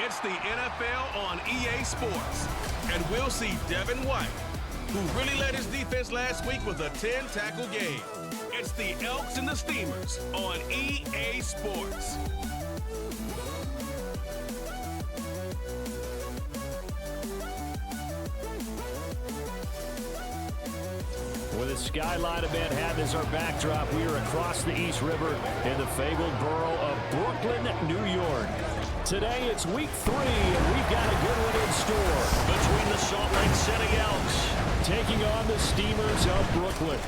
It's the NFL on EA Sports. And we'll see Devin White, who really led his defense last week with a 10-tackle game. It's the Elks and the Steamers on EA Sports. With a skyline of Manhattan as our backdrop, we are across the East River in the fabled borough of Brooklyn, New York. Today it's week 3, and we've got a good one in store between the Salt Lake City Elks taking on the Steamers of Brooklyn.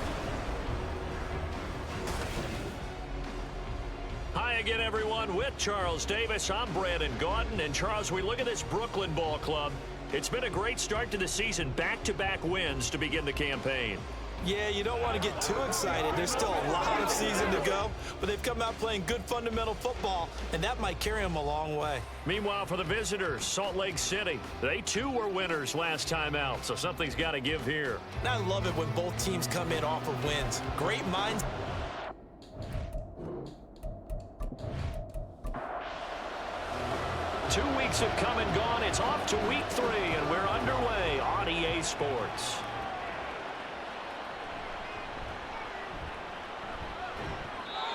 Hi again, everyone. With Charles Davis, I'm Brandon Gaudin. And Charles, we look at this Brooklyn ball club. It's been a great start to the season, back-to-back wins to begin the campaign. Yeah, you don't want to get too excited. There's still a lot of season to go, but they've come out playing good fundamental football, and that might carry them a long way. Meanwhile, for the visitors, Salt Lake City, they too were winners last time out, so something's got to give here. And I love it when both teams come in off of wins. Great minds. Two weeks have come and gone. It's off to week 3, and we're underway on EA Sports.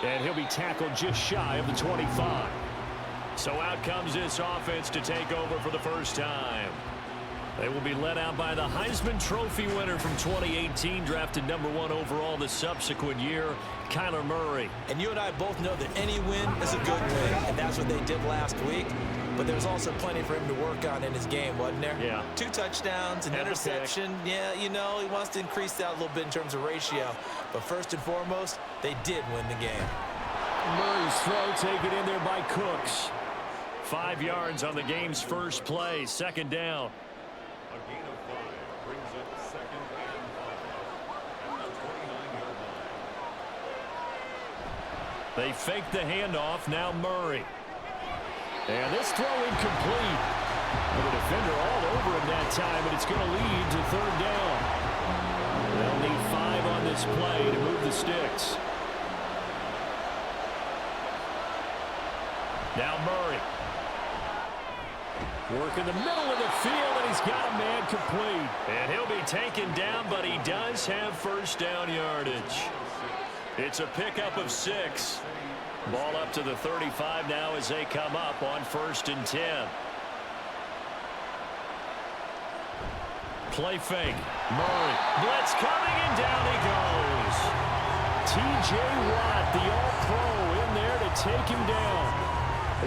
And he'll be tackled just shy of the 25. So out comes this offense to take over for the first time. They will be led out by the Heisman Trophy winner from 2018, drafted #1 overall the subsequent year, Kyler Murray. And you and I both know that any win is a good win, and that's what they did last week. But there's also plenty for him to work on in his game, wasn't there? Yeah. 2 touchdowns, an interception. Yeah, you know, he wants to increase that a little bit in terms of ratio. But first and foremost, they did win the game. Murray's throw taken in there by Cooks. 5 yards on the game's first play, second down. A gain of 5 brings up second and 5 at the 29-yard line. They fake the handoff, now Murray. And this throw incomplete. With a defender all over him that time, and it's going to lead to third down. They'll need 5 on this play to move the sticks. Now Murray. Work in the middle of the field, and he's got a man complete. And he'll be taken down, but he does have first down yardage. It's a pickup of 6. Ball up to the 35 now as they come up on 1st and 10. Play fake. Murray. Blitz coming, and down he goes. T.J. Watt, the all-pro, in there to take him down.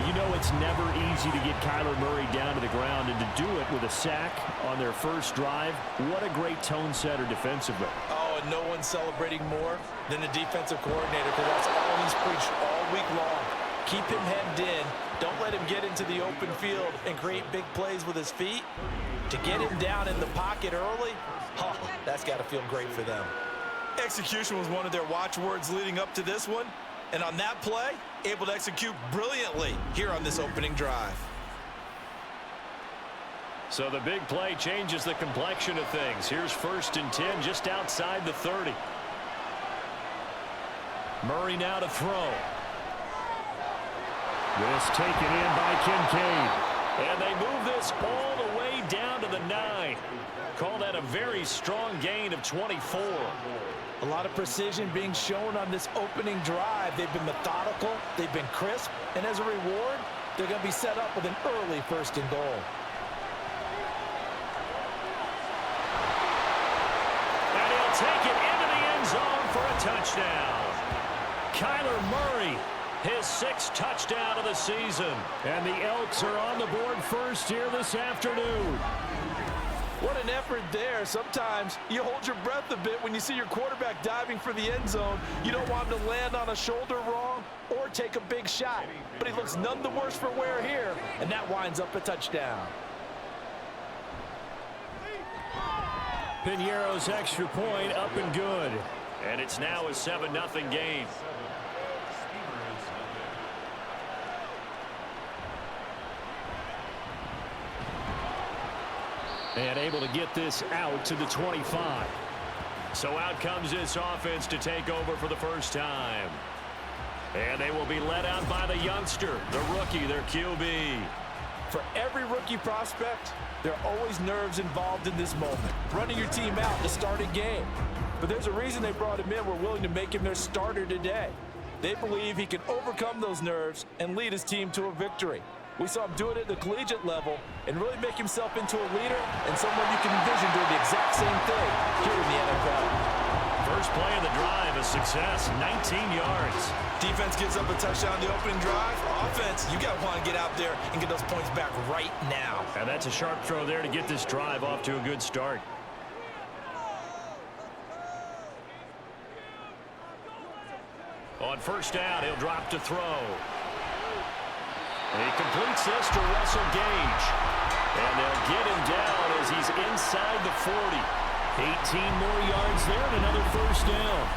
You know it's never easy to get Kyler Murray down to the ground, and to do it with a sack on their first drive, what a great tone setter defensively. Oh, and no one's celebrating more than the defensive coordinator, because that's all he's preached all week long. Keep him hemmed in. Don't let him get into the open field and create big plays with his feet. To get him down in the pocket early, oh, that's got to feel great for them. Execution was one of their watchwords leading up to this one. And on that play, able to execute brilliantly here on this opening drive. So the big play changes the complexion of things. Here's 1st and 10 just outside the 30. Murray now to throw. This taken in by Kincaid. And they move this all the way down to the 9. Call that a very strong gain of 24. A lot of precision being shown on this opening drive. They've been methodical, they've been crisp, and as a reward, they're going to be set up with an early 1st and goal. And he'll take it into the end zone for a touchdown. Kyler Murray, his 6th touchdown of the season. And the Elks are on the board first here this afternoon. What an effort there. Sometimes you hold your breath a bit when you see your quarterback diving for the end zone. You don't want him to land on a shoulder wrong or take a big shot. But he looks none the worse for wear here, and that winds up a touchdown. Piñeiro's extra point up and good. And it's now a 7-0 game. And able to get this out to the 25. So out comes this offense to take over for the first time. And they will be led out by the youngster, the rookie, their QB. For every rookie prospect, there are always nerves involved in this moment. Running your team out to start a game. But there's a reason they brought him in. We're willing to make him their starter today. They believe he can overcome those nerves and lead his team to a victory. We saw him do it at the collegiate level and really make himself into a leader and someone you can envision doing the exact same thing here in the NFL. First play of the drive, a success, 19 yards. Defense gives up a touchdown the opening drive. Offense, you got to want to get out there and get those points back right now. And that's a sharp throw there to get this drive off to a good start. On first down, he'll drop to throw. He completes this to Russell Gage. And they'll get him down as he's inside the 40. 18 more yards there and another first down.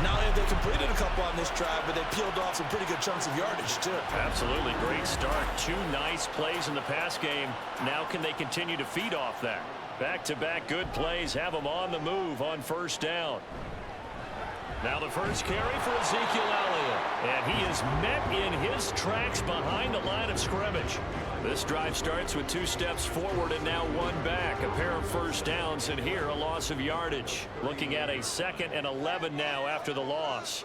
Not only have they completed a couple on this drive, but they peeled off some pretty good chunks of yardage, too. Absolutely. Great start. 2 nice plays in the pass game. Now can they continue to feed off that? Back-to-back good plays have them on the move on first down. Now the first carry for Ezekiel Elliott. And he is met in his tracks behind the line of scrimmage. This drive starts with 2 steps forward and now 1 back. A pair of first downs, and here a loss of yardage. Looking at a 2nd and 11 now after the loss.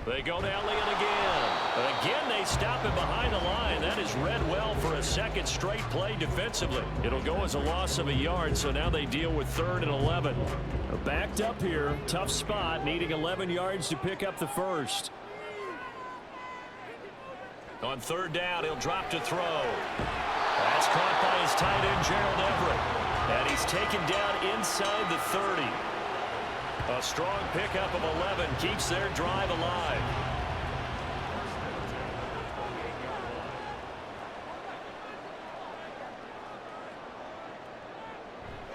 They go to Elliott again. But again, they stop him behind the line. That is read well for a 2nd straight play defensively. It'll go as a loss of a yard, so now they deal with 3rd and 11. Backed up here. Tough spot, needing 11 yards to pick up the first. On 3rd down, he'll drop to throw. That's caught by his tight end, Gerald Everett. And he's taken down inside the 30. A strong pickup of 11 keeps their drive alive.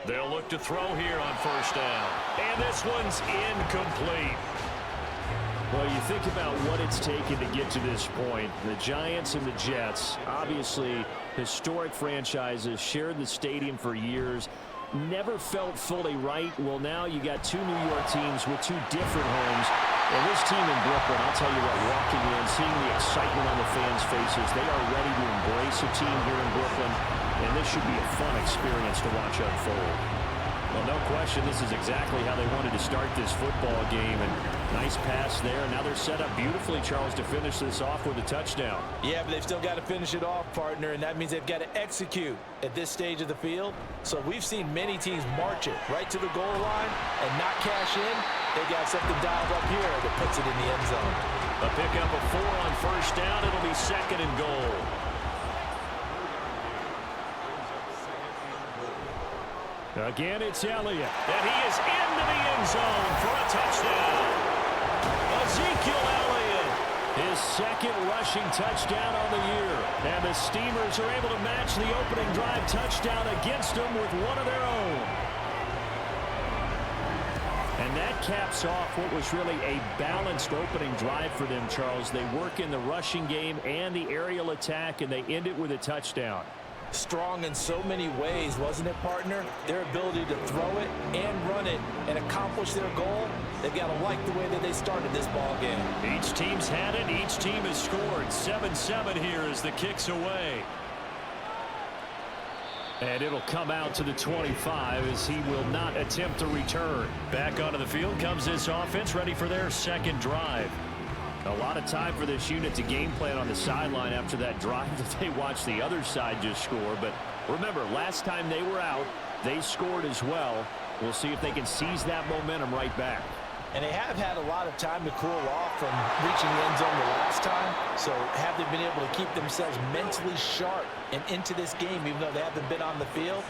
They'll look to throw here on first down. And this one's incomplete. Well, you think about what it's taken to get to this point. The Giants and the Jets, obviously historic franchises, shared the stadium for years. Never felt fully right. Well, now you got 2 New York teams with 2 different homes. And this team in Brooklyn, I'll tell you what, walking in, seeing the excitement on the fans' faces, they are ready to embrace a team here in Brooklyn. And this should be a fun experience to watch unfold. Well, no question, this is exactly how they wanted to start this football game. And nice pass there. Now they're set up beautifully, Charles, to finish this off with a touchdown. Yeah, but they've still got to finish it off, partner, and that means they've got to execute at this stage of the field. So we've seen many teams march it right to the goal line and not cash in. They got something dialed up here that puts it in the end zone. A pickup of 4 on first down. It'll be 2nd and goal. Again, it's Elliott. And he is into the end zone for a touchdown. Ezekiel Elliott, his 2nd rushing touchdown on the year. And the Steamers are able to match the opening drive touchdown against them with one of their own. And that caps off what was really a balanced opening drive for them, Charles. They work in the rushing game and the aerial attack, and they end it with a touchdown. Strong in so many ways, wasn't it, partner? Their ability to throw it and run it and accomplish their goal, they've got to like the way that they started this ball game. Each team's had it. Each team has scored. 7-7 here as the kick's away. And it'll come out to the 25 as he will not attempt to return. Back onto the field comes this offense, ready for their 2nd drive. A lot of time for this unit to game plan on the sideline after that drive that they watched the other side just score. But remember, last time they were out, they scored as well. We'll see if they can seize that momentum right back. And they have had a lot of time to cool off from reaching the end zone the last time. So have they been able to keep themselves mentally sharp and into this game, even though they haven't been on the field?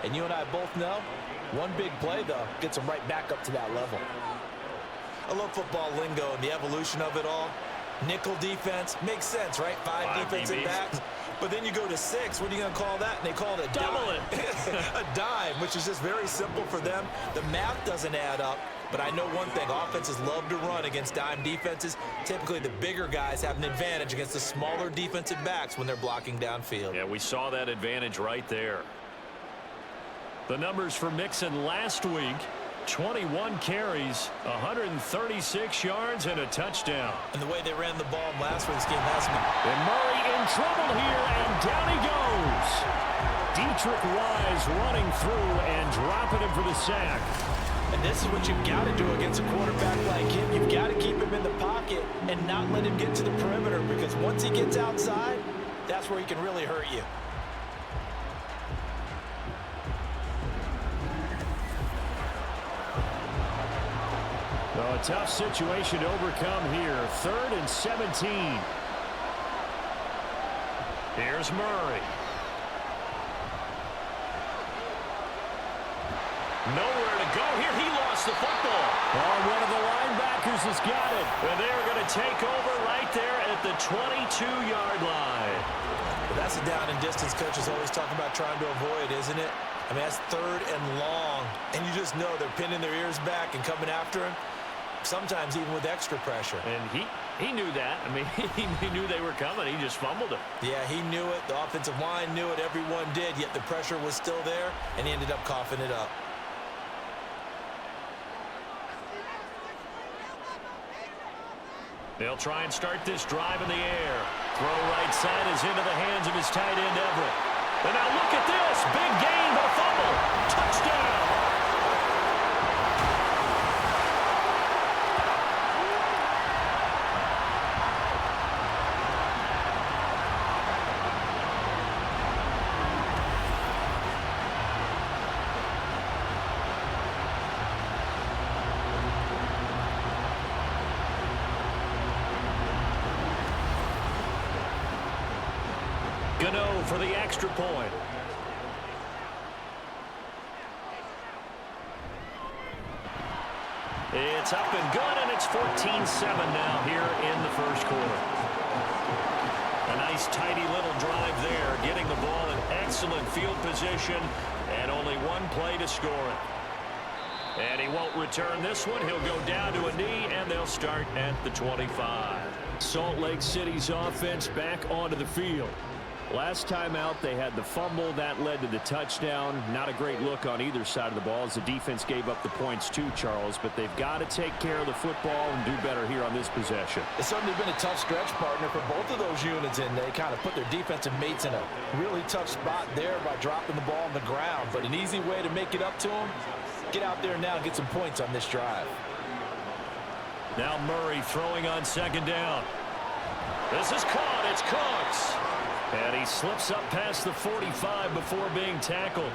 And you and I both know, one big play, though, gets them right back up to that level. I love football lingo and the evolution of it all. Nickel defense makes sense, right? 5 defensive backs. But then you go to 6. What are you going to call that? And they call it a dime. A dime, which is just very simple for them. The math doesn't add up. But I know one thing. Offenses love to run against dime defenses. Typically, the bigger guys have an advantage against the smaller defensive backs when they're blocking downfield. Yeah, we saw that advantage right there. The numbers for Mixon last week. 21 carries, 136 yards, and a touchdown. And the way they ran the ball in last week's game has me. And Murray in trouble here, and down he goes. Dietrich Wise running through and dropping him for the sack. And this is what you've got to do against a quarterback like him. You've got to keep him in the pocket and not let him get to the perimeter, because once he gets outside, that's where he can really hurt you. A tough situation to overcome here. 3rd and 17. Here's Murray. Nowhere to go here. He lost the football. Oh, one of the linebackers has got it. And they're going to take over right there at the 22-yard line. But that's a down and distance coaches always talk about trying to avoid, isn't it? I mean, that's 3rd and long. And you just know they're pinning their ears back and coming after him. Sometimes even with extra pressure. And he knew that. I mean, he knew they were coming. He just fumbled it. Yeah, he knew it. The offensive line knew it. Everyone did. Yet the pressure was still there, and he ended up coughing it up. They'll try and start this drive in the air. Throw right side is into the hands of his tight end, Everett. And now look at this. Big gain, but a fumble. Touchdown. Gano for the extra point. It's up and good, and it's 14-7 now here in the first quarter. A nice tidy little drive there, getting the ball in excellent field position, and only one play to score it. And he won't return this one. He'll go down to a knee, and they'll start at the 25. Salt Lake City's offense back onto the field. Last time out, they had the fumble. That led to the touchdown. Not a great look on either side of the ball as the defense gave up the points too, Charles. But they've got to take care of the football and do better here on this possession. It's certainly been a tough stretch, partner, for both of those units, and they kind of put their defensive mates in a really tough spot there by dropping the ball on the ground. But an easy way to make it up to them, get out there now and get some points on this drive. Now Murray throwing on 2nd down. This is caught. It's Cooks. And he slips up past the 45 before being tackled.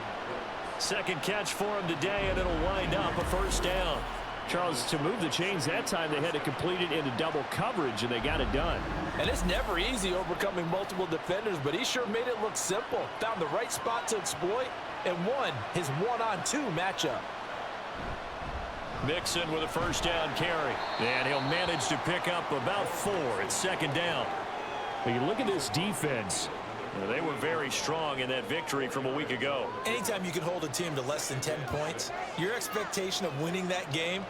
Second catch for him today, and it'll wind up a 1st down. Charles, to move the chains that time, they had to complete it into double coverage, and they got it done. And it's never easy overcoming multiple defenders, but he sure made it look simple. Found the right spot to exploit and won his 1-on-2 matchup. Mixon with a 1st down carry. And he'll manage to pick up about 4 at 2nd down. But you look at this defense. They were very strong in that victory from a week ago. Anytime you can hold a team to less than 10 points, your expectation of winning that game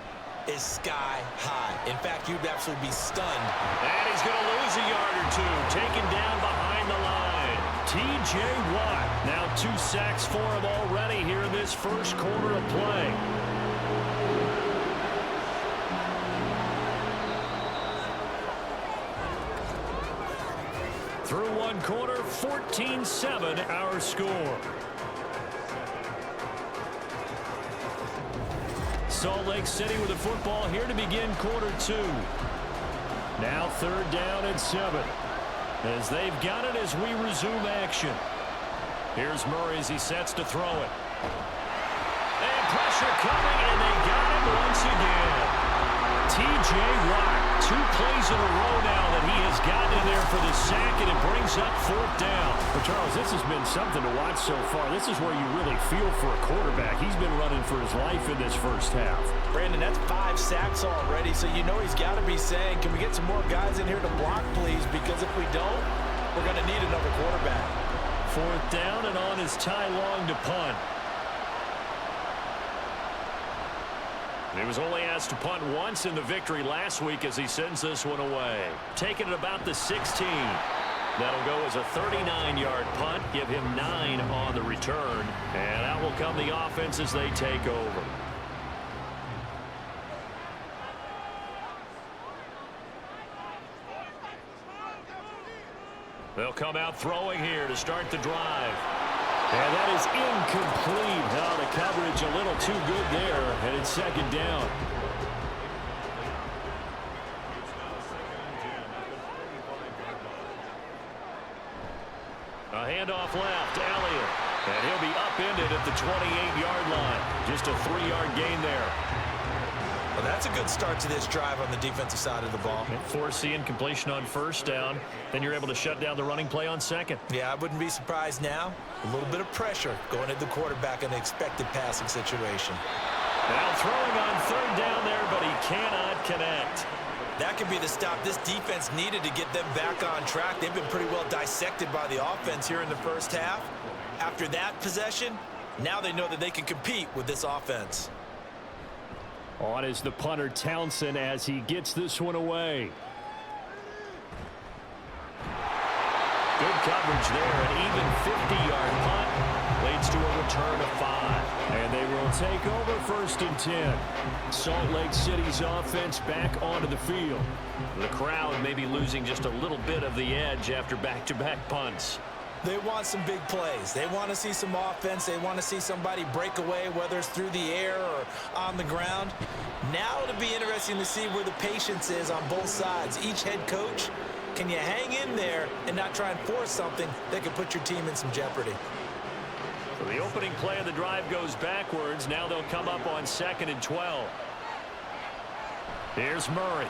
is sky high. In fact, you'd absolutely be stunned. And he's going to lose a yard or 2. Taken down behind the line. T.J. Watt. Now 2 sacks for him already here in this first quarter of play. Through one quarter, 14-7 our score. Salt Lake City with the football here to begin quarter 2. Now 3rd down and 7. As they've got it as we resume action. Here's Murray as he sets to throw it. And pressure coming, and they got him once again. T.J. Watt, 2 plays in a row now that he has gotten in there for the sack, and it brings up 4th down. Well, Charles, this has been something to watch so far. This is where you really feel for a quarterback. He's been running for his life in this first half. Brandon, that's 5 sacks already, so you know he's got to be saying, can we get some more guys in here to block, please? Because if we don't, we're going to need another quarterback. 4th down, and on is Ty Long to punt. He was only asked to punt once in the victory last week as he sends this one away. Taking it about the 16. That'll go as a 39-yard punt. Give him 9 on the return. And out will come the offense as they take over. They'll come out throwing here to start the drive. And that is incomplete. Now the coverage a little too good there, and it's second down. A handoff left, Elliott. And he'll be upended at the 28-yard line. Just a 3-yard gain there. Well, that's a good start to this drive on the defensive side of the ball. Force the incompletion on first down. Then you're able to shut down the running play on second. Yeah, I wouldn't be surprised now. A little bit of pressure going at the quarterback in the expected passing situation. Now throwing on third down there, but he cannot connect. That could be the stop this defense needed to get them back on track. They've been pretty well dissected by the offense here in the first half. After that possession, now they know that they can compete with this offense. On is the punter, Townsend, as he gets this one away. Good coverage there. An even 50-yard punt leads to a return of 5. And they will take over first and 10. Salt Lake City's offense back onto the field. The crowd may be losing just a little bit of the edge after back-to-back punts. They want some big plays. They want to see some offense. They want to see somebody break away, whether it's through the air or on the ground. Now it'll be interesting to see where the patience is on both sides. Each head coach, can you hang in there and not try and force something that could put your team in some jeopardy? So the opening play of the drive goes backwards. Now they'll come up on 2nd and 12. Here's Murray.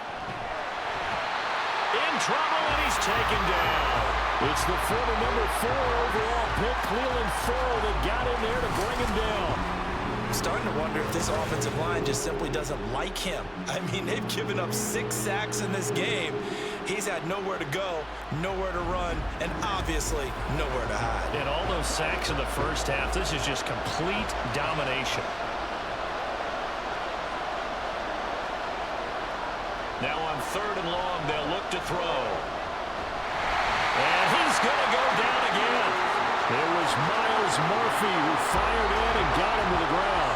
In trouble, and he's taken down. It's the former number 4 overall pick, Cleveland Farrell, that got in there to bring him down. I'm starting to wonder if this offensive line just simply doesn't like him. I mean, they've given up 6 sacks in this game. He's had nowhere to go, nowhere to run, and obviously nowhere to hide. And all those sacks in the first half, this is just complete domination. Now on 3rd and long, they'll look to throw. And he's going to go down again. It was Miles Murphy who fired in and got him to the ground.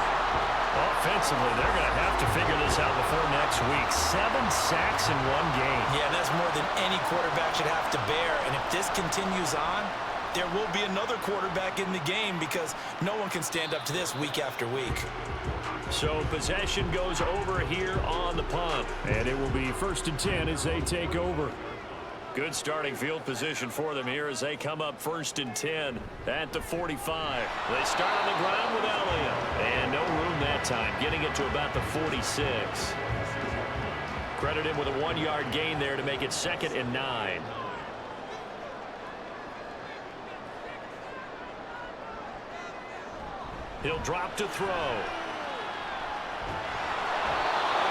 Offensively, they're going to have to figure this out before next week. 7 sacks in one game. Yeah, that's more than any quarterback should have to bear. And if this continues on, there will be another quarterback in the game because no one can stand up to this week after week. So possession goes over here on the punt. And it will be 1st and 10 as they take over. Good starting field position for them here as they come up 1st and 10 at the 45. They start on the ground with Elliott. And no room that time, getting it to about the 46. Credit him with a 1-yard gain there to make it 2nd and 9. He'll drop to throw.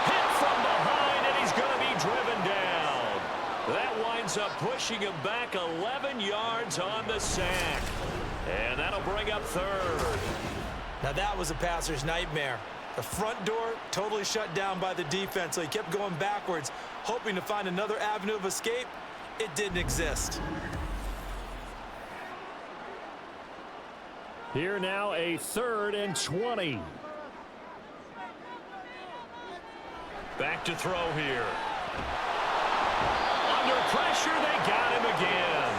Hit from behind, and he's going to be driven down. That winds up pushing him back 11 yards on the sack. And that'll bring up 3rd. Now that was a passer's nightmare. The front door totally shut down by the defense, so he kept going backwards, hoping to find another avenue of escape. It didn't exist. Here now a 3rd and 20. Back to throw here. Under pressure, they got him again.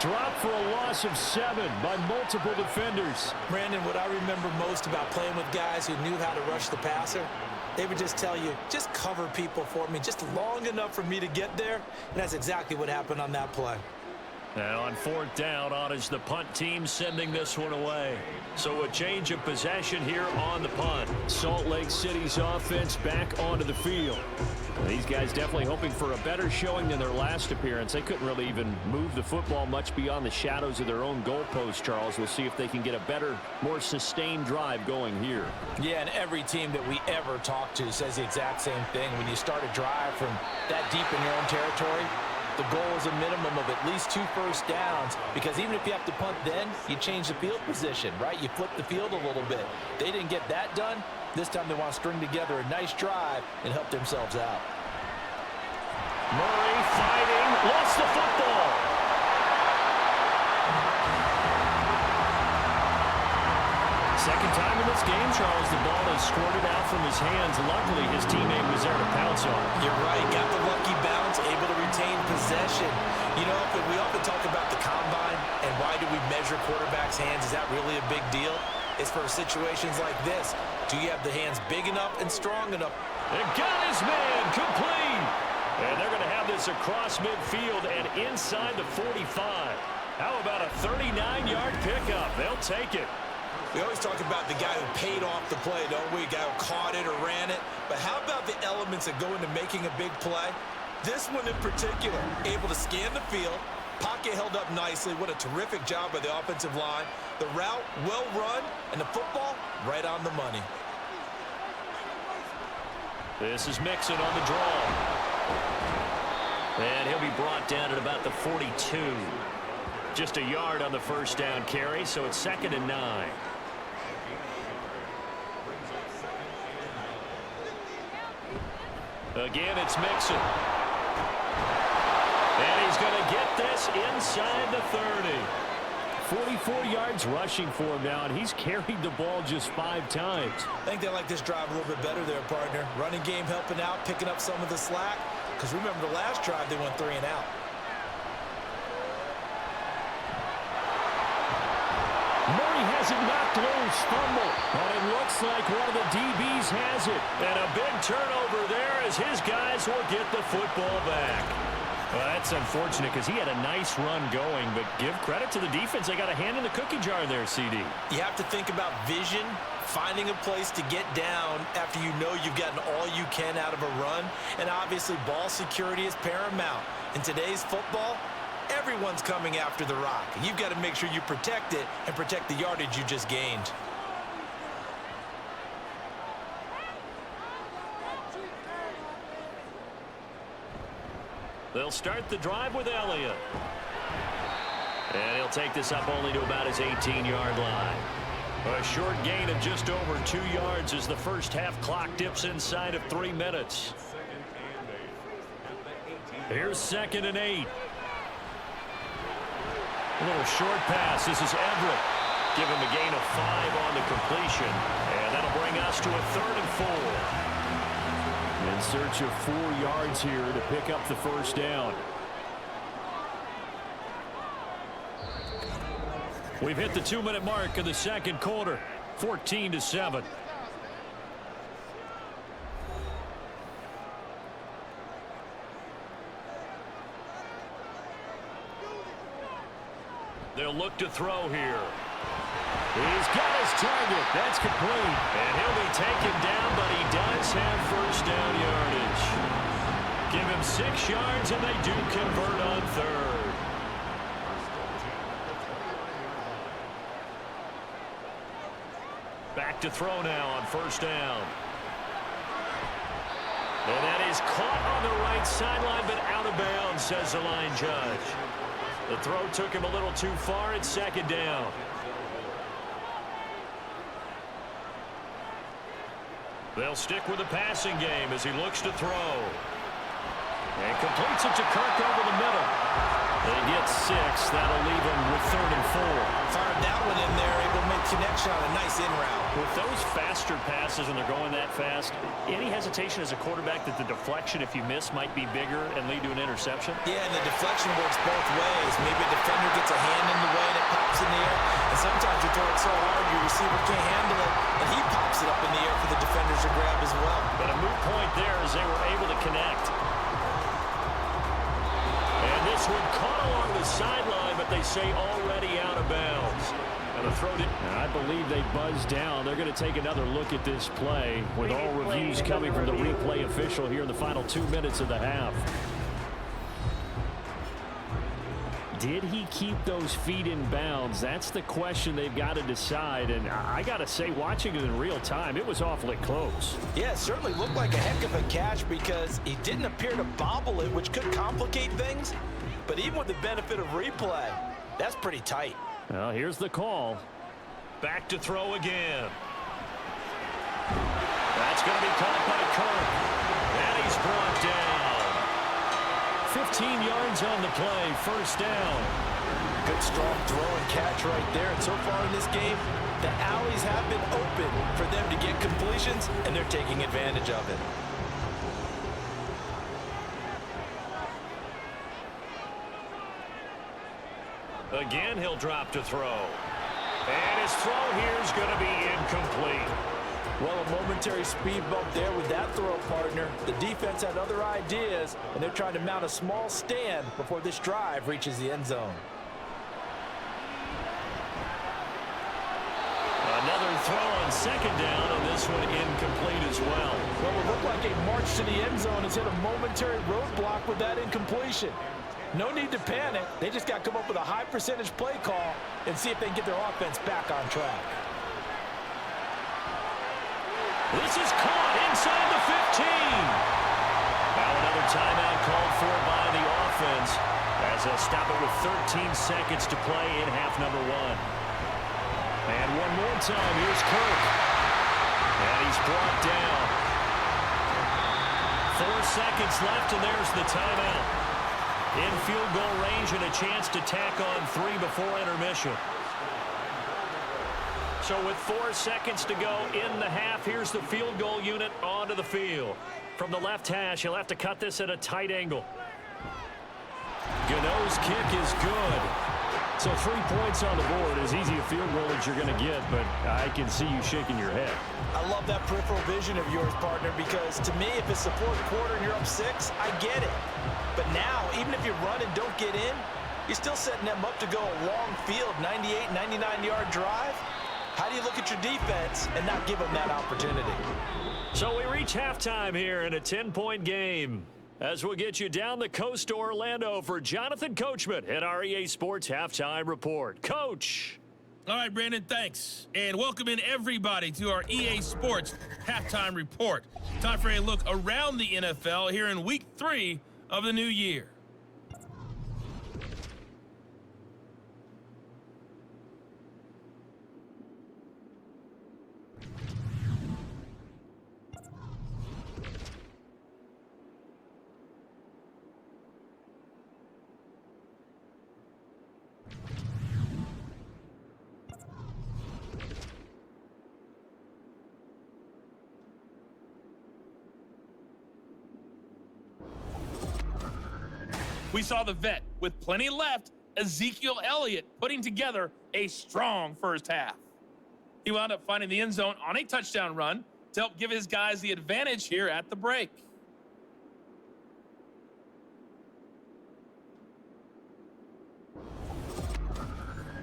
Dropped for a loss of 7 by multiple defenders. Brandon, what I remember most about playing with guys who knew how to rush the passer, they would just tell you, just cover people for me, just long enough for me to get there. And that's exactly what happened on that play. Now on 4th down, on is the punt team sending this one away. So a change of possession here on the punt. Salt Lake City's offense back onto the field. These guys definitely hoping for a better showing than their last appearance. They couldn't really even move the football much beyond the shadows of their own goalpost, Charles. We'll see if they can get a better, more sustained drive going here. Yeah, and every team that we ever talk to says the exact same thing. When you start a drive from that deep in your own territory, the goal is a minimum of at least 2 first downs, because even if you have to punt then, you change the field position, right? You flip the field a little bit. They didn't get that done. This time they want to string together a nice drive and help themselves out. Murray fighting, lost the football. Second time in this game, Charles, the ball is squirted out from his hands. Luckily, his teammate was there to pounce on it. You're right. Got the lucky bounce, able to retain possession. You know, we often talk about the combine and why do we measure quarterbacks' hands. Is that really a big deal? It's for situations like this. Do you have the hands big enough and strong enough? And got his man complete. And they're going to have this across midfield and inside the 45. How about a 39-yard pickup? They'll take it. We always talk about the guy who paid off the play, don't we? The guy who caught it or ran it. But how about the elements that go into making a big play? This one in particular, able to scan the field, pocket held up nicely. What a terrific job by the offensive line. The route, well run, and the football, right on the money. This is Mixon on the draw. And he'll be brought down at about the 42. Just a yard on the first down carry, so it's 2nd and 9. Again, it's Mixon. And he's going to get this inside the 30. 44 yards rushing for him now, and he's carried the ball just 5 times. I think they like this drive a little bit better there, partner. Running game helping out, picking up some of the slack. Because remember, the last drive, they went 3 and out. Murray has it knocked loose, fumble. And it looks like one of the DBs has it. And a big turnover there as his guys will get the football back. Well, that's unfortunate because he had a nice run going, but give credit to the defense. They got a hand in the cookie jar there, CD. You have to think about vision, finding a place to get down after you know you've gotten all you can out of a run. And obviously, ball security is paramount. In today's football, everyone's coming after the rock. You've got to make sure you protect it and protect the yardage you just gained. They'll start the drive with Elliott. And he'll take this up only to about his 18-yard line. A short gain of just over 2 yards as the first half clock dips inside of 3 minutes. Here's 2nd and 8. A little short pass. This is Everett. Give him a gain of 5 on the completion. And that'll bring us to a 3rd and 4. In search of 4 yards here to pick up the first down. We've hit the 2-minute mark of the second quarter. 14-7. They'll look to throw here. He's got his target. That's complete. And he'll be taken down, but he does have first down yardage. Give him 6 yards, and they do convert on 3rd. Back to throw now on first down. And that is caught on the right sideline, but out of bounds, says the line judge. The throw took him a little too far. It's 2nd down. They'll stick with the passing game as he looks to throw. And completes it to Kirk over the middle. They get 6. That'll leave him with 3rd and 4. Fired that one in there, able to make connection on a nice in route. With those faster passes and they're going that fast, any hesitation as a quarterback that the deflection, if you miss, might be bigger and lead to an interception? Yeah, and the deflection works both ways. Maybe a defender gets a hand in the way and it pops in the air. And sometimes you throw it so hard your receiver can't handle it, and he pops it up in the air for the defenders to grab as well. But a moot point there as they were able to connect. And this one caught along the sideline, but they say already out of bounds. And the throw and I believe they buzzed down. They're going to take another look at this play with all reviews coming from the replay official here in the final 2 minutes of the half. Did he keep those feet in bounds? That's the question they've got to decide. And I got to say, watching it in real time, it was awfully close. Yeah, it certainly looked like a heck of a catch because he didn't appear to bobble it, which could complicate things. But even with the benefit of replay, that's pretty tight. Well, here's the call. Back to throw again. That's going to be caught by Kirk. And he's brought down. 15 yards on the play, first down. Good strong throw and catch right there. And so far in this game, the alleys have been open for them to get completions, and they're taking advantage of it. Again, he'll drop to throw. And his throw here is going to be incomplete. Well, a momentary speed bump there with that throw, partner. The defense had other ideas, and they're trying to mount a small stand before this drive reaches the end zone. Another throw on second down, and this one incomplete as well. Well, it looked like a march to the end zone has hit a momentary roadblock with that incompletion. No need to panic. They just got to come up with a high percentage play call and see if they can get their offense back on track. This is caught inside the 15. Now another timeout called for by the offense as they'll stop it with 13 seconds to play in half number one. And one more time, here's Kirk. And he's brought down. 4 seconds left, and there's the timeout. In field goal range and a chance to tack on 3 before intermission. So with 4 seconds to go in the half, here's the field goal unit onto the field. From the left hash, he'll have to cut this at a tight angle. Gano's kick is good. So 3 points on the board, as easy a field goal as you're going to get, but I can see you shaking your head. I love that peripheral vision of yours, partner, because to me, if it's the fourth quarter and you're up 6, I get it. But now, even if you run and don't get in, you're still setting them up to go a long field, 98, 99-yard drive. How do you look at your defense and not give them that opportunity? So we reach halftime here in a 10-point game. As we'll get you down the coast to Orlando for Jonathan Coachman at our EA Sports Halftime Report. Coach. All right, Brandon, thanks. And welcome in everybody to our EA Sports Halftime Report. Time for a look around the NFL here in Week 3 of the new year. We saw the vet with plenty left, Ezekiel Elliott, putting together a strong first half. He wound up finding the end zone on a touchdown run to help give his guys the advantage here at the break.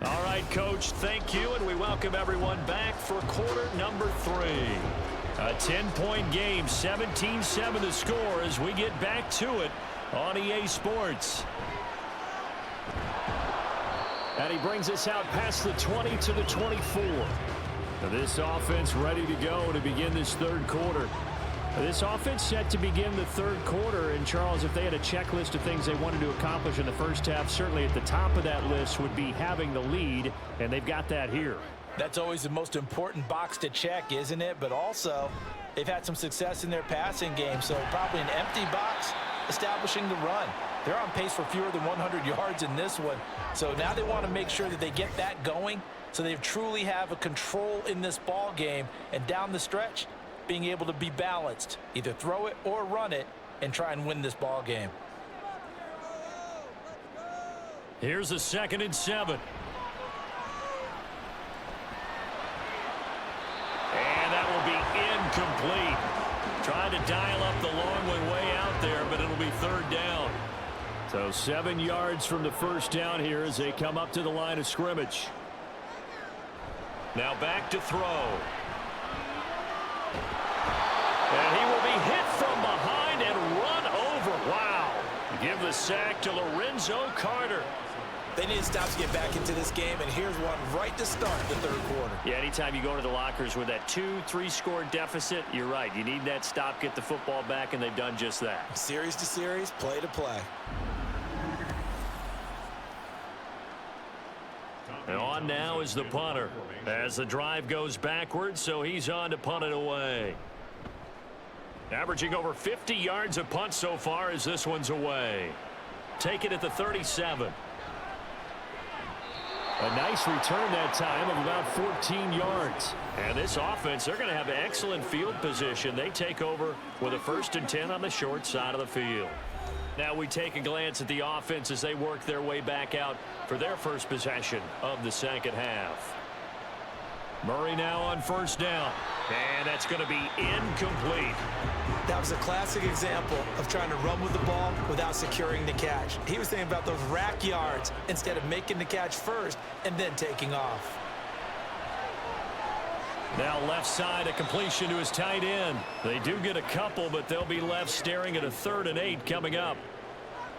All right, Coach, thank you, and we welcome everyone back for quarter number 3. A 10-point game, 17-7 the score as we get back to it on EA Sports. And he brings us out past the 20 to the 24. This offense ready to go to begin this third quarter. This offense set to begin the third quarter. And, Charles, if they had a checklist of things they wanted to accomplish in the first half, certainly at the top of that list would be having the lead, and they've got that here. That's always the most important box to check, isn't it? But also, they've had some success in their passing game, so probably an empty box establishing the run. They're on pace for fewer than 100 yards in this one. So now they want to make sure that they get that going so they truly have a control in this ball game. And down the stretch, being able to be balanced, either throw it or run it, and try and win this ball game. Here's a 2nd and 7. And that will be incomplete. Trying to dial up the long one way out there, but it'll be 3rd down. So 7 yards from the first down here as they come up to the line of scrimmage. Now back to throw. And he will be hit from behind and run over. Wow. Give the sack to Lorenzo Carter. They need to stop to get back into this game, and here's one right to start the third quarter. Yeah, anytime you go to the lockers with that 2-3 score deficit, you're right. You need that stop, get the football back, and they've done just that. Series to series, play to play. And on now is the punter as the drive goes backwards, so he's on to punt it away. Averaging over 50 yards a punt so far as this one's away. Take it at the 37. A nice return that time of about 14 yards. And this offense, they're going to have excellent field position. They take over with a 1st and 10 on the short side of the field. Now we take a glance at the offense as they work their way back out for their first possession of the second half. Murray now on first down. And that's going to be incomplete. That was a classic example of trying to run with the ball without securing the catch. He was thinking about those rack yards instead of making the catch first and then taking off. Now left side, a completion to his tight end. They do get a couple, but they'll be left staring at a 3rd and 8 coming up.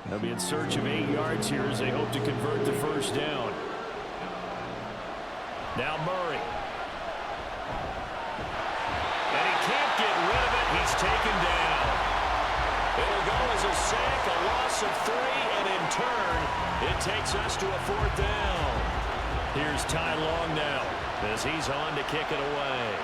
They'll be in search of 8 yards here as they hope to convert the first down. Now Murray. And he can't get rid of it. He's taken down. It'll go as a sack, a loss of 3, and in turn, it takes us to a 4th down. Here's Ty Long now as he's on to kick it away.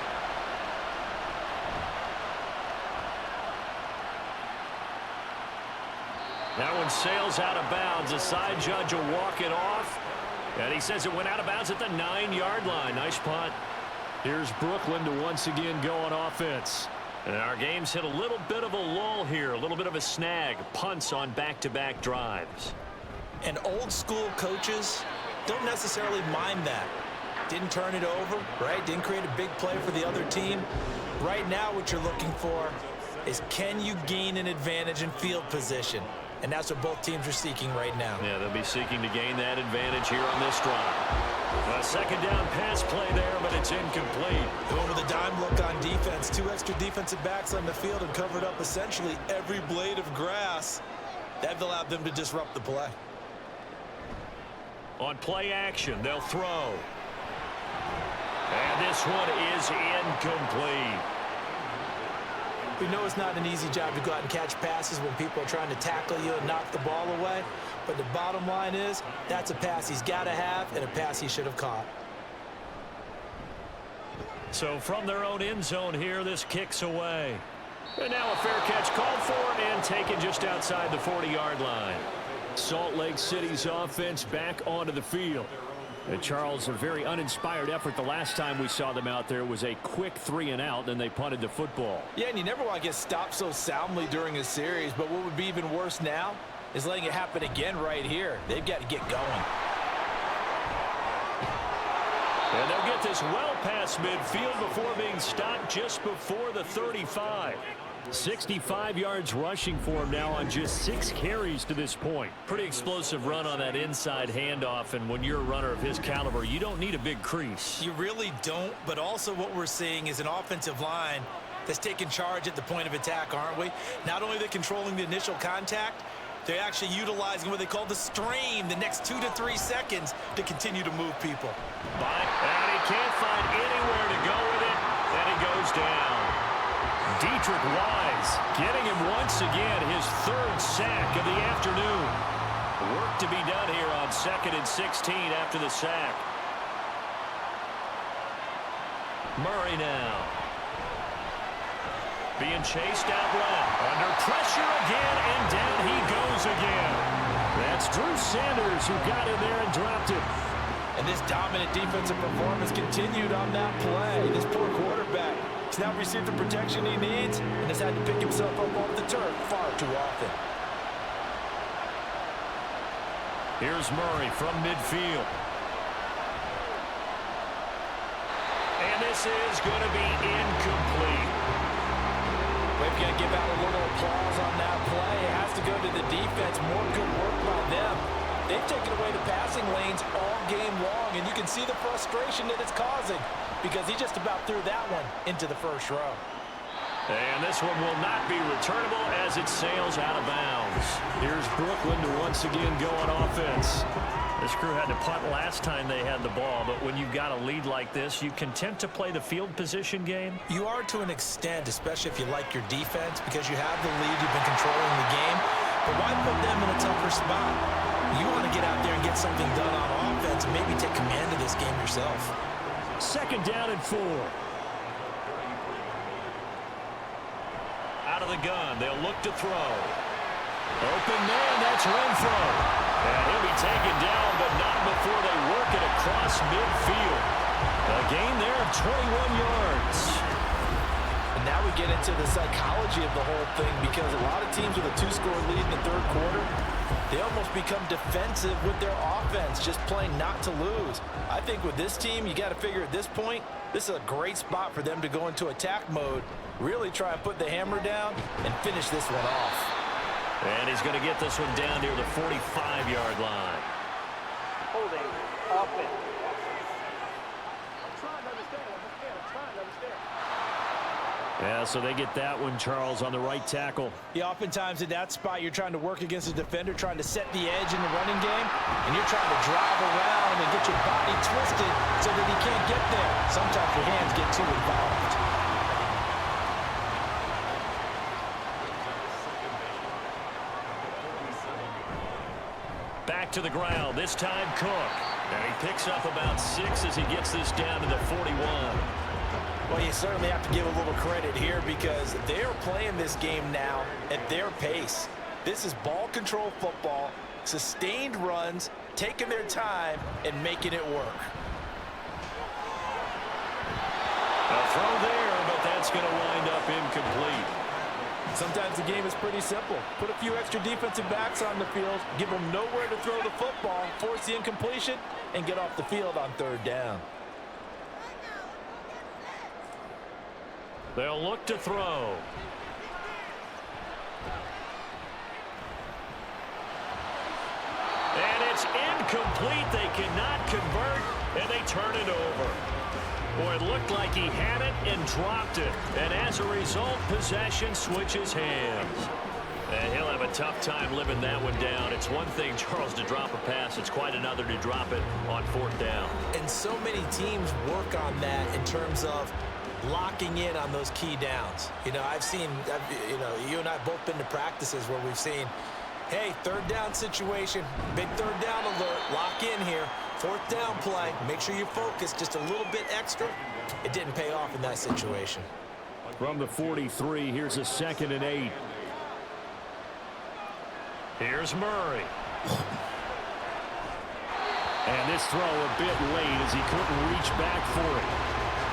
That one sails out of bounds. The side judge will walk it off. And he says it went out of bounds at the 9-yard line. Nice punt. Here's Brooklyn to once again go on offense. And our game's hit a little bit of a lull here. A little bit of a snag. Punts on back-to-back drives. And old school coaches don't necessarily mind that. Didn't turn it over, right? Didn't create a big play for the other team. Right now what you're looking for is, can you gain an advantage in field position? And that's what both teams are seeking right now. Yeah, they'll be seeking to gain that advantage here on this drive. A second down pass play there, but it's incomplete. Going with a dime look on defense. 2 extra defensive backs on the field and covered up essentially every blade of grass. That allowed them to disrupt the play. On play action, they'll throw. And this one is incomplete. We know it's not an easy job to go out and catch passes when people are trying to tackle you and knock the ball away. But the bottom line is, that's a pass he's got to have and a pass he should have caught. So from their own end zone here, this kicks away. And now a fair catch called for and taken just outside the 40-yard line. Salt Lake City's offense back onto the field. And Charles, a very uninspired effort. The last time we saw them out there was a quick 3-and-out, then they punted the football. Yeah, and you never want to get stopped so soundly during a series, but what would be even worse now is letting it happen again right here. They've got to get going. And they'll get this well past midfield before being stopped just before the 35. 65 yards rushing for him now on just 6 carries to this point. Pretty explosive run on that inside handoff, and when you're a runner of his caliber, you don't need a big crease. You really don't, but also what we're seeing is an offensive line that's taking charge at the point of attack, aren't we? Not only are they controlling the initial contact, they're actually utilizing what they call the strain, the next 2 to 3 seconds, to continue to move people. And he can't find anywhere to go with it, and he goes down. Dietrich Wise getting him once again, his 3rd sack of the afternoon. Work to be done here on 2nd and 16 after the sack. Murray now. Being chased out left. Under pressure again, and down he goes again. That's Drew Sanders who got in there and dropped it. And this dominant defensive performance continued on that play. This poor quarterback has now received the protection he needs and has had to pick himself up off the turf far too often. Here's Murray from midfield. And this is going to be incomplete. We've got to give out a little applause on that play. It has to go to the defense. More good work by them. They've taken away the passing lanes all game long, and you can see the frustration that it's causing because he just about threw that one into the first row. And this one will not be returnable as it sails out of bounds. Here's Brooklyn to once again go on offense. This crew had to punt last time they had the ball, but when you've got a lead like this, you content to play the field position game? You are to an extent, especially if you like your defense, because you have the lead, you've been controlling the game. But why put them in a tougher spot? You want to get out there and get something done on offense and maybe take command of this game yourself. 2nd down and 4. Out of the gun, they'll look to throw. Open man, that's Renfro. And he'll be taken down, but not before they work it across midfield. A gain there of 21 yards. And And now we get into the psychology of the whole thing, because a lot of teams with a 2-score lead in the third quarter, they almost become defensive with their offense, just playing not to lose. I think with this team, you got to figure at this point, this is a great spot for them to go into attack mode, really try and put the hammer down and finish this one off. And he's going to get this one down near the 45-yard line. Holding offense. Yeah, so they get that one, Charles, on the right tackle. Yeah, oftentimes in that spot, you're trying to work against a defender, trying to set the edge in the running game, and you're trying to drive around and get your body twisted so that he can't get there. Sometimes your hands get too involved. Back to the ground, this time Cook. And he picks up about 6 as he gets this down to the 41. Well, you certainly have to give a little credit here, because they're playing this game now at their pace. This is ball control football, sustained runs, taking their time and making it work. A throw there, but that's going to wind up incomplete. Sometimes the game is pretty simple. Put a few extra defensive backs on the field, give them nowhere to throw the football, force the incompletion, and get off the field on third down. They'll look to throw. And it's incomplete. They cannot convert, and they turn it over. Boy, it looked like he had it and dropped it. And as a result, possession switches hands. And he'll have a tough time living that one down. It's one thing, Charles, to drop a pass. It's quite another to drop it on fourth down. And so many teams work on that in terms of locking in on those key downs. You know, you and I have both been to practices where we've seen, hey, third down situation, big third down alert, lock in here. Fourth down play, make sure you focus just a little bit extra. It didn't pay off in that situation. From the 43, here's a 2nd and 8. Here's Murray. And this throw a bit late as he couldn't reach back for it.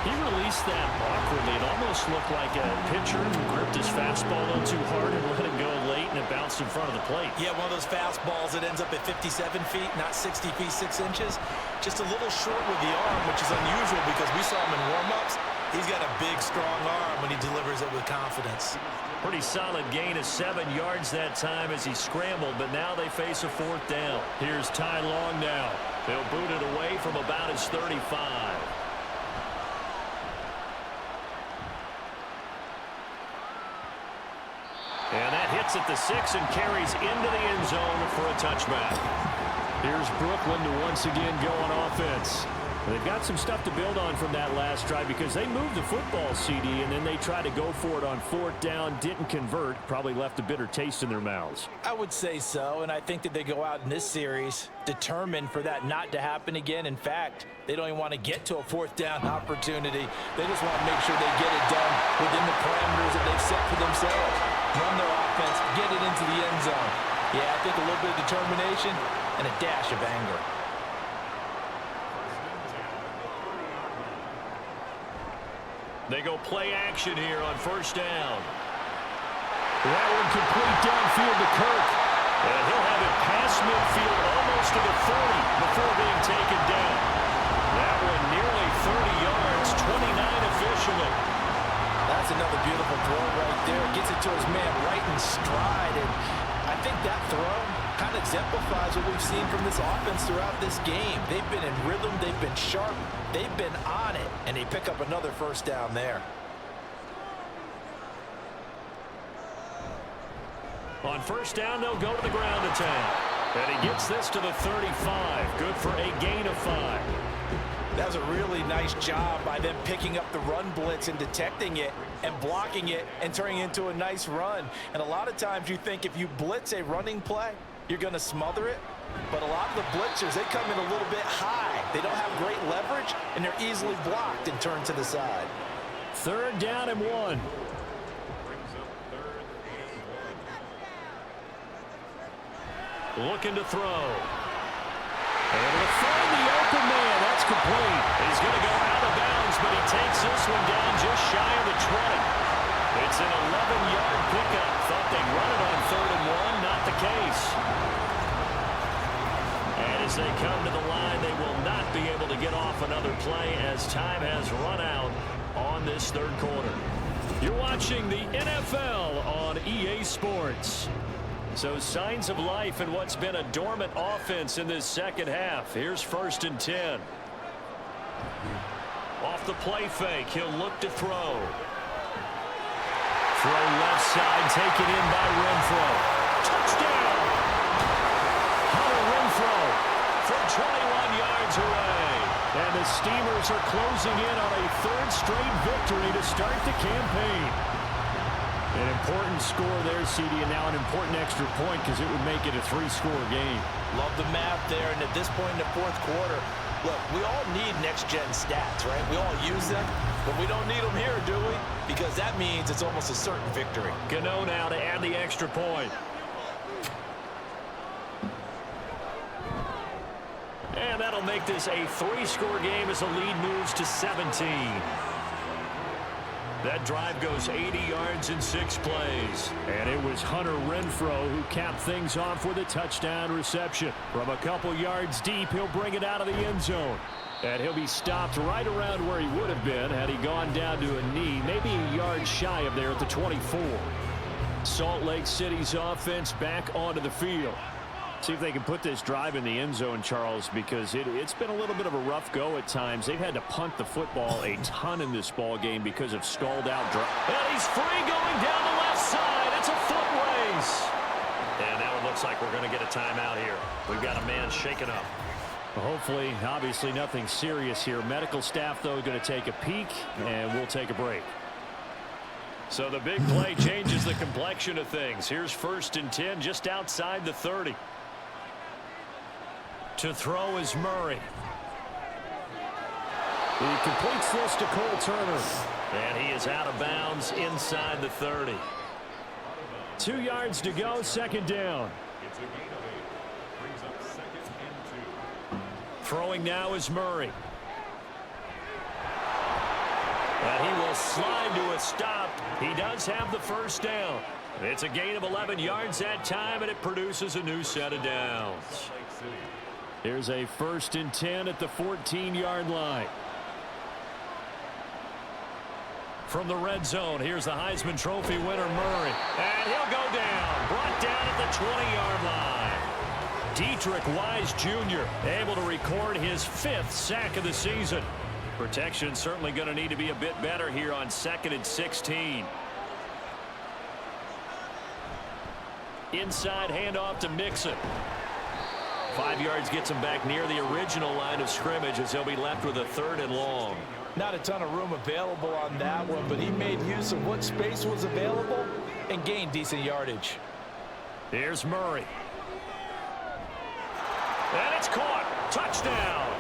He released that awkwardly. It almost looked like a pitcher who gripped his fastball a little too hard and let it go late, and it bounced in front of the plate. Yeah, one of those fastballs that ends up at 57 feet, not 60 feet 6 inches. Just a little short with the arm, which is unusual because we saw him in warm-ups. He's got a big, strong arm when he delivers it with confidence. Pretty solid gain of 7 yards that time as he scrambled, but now they face a fourth down. Here's Ty Long now. They'll boot it away from about his 35. And that hits at the 6 and carries into the end zone for a touchback. Here's Brooklyn to once again go on offense. They've got some stuff to build on from that last drive because they moved the football, CD, and then they tried to go for it on fourth down, didn't convert, probably left a bitter taste in their mouths. I would say so, and I think that they go out in this series determined for that not to happen again. In fact, they don't even want to get to a fourth down opportunity. They just want to make sure they get it done within the parameters that they've set for themselves. Run their offense, get it into the end zone. Yeah, I think a little bit of determination and a dash of anger. They go play action here on first down. That one complete downfield to Kirk. And he'll have it past midfield almost to the 40 before being taken down. That one nearly 30 yards, 29 officially. That's another beautiful throw right there. Gets it to his man right in stride. And I think that throw kind of exemplifies what we've seen from this offense throughout this game. They've been in rhythm. They've been sharp. They've been on it. And they pick up another first down there. On first down, they'll go to the ground attack. And he gets this to the 35. Good for a gain of 5. That was a really nice job by them picking up the run blitz and detecting it and blocking it and turning it into a nice run. And a lot of times you think if you blitz a running play, you're going to smother it. But a lot of the blitzers, they come in a little bit high. They don't have great leverage, and they're easily blocked and turned to the side. Third down and 1. Looking to throw. And to find the open man. That's complete. He's going to go out of bounds, but he takes this one down just shy of the 20. It's an 11-yard pickup. Thought they'd run it on 3rd and 1. Not the case. And as they come to the line, they will not be able to get off another play as time has run out on this 3rd quarter. You're watching the NFL on EA Sports. So signs of life in what's been a dormant offense in this second half. Here's 1st and 10. Off the play fake, he'll look to throw. Throw left side, taken in by Renfro. Touchdown! Hunter Renfro from 21 yards away. And the Steamers are closing in on a 3rd straight victory to start the campaign. An important score there, CD, and now an important extra point because it would make it a 3-score game. Love the math there, and at this point in the 4th quarter, look, we all need next-gen stats, right? We all use them, but we don't need them here, do we? Because that means it's almost a certain victory. Gano now to add the extra point. And that'll make this a 3-score game as the lead moves to 17. That drive goes 80 yards in 6 plays. And it was Hunter Renfro who capped things off with a touchdown reception. From a couple yards deep, he'll bring it out of the end zone. And he'll be stopped right around where he would have been had he gone down to a knee, maybe a yard shy of there at the 24. Salt Lake City's offense back onto the field. See if they can put this drive in the end zone, Charles, because it's been a little bit of a rough go at times. They've had to punt the football a ton in this ball game because of stalled-out drive. And he's free going down the left side. It's a foot race. And now it looks like we're going to get a timeout here. We've got a man shaken up. Hopefully, obviously, nothing serious here. Medical staff, though, going to take a peek, and we'll take a break. So the big play changes the complexion of things. Here's 1st and 10 just outside the 30. To throw is Murray. He completes this to Cole Turner. And he is out of bounds inside the 30. 2 yards to go, 2nd down. It's a gain of 8. Brings up 2nd and 2. Throwing now is Murray. And he will slide to a stop. He does have the 1st down. It's a gain of 11 yards that time, and it produces a new set of downs. Here's a 1st and 10 at the 14-yard line. From the red zone, here's the Heisman Trophy winner, Murray. And he'll go down, brought down at the 20-yard line. Dietrich Wise Jr. able to record his 5th sack of the season. Protection certainly going to need to be a bit better here on 2nd and 16. Inside handoff to Mixon. 5 yards gets him back near the original line of scrimmage as he'll be left with a 3rd and long. Not a ton of room available on that one, but he made use of what space was available and gained decent yardage. Here's Murray. And it's caught. Touchdown.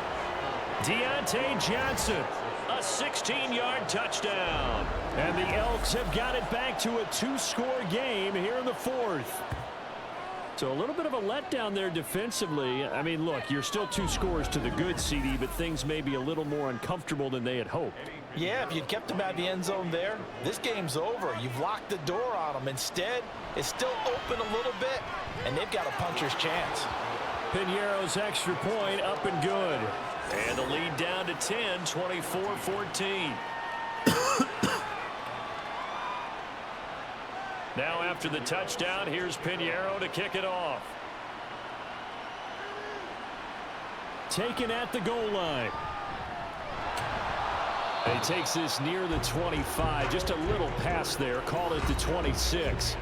Deontay Johnson. A 16-yard touchdown. And the Elks have got it back to a 2-score game here in the 4th. So a little bit of a letdown there defensively. I mean, look, you're still 2 scores to the good, CD, but things may be a little more uncomfortable than they had hoped. Yeah, if you'd kept him out of the end zone there, this game's over. You've locked the door on him. Instead, it's still open a little bit, and they've got a puncher's chance. Piñeiro's extra point up and good. And the lead down to 10, 24-14. Now after the touchdown, here's Piñeiro to kick it off. Taken at the goal line. He takes this near the 25. Just a little pass there. Called it the 26.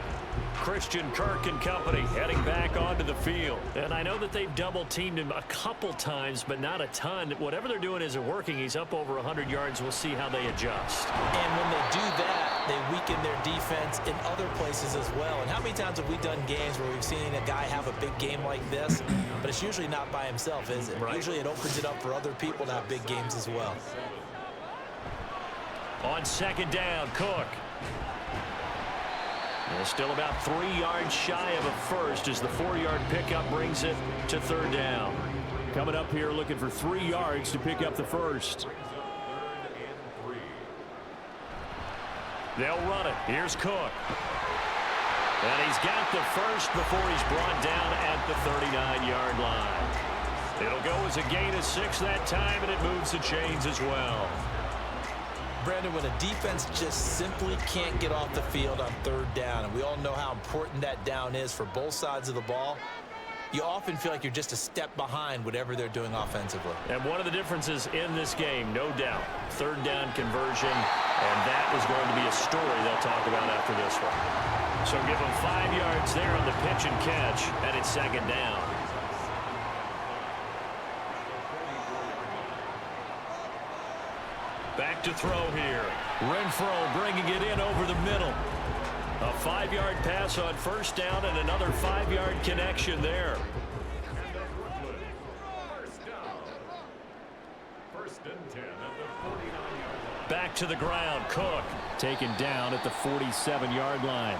Christian Kirk and company heading back onto the field. And I know that they've double-teamed him a couple times, but not a ton. Whatever they're doing isn't working. He's up over 100 yards. We'll see how they adjust. And when they do that, they weaken their defense in other places as well. And how many times have we done games where we've seen a guy have a big game like this, but it's usually not by himself, is it? Right. Usually it opens it up for other people to have big games as well. On 2nd down, Cook. They're still about 3 yards shy of a first as the 4-yard pickup brings it to 3rd down. Coming up here looking for 3 yards to pick up the first. They'll run it. Here's Cook. And he's got the first before he's brought down at the 39-yard line. It'll go as a gain of 6 that time, and it moves the chains as well. Brandon, when a defense just simply can't get off the field on 3rd down, and we all know how important that down is for both sides of the ball, you often feel like you're just a step behind whatever they're doing offensively. And one of the differences in this game, no doubt, 3rd down conversion, and that is going to be a story they'll talk about after this one. So give them 5 yards there on the pitch and catch, and it's 2nd down. Back to throw here. Renfro bringing it in over the middle. A 5-yard pass on 1st down and another 5-yard connection there. First and 10 at the 49-yard line. Back to the ground. Cook taken down at the 47-yard line.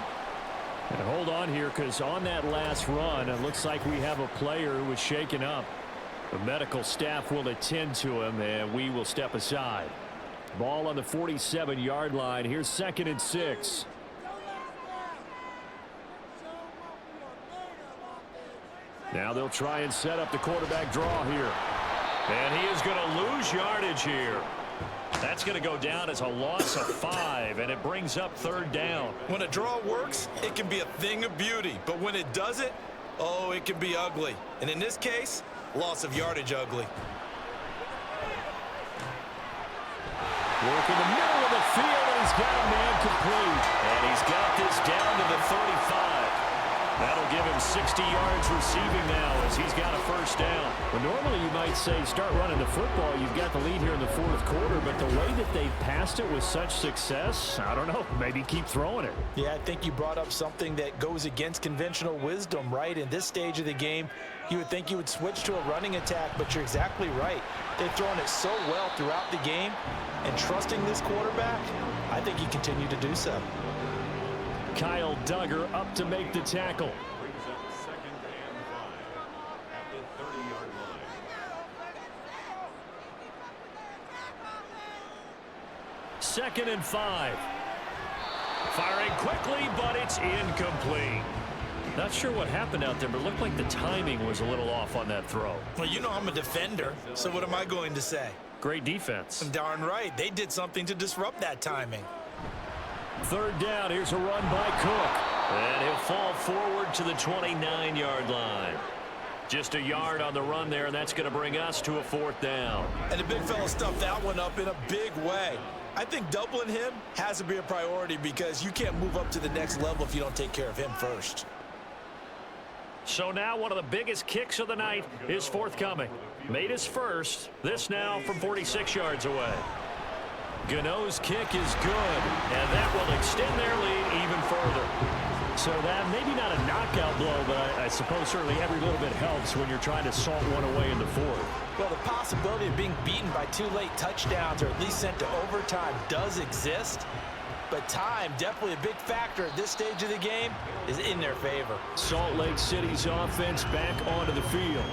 And hold on here, because on that last run, it looks like we have a player who was shaken up. The medical staff will attend to him, and we will step aside. Ball on the 47-yard line. Here's 2nd and 6. Now they'll try and set up the quarterback draw here. And he is going to lose yardage here. That's going to go down as a loss of 5, and it brings up 3rd down. When a draw works, it can be a thing of beauty. But when it doesn't, oh, it can be ugly. And in this case, loss of yardage ugly. Work in the middle of the field, and he's got a man complete. And he's got this down to the 35. That'll give him 60 yards receiving now as he's got a 1st down. Well, normally you might say start running the football. You've got the lead here in the 4th quarter, but the way that they've passed it with such success, I don't know, maybe keep throwing it. Yeah, I think you brought up something that goes against conventional wisdom, right? In this stage of the game, you would think you would switch to a running attack, but you're exactly right. They've thrown it so well throughout the game, and trusting this quarterback, I think he continued to do so. Kyle Duggar up to make the tackle. Brings up 2nd and 5 at the 30-yard line. 2nd and 5. Firing quickly, but it's incomplete. Not sure what happened out there, but it looked like the timing was a little off on that throw. Well, you know I'm a defender, so what am I going to say? Great defense. Darn right. They did something to disrupt that timing. 3rd down. Here's a run by Cook. And he'll fall forward to the 29-yard line. Just a yard on the run there, and that's going to bring us to a 4th down. And the big fella stuffed that one up in a big way. I think doubling him has to be a priority because you can't move up to the next level if you don't take care of him first. So now one of the biggest kicks of the night is forthcoming. Made his first. This now from 46 yards away. Gano's kick is good, and that will extend their lead even further. So that maybe not a knockout blow, but I suppose certainly every little bit helps when you're trying to salt one away in the 4th. Well, the possibility of being beaten by 2 late touchdowns or at least sent to overtime does exist. But time, definitely a big factor at this stage of the game, is in their favor. Salt Lake City's offense back onto the field.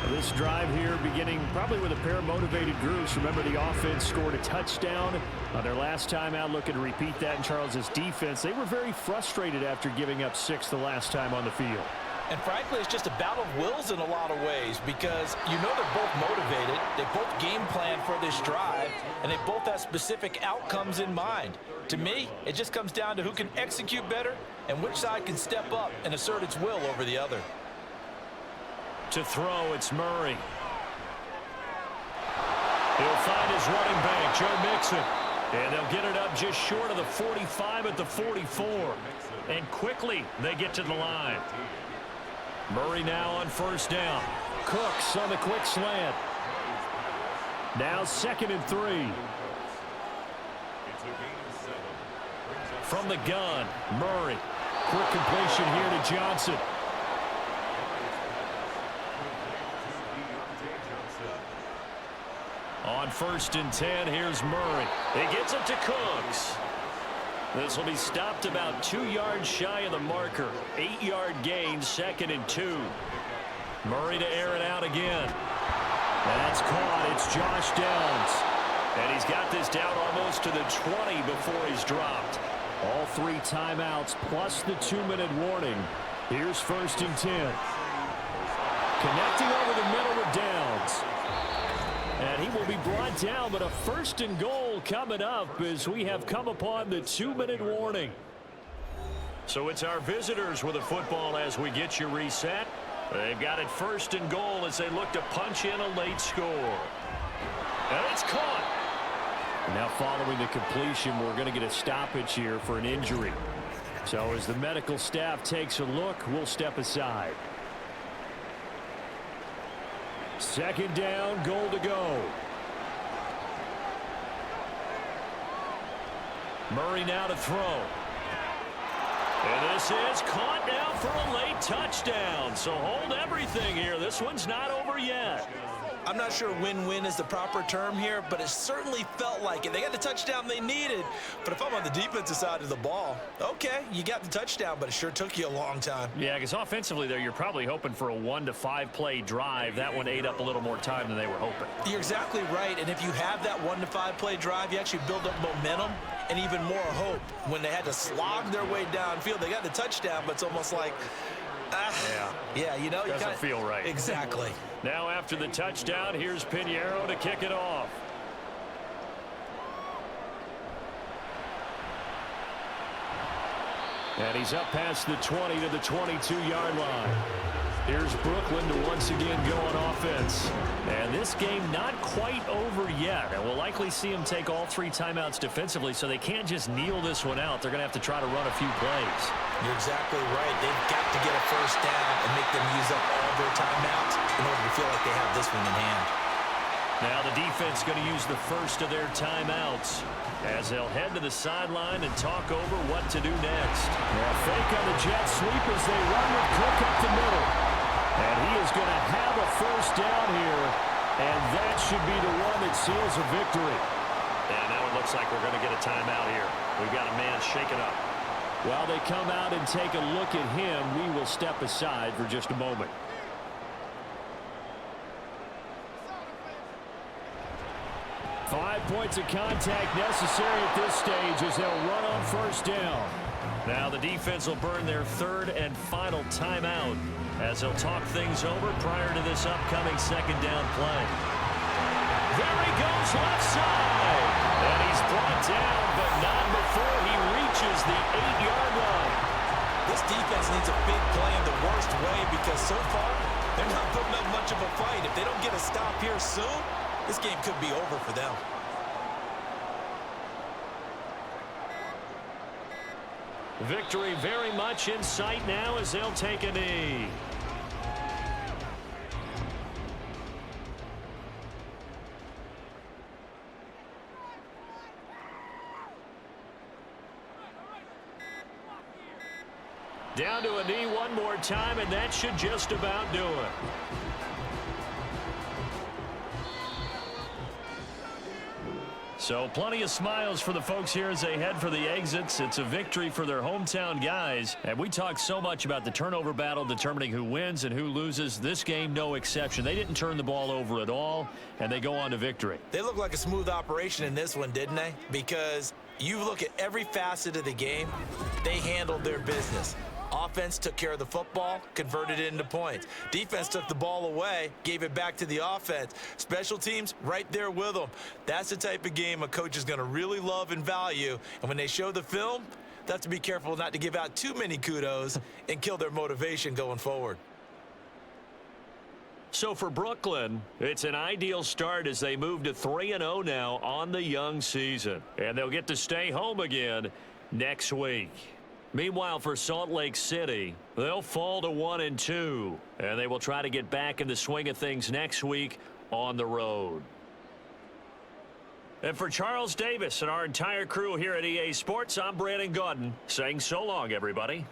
This drive here beginning probably with a pair of motivated groups. Remember, the offense scored a touchdown on their last time out, looking to repeat that in Charles's defense. They were very frustrated after giving up 6 the last time on the field. And frankly, it's just a battle of wills in a lot of ways because you know they're both motivated, they both game plan for this drive, and they both have specific outcomes in mind. To me, it just comes down to who can execute better and which side can step up and assert its will over the other. To throw, it's Murray. He'll find his running back, Joe Mixon. And they'll get it up just short of the 45 at the 44. And quickly, they get to the line. Murray now on 1st down. Cooks on the quick slant. Now 2nd and 3. From the gun, Murray. Quick completion here to Johnson. On 1st and 10, here's Murray. He gets it to Cooks. This will be stopped about 2 yards shy of the marker. 8-yard gain, 2nd and 2. Murray to air it out again. That's caught. It's Josh Downs. And he's got this down almost to the 20 before he's dropped. All 3 timeouts plus the 2-minute warning. Here's 1st and 10. Connecting over the middle with Downs. And he will be brought down, but a 1st and goal coming up as we have come upon the 2-minute warning. So it's our visitors with a football as we get you reset. They've got it 1st and goal as they look to punch in a late score. And it's caught. Now following the completion, we're going to get a stoppage here for an injury. So as the medical staff takes a look, we'll step aside. 2nd down, goal to go. Murray now to throw. And this is caught now for a late touchdown. So hold everything here. This one's not over yet. I'm not sure win-win is the proper term here, but it certainly felt like it. They got the touchdown they needed. But if I'm on the defensive side of the ball, okay, you got the touchdown, but it sure took you a long time. Yeah, because offensively there, you're probably hoping for a 1 to 5 play drive. That one ate up a little more time than they were hoping. You're exactly right. And if you have that 1 to 5 play drive, you actually build up momentum and even more hope. When they had to slog their way downfield, they got the touchdown, but it's almost like, yeah, you know, doesn't feel right. Exactly. Now after the touchdown, here's Pinheiro to kick it off. And he's up past the 20 to the 22-yard line. Here's Brooklyn to once again go on offense. And this game not quite over yet. And we'll likely see them take all 3 timeouts defensively, so they can't just kneel this one out. They're going to have to try to run a few plays. You're exactly right. They've got to get a 1st down and make them use up all their timeouts in order to feel like they have this one in hand. Now the defense going to use the 1st of their timeouts as they'll head to the sideline and talk over what to do next. Now fake on the jet sweep as they run with Cook up the middle. And he is going to have a 1st down here, and that should be the one that seals a victory. And now it looks like we're going to get a timeout here. We've got a man shaken up. While they come out and take a look at him, we will step aside for just a moment. Five points of contact necessary at this stage as they'll run on 1st down. Now the defense will burn their 3rd and final timeout as they'll talk things over prior to this upcoming 2nd down play. There he goes left side. And he's brought down, but not before he reaches the 8-yard line. This defense needs a big play in the worst way because so far they're not putting up much of a fight. If they don't get a stop here soon, this game could be over for them. Victory very much in sight now as they'll take a knee. Down to a knee one more time, and that should just about do it. So plenty of smiles for the folks here as they head for the exits. It's a victory for their hometown guys. And we talk so much about the turnover battle determining who wins and who loses. This game, no exception. They didn't turn the ball over at all, and they go on to victory. They look like a smooth operation in this one, didn't they? Because you look at every facet of the game, they handled their business. Offense took care of the football, converted it into points. Defense took the ball away, gave it back to the offense. Special teams, right there with them. That's the type of game a coach is going to really love and value. And when they show the film, they have to be careful not to give out too many kudos and kill their motivation going forward. So for Brooklyn, it's an ideal start as they move to 3-0 now on the young season. And they'll get to stay home again next week. Meanwhile, for Salt Lake City, they'll fall to 1-2, and they will try to get back in the swing of things next week on the road. And for Charles Davis and our entire crew here at EA Sports, I'm Brandon Gaudin saying so long, everybody.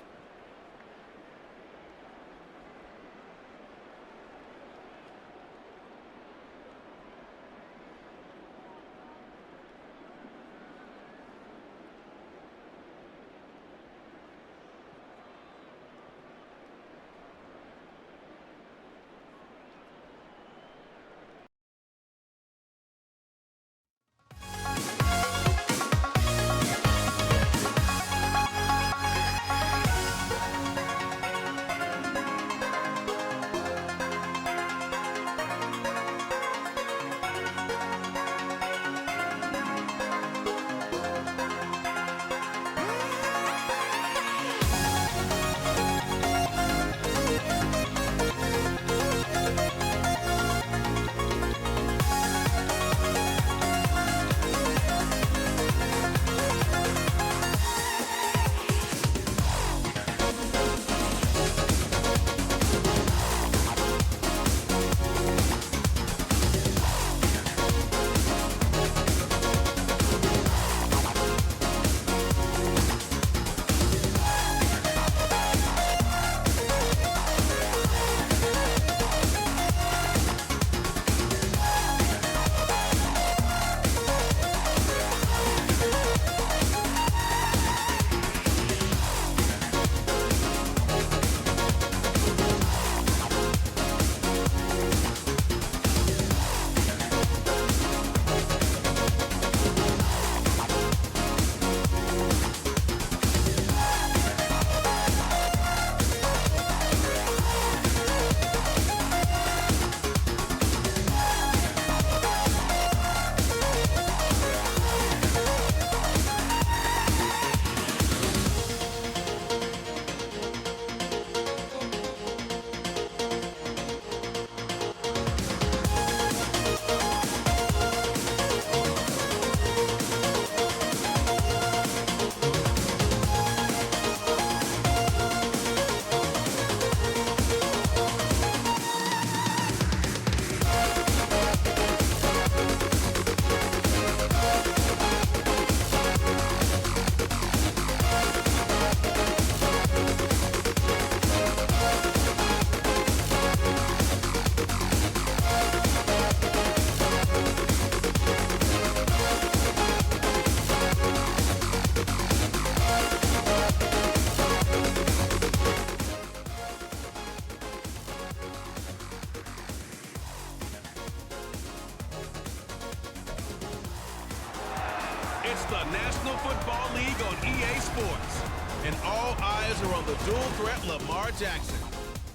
It's the National Football League on EA Sports. And all eyes are on the dual threat Lamar Jackson.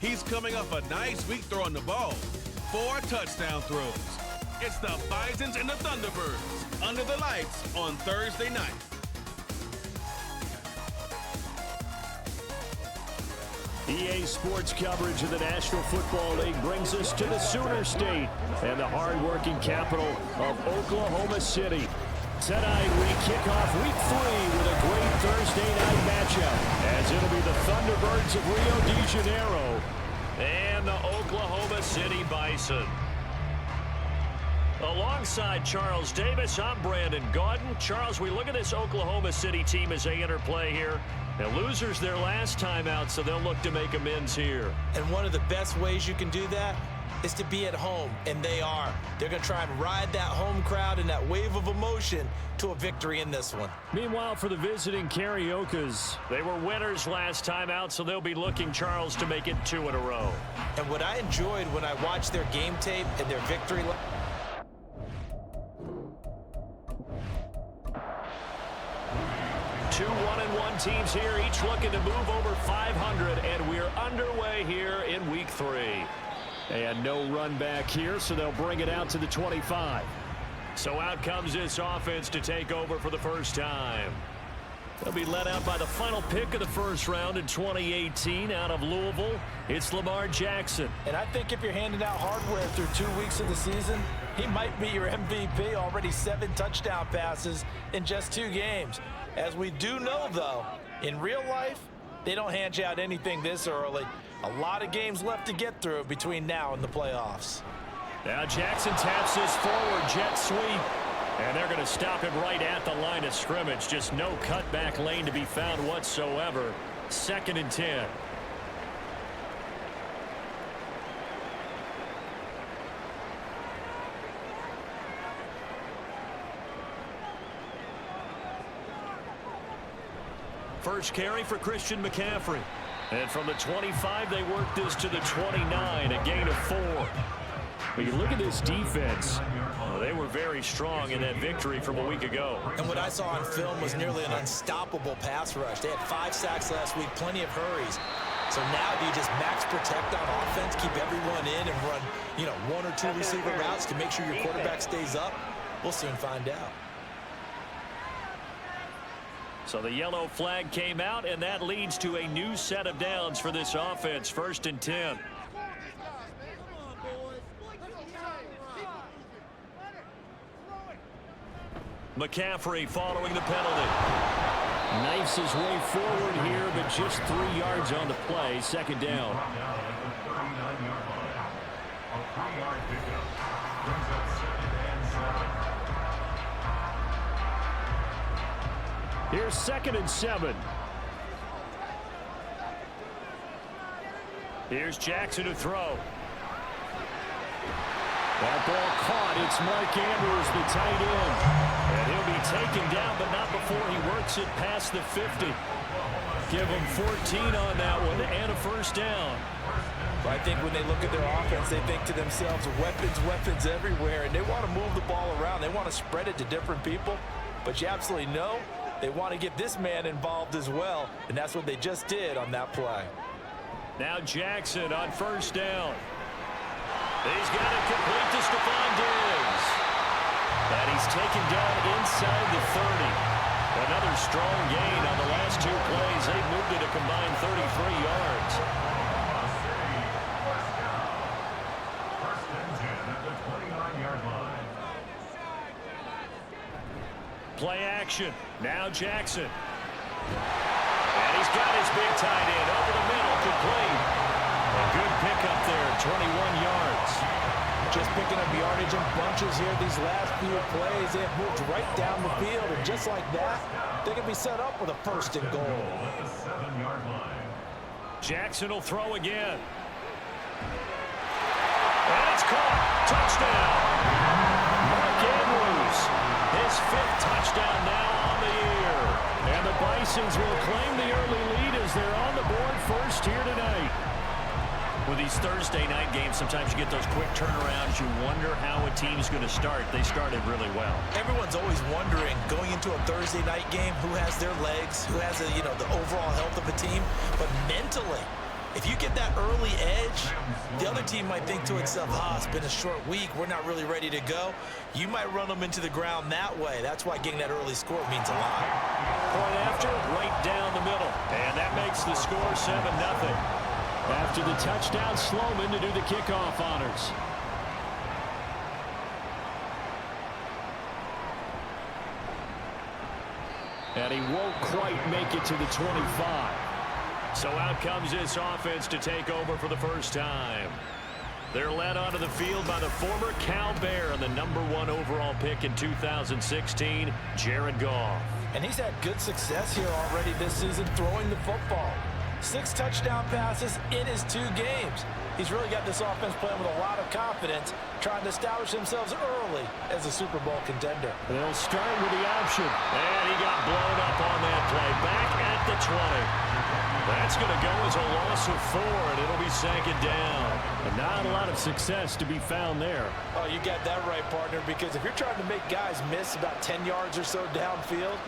He's coming off a nice week throwing the ball. 4 touchdown throws. It's the Bisons and the Thunderbirds under the lights on Thursday night. EA Sports coverage of the National Football League brings us to the Sooner State and the hard-working capital of Oklahoma City. Tonight, we kick off Week 3 with a great Thursday night matchup, as it'll be the Thunderbirds of Rio de Janeiro and the Oklahoma City Bison. Alongside Charles Davis, I'm Brandon Gaudin. Charles, we look at this Oklahoma City team as they enter play here. Now, losers their last time out, so they'll look to make amends here. And one of the best ways you can do that is to be at home, and they are. They're going to try and ride that home crowd and that wave of emotion to a victory in this one. Meanwhile, for the visiting Cariocas, they were winners last time out, so they'll be looking, Charles, to make it 2 in a row. And what I enjoyed when I watched their game tape and their victory... Two 1-1 teams here, each looking to move over 500, and we're underway here in Week 3. And no run back here, so they'll bring it out to the 25. So out comes this offense to take over for the first time. They'll be led out by the final pick of the first round in 2018 out of Louisville. It's Lamar Jackson. And I think if you're handing out hardware through 2 weeks of the season, he might be your MVP. Already 7 touchdown passes in just 2 games. As we do know, though, in real life, they don't hand you out anything this early. A lot of games left to get through between now and the playoffs. Now Jackson taps this forward jet sweep. And they're going to stop him right at the line of scrimmage. Just no cutback lane to be found whatsoever. 2nd and 10. First carry for Christian McCaffrey. And from the 25, they work this to the 29, a gain of 4. When you look at this defense, they were very strong in that victory from a week ago. And what I saw on film was nearly an unstoppable pass rush. They had 5 sacks last week, plenty of hurries. So now do you just max protect on offense, keep everyone in and run, 1 or 2 receiver routes to make sure your quarterback stays up? We'll soon find out. So the yellow flag came out, and that leads to a new set of downs for this offense. 1st and 10. McCaffrey following the penalty. Knifes his way forward here, but just 3 yards on the play. 2nd down. Here's 2nd and 7. Here's Jackson to throw. That ball caught. It's Mark Andrews, the tight end. And he'll be taken down, but not before he works it past the 50. Give him 14 on that one and a 1st down. I think when they look at their offense, they think to themselves, weapons everywhere, and they want to move the ball around. They want to spread it to different people, but you absolutely know they want to get this man involved as well, and that's what they just did on that play. Now Jackson on 1st down. He's got it complete to Stephon Diggs. And he's taken down inside the 30. Another strong gain on the last 2 plays. They've moved it a combined 33 yards. First and 10 at the 29-yard line. Play action. Now Jackson. And he's got his big tight end over the middle, complete. A good pickup there, 21 yards. Just picking up yardage in bunches here these last few plays. They have moved right down the field, and just like that, they can be set up with a 1st and goal. At the 7-yard line. Jackson will throw again. And it's caught. Touchdown. Mark Andrews, his 5th touchdown now on the year. And the Bisons will claim the early lead as they're on the board first here tonight. With these Thursday night games, sometimes you get those quick turnarounds. You wonder how a team's going to start. They started really well. Everyone's always wondering, going into a Thursday night game, who has their legs, who has the overall health of a team. But mentally, if you get that early edge, the other team might think to itself, it's been a short week, we're not really ready to go. You might run them into the ground that way. That's why getting that early score means a lot. Point after, right down the middle. And that makes the score 7-0. After the touchdown, Sloman to do the kickoff honors. And he won't quite make it to the 25. So out comes this offense to take over for the first time. They're led onto the field by the former Cal Bear and the #1 overall pick in 2016, Jared Goff. And he's had good success here already this season throwing the football. 6 touchdown passes in his 2 games. He's really got this offense playing with a lot of confidence, trying to establish themselves early as a Super Bowl contender. They'll start with the option. And he got blown up on that play. Back at the 20. That's going to go as a loss of 4, and it'll be 2nd down. And not a lot of success to be found there. Oh, you got that right, partner, because if you're trying to make guys miss about 10 yards or so downfield,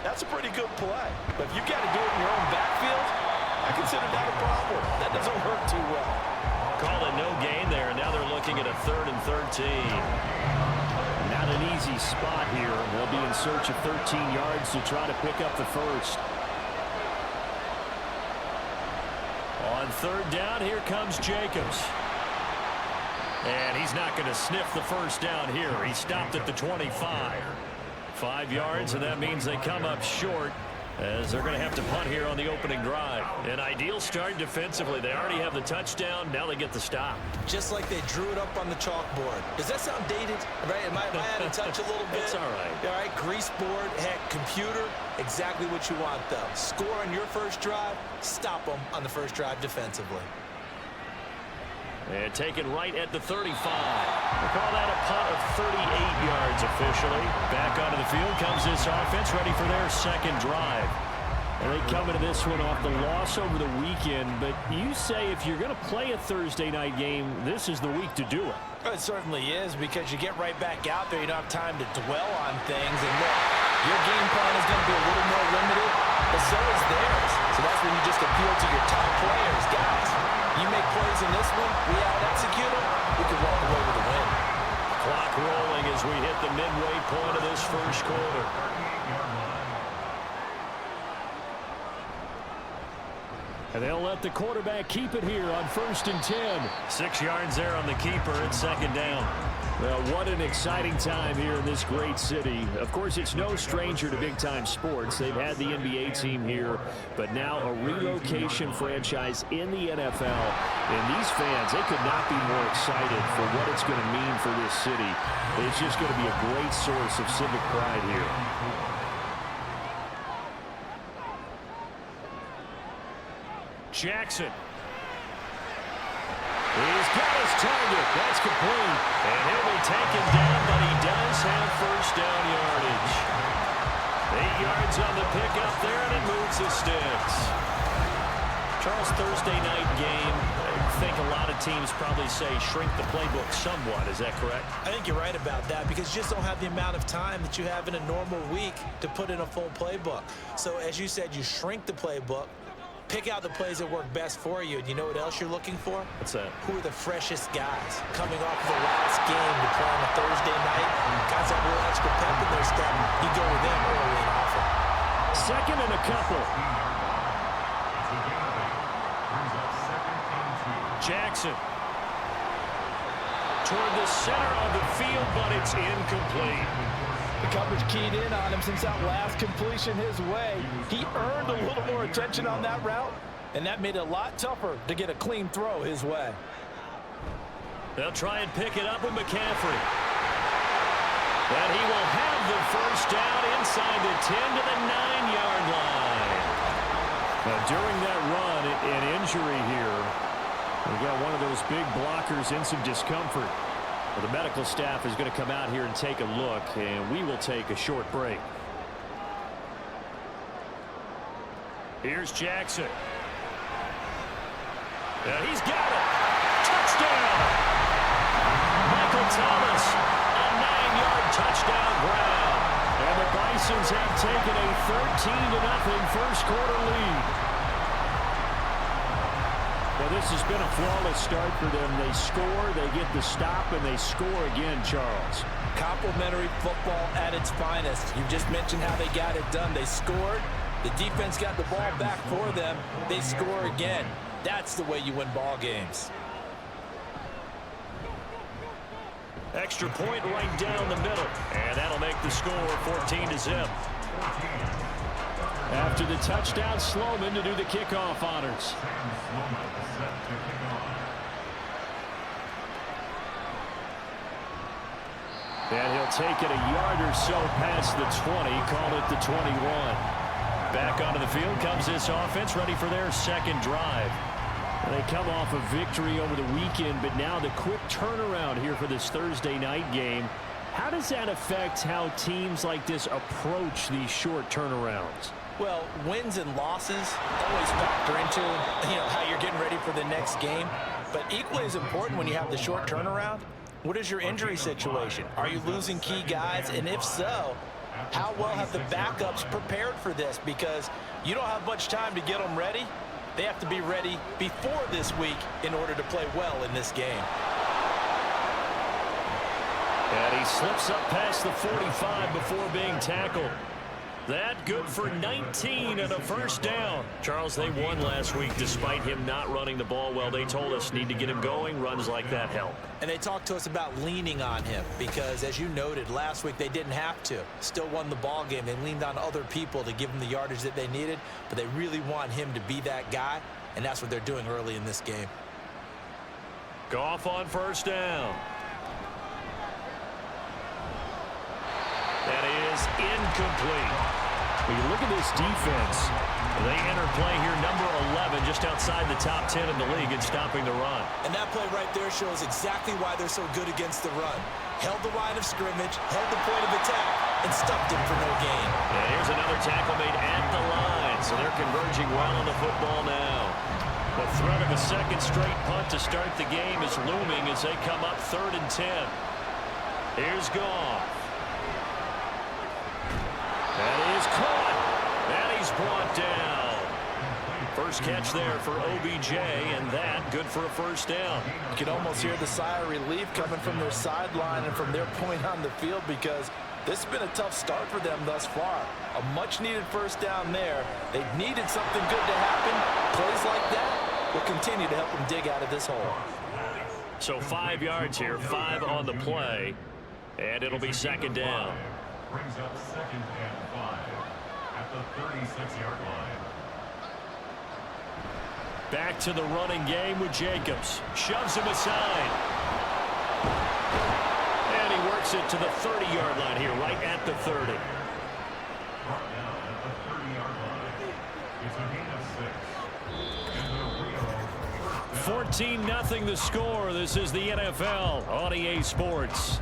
that's a pretty good play. But if you've got to do it in your own backfield, I consider that a problem. That doesn't work too well. Call it no gain there, and now they're looking at a 3rd and 13. Not an easy spot here. They'll be in search of 13 yards to try to pick up the first. On 3rd down, here comes Jacobs. And he's not going to sniff the first down here. He stopped at the 25. 5 yards, and that means they come up short, as they're going to have to punt here on the opening drive. An ideal start defensively. They already have the touchdown. Now they get the stop. Just like they drew it up on the chalkboard. Does that sound dated? Right? Am I out of touch a little bit? It's all right. All right, grease board, heck, computer, exactly what you want, though. Score on your first drive, stop them on the first drive defensively. And taken right at the 35. We'll call that a punt of 38 yards officially. Back onto the field comes this offense, ready for their 2nd drive. And they come into this one off the loss over the weekend. But you say if you're going to play a Thursday night game, this is the week to do it. It certainly is, because you get right back out there. You don't have time to dwell on things. And look, your game plan is going to be a little more limited, but so is theirs. So that's when you just appeal to your top players. Guys, you make plays in this one, we out-execute them, we can walk away with a win. Clock rolling as we hit the midway point of this first quarter. And they'll let the quarterback keep it here on 1st and 10. 6 yards there on the keeper. It's 2nd down. Well, what an exciting time here in this great city. Of course, it's no stranger to big-time sports. They've had the NBA team here, but now a relocation franchise in the NFL. And these fans, they could not be more excited for what it's going to mean for this city. It's just going to be a great source of civic pride here. Jackson. He's got his target. That's complete. And he'll be taken down, but he does have first down yardage. 8 yards on the pickup there, and it moves the sticks. Charles, Thursday night game, I think a lot of teams probably say shrink the playbook somewhat. Is that correct? I think you're right about that, because you just don't have the amount of time that you have in a normal week to put in a full playbook. So as you said, you shrink the playbook, pick out the plays that work best for you. And you know what else you're looking for? What's that? Who are the freshest guys coming off of the last game to play on a Thursday night? Guys have a little extra pep in their step. You go with them early and often. 2nd and a couple. Jackson. Toward the center of the field, but it's incomplete. The coverage keyed in on him since that last completion his way. He earned a little more attention on that route, and that made it a lot tougher to get a clean throw his way. They'll try and pick it up with McCaffrey. And he will have the first down inside the 10 to the 9-yard line. Now, during that run, an injury here. We got one of those big blockers in some discomfort. Well, the medical staff is going to come out here and take a look, and we will take a short break. Here's Jackson. And he's got it. Texans have taken a 13-0 first quarter lead. Well, this has been a flawless start for them. They score, they get the stop, and they score again, Charles. Complimentary football at its finest. You just mentioned how they got it done. They scored. The defense got the ball back for them. They score again. That's the way you win ball games. Extra point right down the middle. And that'll make the score 14-0. After the touchdown, Sloman to do the kickoff honors. And he'll take it a yard or so past the 20, call it the 21. Back onto the field comes this offense, ready for their second drive. And they come off a victory over the weekend, but now the quick turnaround here for this Thursday night game. How does that affect how teams like this approach these short turnarounds? Well, wins and losses always factor into, how you're getting ready for the next game. But equally as important when you have the short turnaround, what is your injury situation? Are you losing key guys? And if so, how well have the backups prepared for this? Because you don't have much time to get them ready. They have to be ready before this week in order to play well in this game. And he slips up past the 45 before being tackled. That good for 19 and a first down. Charles, they won last week despite him not running the ball well. They told us need to get him going. Runs like that help. And they talked to us about leaning on him because, as you noted, last week they didn't have to. Still won the ball game. They leaned on other people to give them the yardage that they needed, but they really want him to be that guy, and that's what they're doing early in this game. Goff on first down. That is incomplete. When you look at this defense, they enter play here number 11, just outside the top 10 in the league in stopping the run. And that play right there shows exactly why they're so good against the run. Held the line of scrimmage, held the point of attack, and stuffed him for no gain. And here's another tackle made at the line, so they're converging well on the football now. The threat of a second straight punt to start the game is looming as they come up 3rd and 10. Here's Goff. That is caught. And he's brought down. First catch there for OBJ, and that good for a first down. You can almost hear the sigh of relief coming from their sideline and from their point on the field because this has been a tough start for them thus far. A much-needed first down there. They needed something good to happen. Plays like that will continue to help them dig out of this hole. So 5 yards here, 5 on the play, and it'll be second down. Brings up 2nd and 5 at the 36-yard line. Back to the running game with Jacobs. Shoves him aside. And he works it to the 30-yard line here, right at the 30. Brought down at the 30-yard line. It's a gain of 6. And a 14-0 the score. This is the NFL on EA Sports.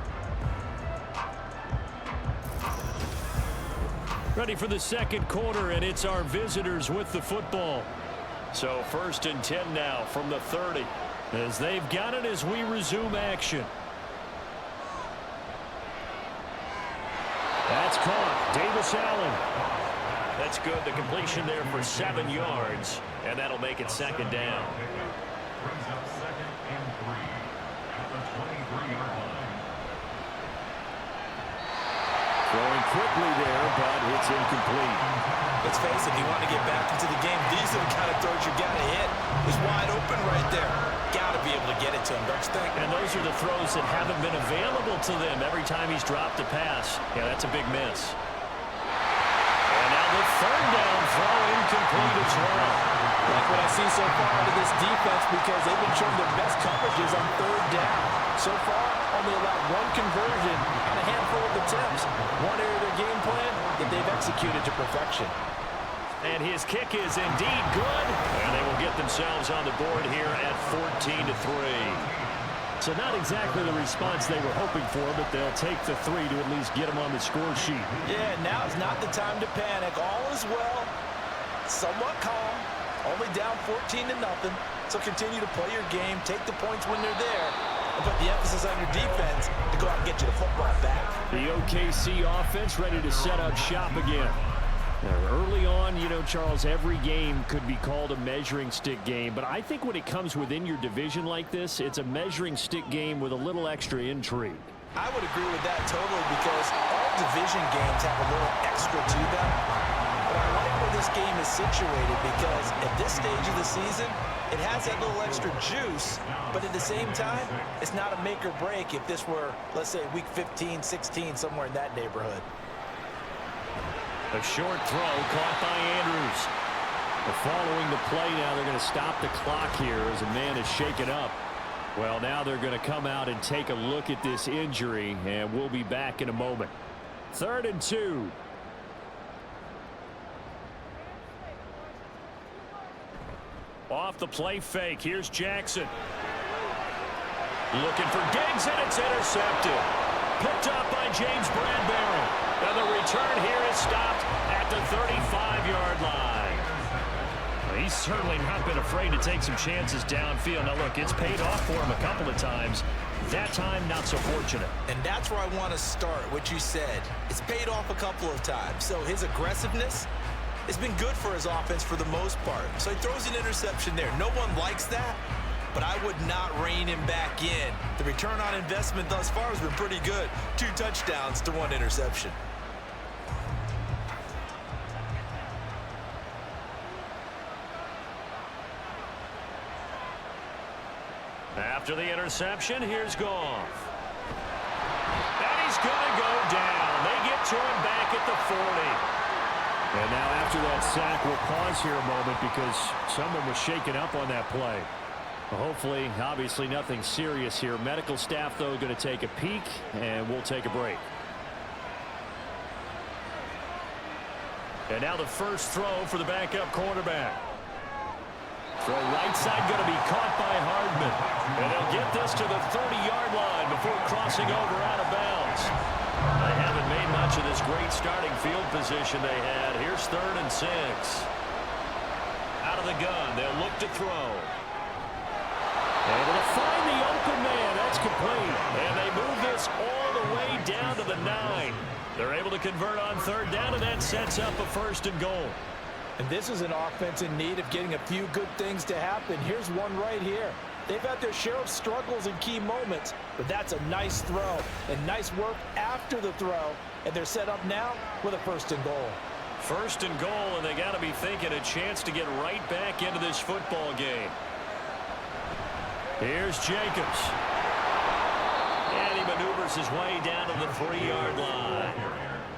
Ready for the second quarter, and it's our visitors with the football. So 1st and 10 now from the 30 as they've got it as we resume action. That's caught. Davis Allen. That's good. The completion there for 7 yards, and that'll make it second down. brings up 2nd and 3 at the 23-yard line. Throwing quickly there, but it's incomplete. Let's face it, if you want to get back into the game, these are the kind of throws you got to hit. He's wide open right there. Got to be able to get it to him, don't you think? And those are the throws that haven't been available to them every time he's dropped a pass. Yeah, that's a big miss. And now the 3rd down throw incomplete as well. Like what I see so far out of this defense because they've been showing their best coverages on 3rd down. So far, only allowed 1 conversion on a handful of attempts. One area of their game plan that they've executed to perfection. And his kick is indeed good. And they will get themselves on the board here at 14-3. So not exactly the response they were hoping for, but they'll take the 3 to at least get them on the score sheet. Yeah, now is not the time to panic. All is well, somewhat calm, only down 14-0. So continue to play your game, take the points when they're there, and put the emphasis on your defense to go out and get you the football back. The OKC offense ready to set up shop again. Now, early on, you know, Charles, every game could be called a measuring stick game, but I think when it comes within your division like this, it's a measuring stick game with a little extra intrigue. I would agree with that totally, because all division games have a little extra to them. But I like where this game is situated, because at this stage of the season, it has that little extra juice, but at the same time, it's not a make or break if this were, let's say, week 15, 16, somewhere in that neighborhood. A short throw caught by Andrews. Following the play now, they're going to stop the clock here as a man is shaken up. Well, now they're going to come out and take a look at this injury, and we'll be back in a moment. 3rd and 2. Off the play fake. Here's Jackson. Looking for Diggs, and it's intercepted. Picked up by James Bradbury. And the return here is stopped at the 35-yard line. Well, he's certainly not been afraid to take some chances downfield. Now, look, it's paid off for him a couple of times. That time, not so fortunate. And that's where I want to start, what you said. It's paid off a couple of times. So his aggressiveness has been good for his offense for the most part. So he throws an interception there. No one likes that, but I would not rein him back in. The return on investment thus far has been pretty good. 2 touchdowns to 1 interception. After the interception, here's Goff. And he's going to go down. They get to him back at the 40. And now after that sack, we'll pause here a moment because someone was shaken up on that play. Well, hopefully, obviously nothing serious here. Medical staff, though, going to take a peek, and we'll take a break. And now the first throw for the backup quarterback. Throw right side going to be caught by Hardman. And they'll get this to the 30-yard line before crossing over out of bounds. They haven't made much of this great starting field position they had. Here's 3rd and 6. Out of the gun, they'll look to throw. Able to find the open man. That's complete. And they move this all the way down to the 9. They're able to convert on 3rd down, and that sets up a 1st and goal. And this is an offense in need of getting a few good things to happen. Here's one right here. They've had their share of struggles in key moments, but that's a nice throw and nice work after the throw. And they're set up now with a 1st and goal. 1st and goal, and they got to be thinking a chance to get right back into this football game. Here's Jacobs. And he maneuvers his way down to the 3-yard line.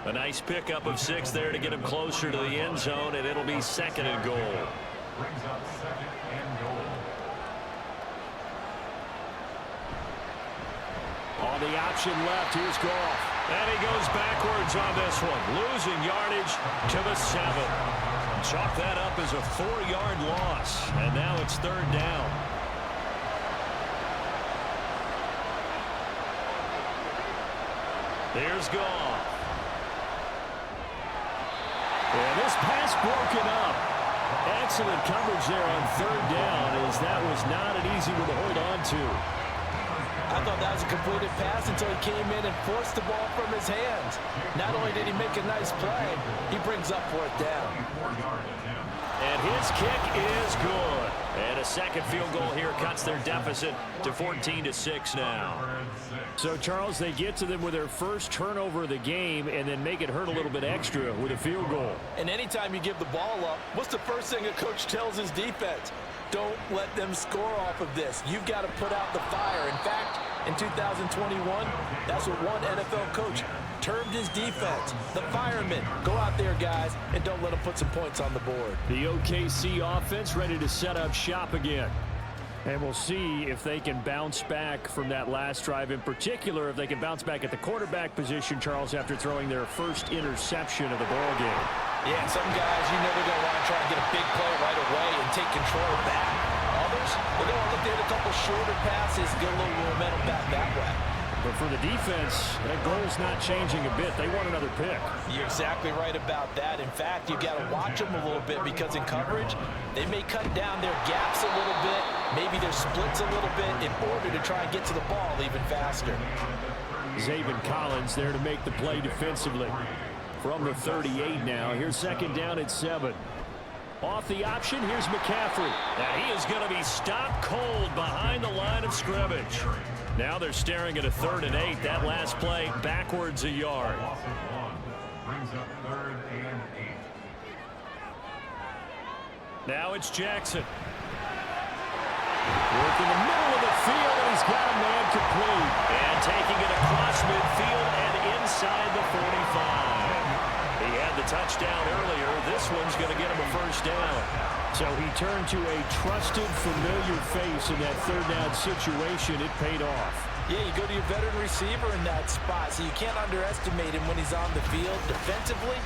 A nice pickup of 6 there to get him closer to the end zone, and it'll be 2nd and goal. Brings up 2nd and goal. On the option left, here's Goff. And he goes backwards on this one, losing yardage to the 7. Chalk that up as a 4-yard loss, and now it's 3rd down. Here's Goff. And this pass broken up. Excellent coverage there on 3rd down, as that was not an easy one to hold on to. I thought that was a completed pass until he came in and forced the ball from his hands. Not only did he make a nice play, he brings up 4th down. And his kick is good. And a 2nd field goal here cuts their deficit to 14-6 now. So, Charles, they get to them with their first turnover of the game and then make it hurt a little bit extra with a field goal. And anytime you give the ball up, what's the first thing a coach tells his defense? Don't let them score off of this. You've got to put out the fire. In fact, in 2021, that's what one NFL coach termed his defense. The firemen. Go out there, guys, and don't let them put some points on the board. The OKC offense ready to set up shop again. And we'll see if they can bounce back from that last drive. In particular, if they can bounce back at the quarterback position, Charles, after throwing their first interception of the ball game. Yeah, and some guys, you know they're going to want to try and get a big play right away and take control back. Others, they're going to look at a couple shorter passes and get a little momentum back that way. But for the defense, that goal's not changing a bit. They want another pick. You're exactly right about that. In fact, you've got to watch them a little bit because in coverage, they may cut down their gaps a little bit, maybe their splits a little bit in order to try and get to the ball even faster. Zaven Collins there to make the play defensively. From the 38 now, here's second down at 7. Off the option, here's McCaffrey. And he is going to be stopped cold behind the line of scrimmage. Now they're staring at a 3rd and 8. That last play backwards a yard. Brings up 3rd and 8. Now it's Jackson. Working the middle of the field, and he's got a man complete. And taking it across midfield and inside the 45. He had the touchdown earlier. This one's going to get him a first down. So he turned to a trusted, familiar face in that 3rd down situation. It paid off. Yeah, you go to your veteran receiver in that spot, so you can't underestimate him when he's on the field. Defensively,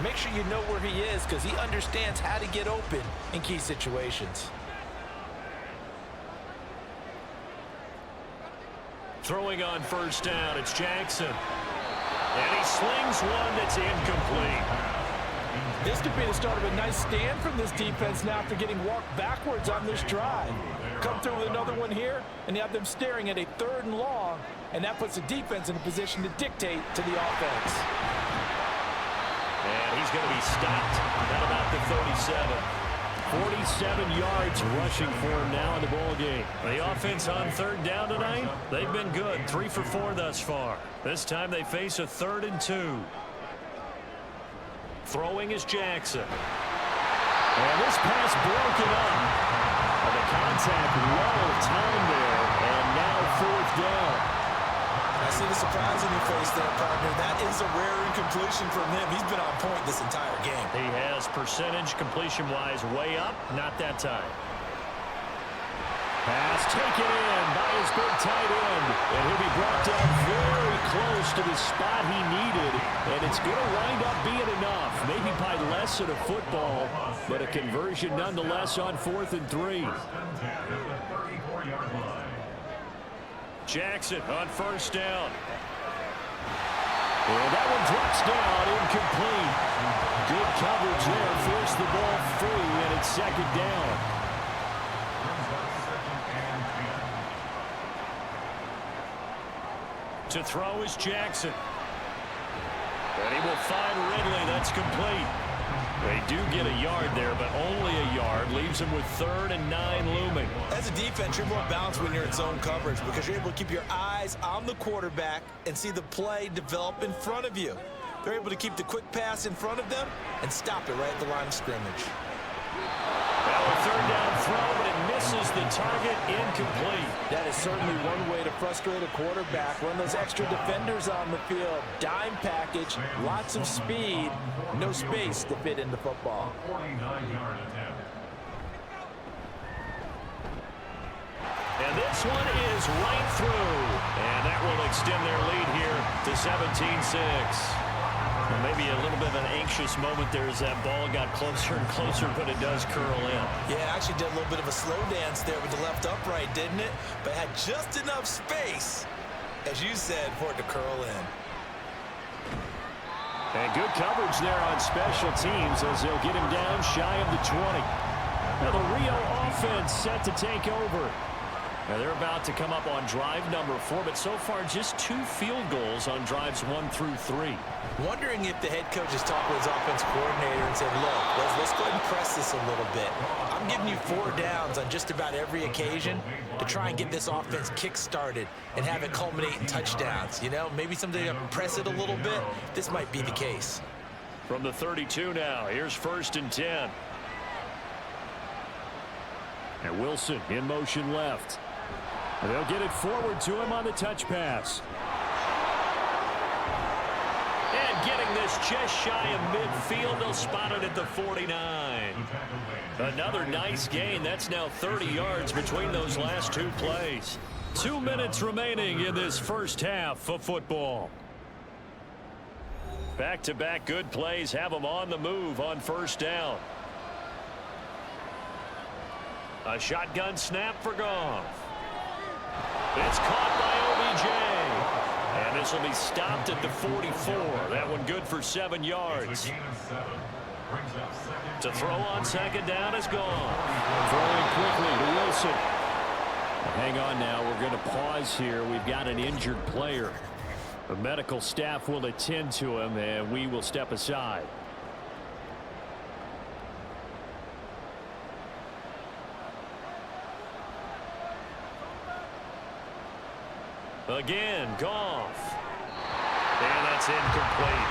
make sure you know where he is because he understands how to get open in key situations. Throwing on first down, it's Jackson. And he slings one that's incomplete. This could be the start of a nice stand from this defense now after getting walked backwards on this drive. Come through with another one here, and you have them staring at a 3rd and long, and that puts the defense in a position to dictate to the offense. And he's going to be stopped at about the 37. 47 yards rushing for him now in the ball game. The offense on 3rd down tonight, they've been good. 3 for 4 thus far. This time they face a 3rd and 2. Throwing is Jackson. And this pass broken up. And the contact well timed there. And now 4th down. I see the surprise in your face there, partner. That is a rare incompletion from him. He's been on point this entire game. He has percentage completion-wise way up. Not that time. Pass taken in by his big tight end. And he'll be brought down very close to the spot he needed. And it's going to wind up being enough. Maybe by less than a football, but a conversion nonetheless on 4th and 3. Jackson on first down. And that one drops down, incomplete. Good coverage there, forced the ball free, and it's 2nd down. To throw is Jackson. And he will find Ridley. That's complete. They do get a yard there, but only a yard. Leaves him with 3rd and 9 looming. As a defense, you're more balanced when you're in zone coverage because you're able to keep your eyes on the quarterback and see the play develop in front of you. They're able to keep the quick pass in front of them and stop it right at the line of scrimmage. Now a 3rd down throw, but it misses the target, incomplete. That is certainly one way to frustrate a quarterback. Run those extra defenders on the field. Dime package, lots of speed, no space to fit in the football. 49-yard attempt. And this one is right through. And that will extend their lead here to 17-6. Well, maybe a little bit of an anxious moment there as that ball got closer and closer, but it does curl in. Yeah, actually did a little bit of a slow dance there with the left upright, didn't it? But had just enough space, as you said, for it to curl in. And good coverage there on special teams as they'll get him down shy of the 20. Now the Rio offense set to take over. Now they're about to come up on drive number 4, but so far just 2 field goals on drives 1 through 3. Wondering if the head coach has talked with his offensive coordinator and said, look, let's go ahead and press this a little bit. I'm giving you 4 downs on just about every occasion to try and get this offense kick-started and have it culminate in touchdowns. You know, maybe someday I can press it a little bit. This might be the case. From the 32 now, here's 1st and 10. And Wilson in motion left. And they'll get it forward to him on the touch pass. And getting this just shy of midfield, they'll spot it at the 49. Another nice gain. That's now 30 yards between those last 2 plays. 2 minutes remaining in this first half of football. Back-to-back good plays have them on the move on first down. A shotgun snap for Goff. It's caught by OBJ. And this will be stopped at the 44. That one good for 7 yards. To throw on second down is gone. Throwing quickly to Wilson. Hang on now. We're going to pause here. We've got an injured player. The medical staff will attend to him, and we will step aside. Again, Goff. And that's incomplete.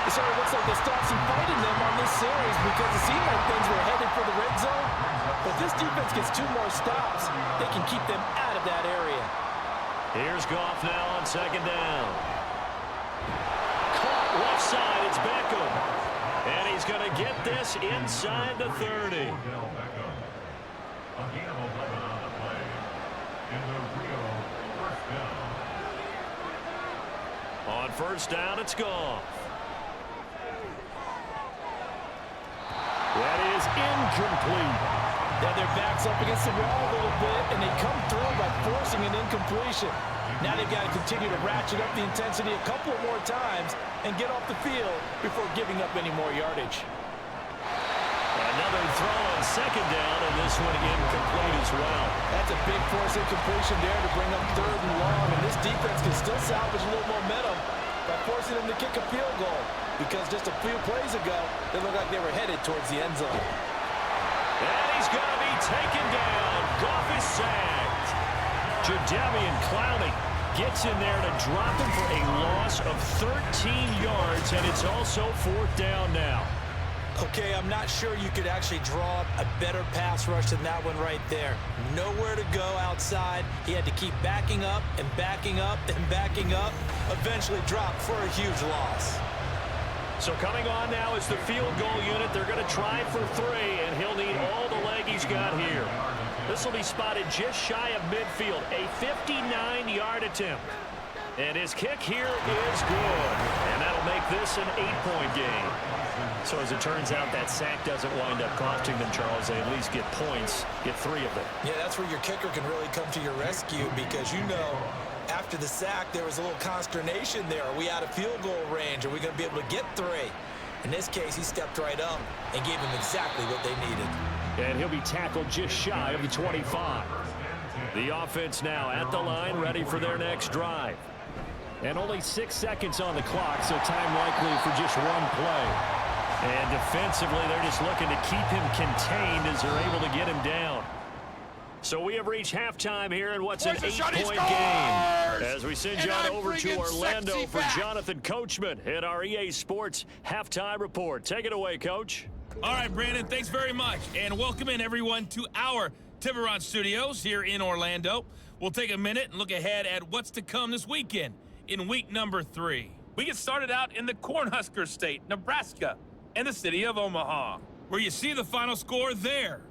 It sort of looks like they stopped some fighting them on this series because it seemed like things were headed for the red zone. But this defense gets 2 more stops. They can keep them out of that area. Here's Goff now on second down. Caught left side. It's Beckham. And he's going to get this inside the 30. On first down, it's Goff. That is incomplete. Now their back's up against the wall a little bit, and they come through by forcing an incompletion. Now they've got to continue to ratchet up the intensity a couple more times and get off the field before giving up any more yardage. Another throw on second down, and this one incomplete as well. That's a big force incompletion there to bring up 3rd and long, and this defense can still salvage a little momentum by forcing them to kick a field goal, because just a few plays ago, they looked like they were headed towards the end zone. And he's going to be taken down. Goff is sacked. Jadeveon Clowney gets in there to drop him for a loss of 13 yards, and it's also 4th down now. Okay, I'm not sure you could actually draw a better pass rush than that one right there. Nowhere to go outside. He had to keep backing up and backing up and backing up. Eventually dropped for a huge loss. So coming on now is the field goal unit. They're going to try for 3, and he'll need all the leg he's got here. This will be spotted just shy of midfield. A 59-yard attempt. And his kick here is good. And that'll make this an 8-point game. So as it turns out, that sack doesn't wind up costing them, Charles. They at least get points, get 3 of them. Yeah, that's where your kicker can really come to your rescue, because you know after the sack there was a little consternation there. Are we out of field goal range? Are we going to be able to get 3? In this case, he stepped right up and gave them exactly what they needed. And he'll be tackled just shy of the 25. The offense now at the line, ready for their next drive. And only 6 seconds on the clock, so time likely for just 1 play. And defensively, they're just looking to keep him contained as they're able to get him down. So we have reached halftime here in what's an 8-point game. As we send you on over to Orlando for Jonathan Coachman at our EA Sports Halftime Report. Take it away, Coach. All right, Brandon, thanks very much. And welcome in, everyone, to our Tiburon Studios here in Orlando. We'll take a minute and look ahead at what's to come this weekend in week number 3. We get started out in the Cornhusker State, Nebraska, and the city of Omaha, where you see the final score there.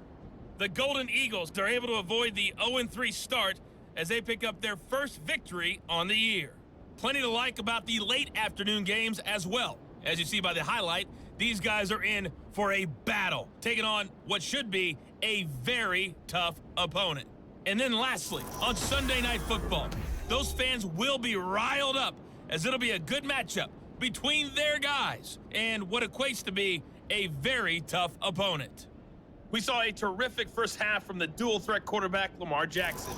The Golden Eagles are able to avoid the 0-3 start as they pick up their first victory on the year. Plenty to like about the late afternoon games as well. As you see by the highlight, these guys are in for a battle, taking on what should be a very tough opponent. And then lastly, on Sunday Night Football, those fans will be riled up as it'll be a good matchup between their guys and what equates to be a very tough opponent. We saw a terrific first half from the dual-threat quarterback, Lamar Jackson.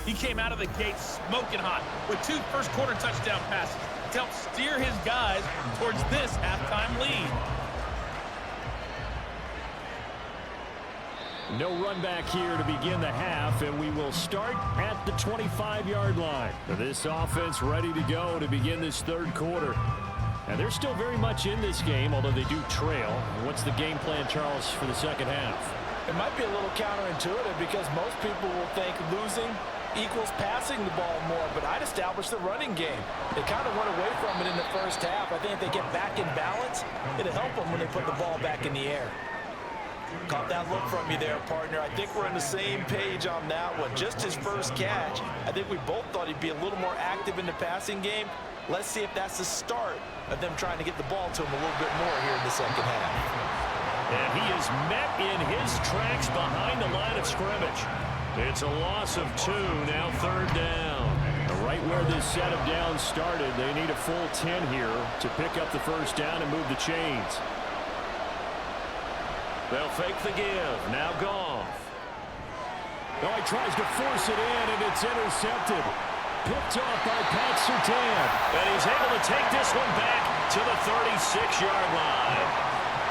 He came out of the gate smoking hot with 2 first-quarter touchdown passes to help steer his guys towards this halftime lead. No run back here to begin the half, and we will start at the 25-yard line. This offense ready to go to begin this 3rd quarter. And they're still very much in this game, although they do trail. What's the game plan, Charles, for the second half? It might be a little counterintuitive because most people will think losing equals passing the ball more, but I'd establish the running game. They kind of went away from it in the first half. I think if they get back in balance, it'll help them when they put the ball back in the air. Caught that look from you there, partner. I think we're on the same page on that one. Just his first catch, I think we both thought he'd be a little more active in the passing game. Let's see if that's the start of them trying to get the ball to him a little bit more here in the second half. And he is met in his tracks behind the line of scrimmage. It's a loss of 2, now 3rd down. The right where this set of downs started. They need a full 10 here to pick up the first down and move the chains. They'll fake the give. Now Goff. Oh, he tries to force it in, and it's intercepted. Picked off by Pat Surtain. And he's able to take this one back to the 36-yard line.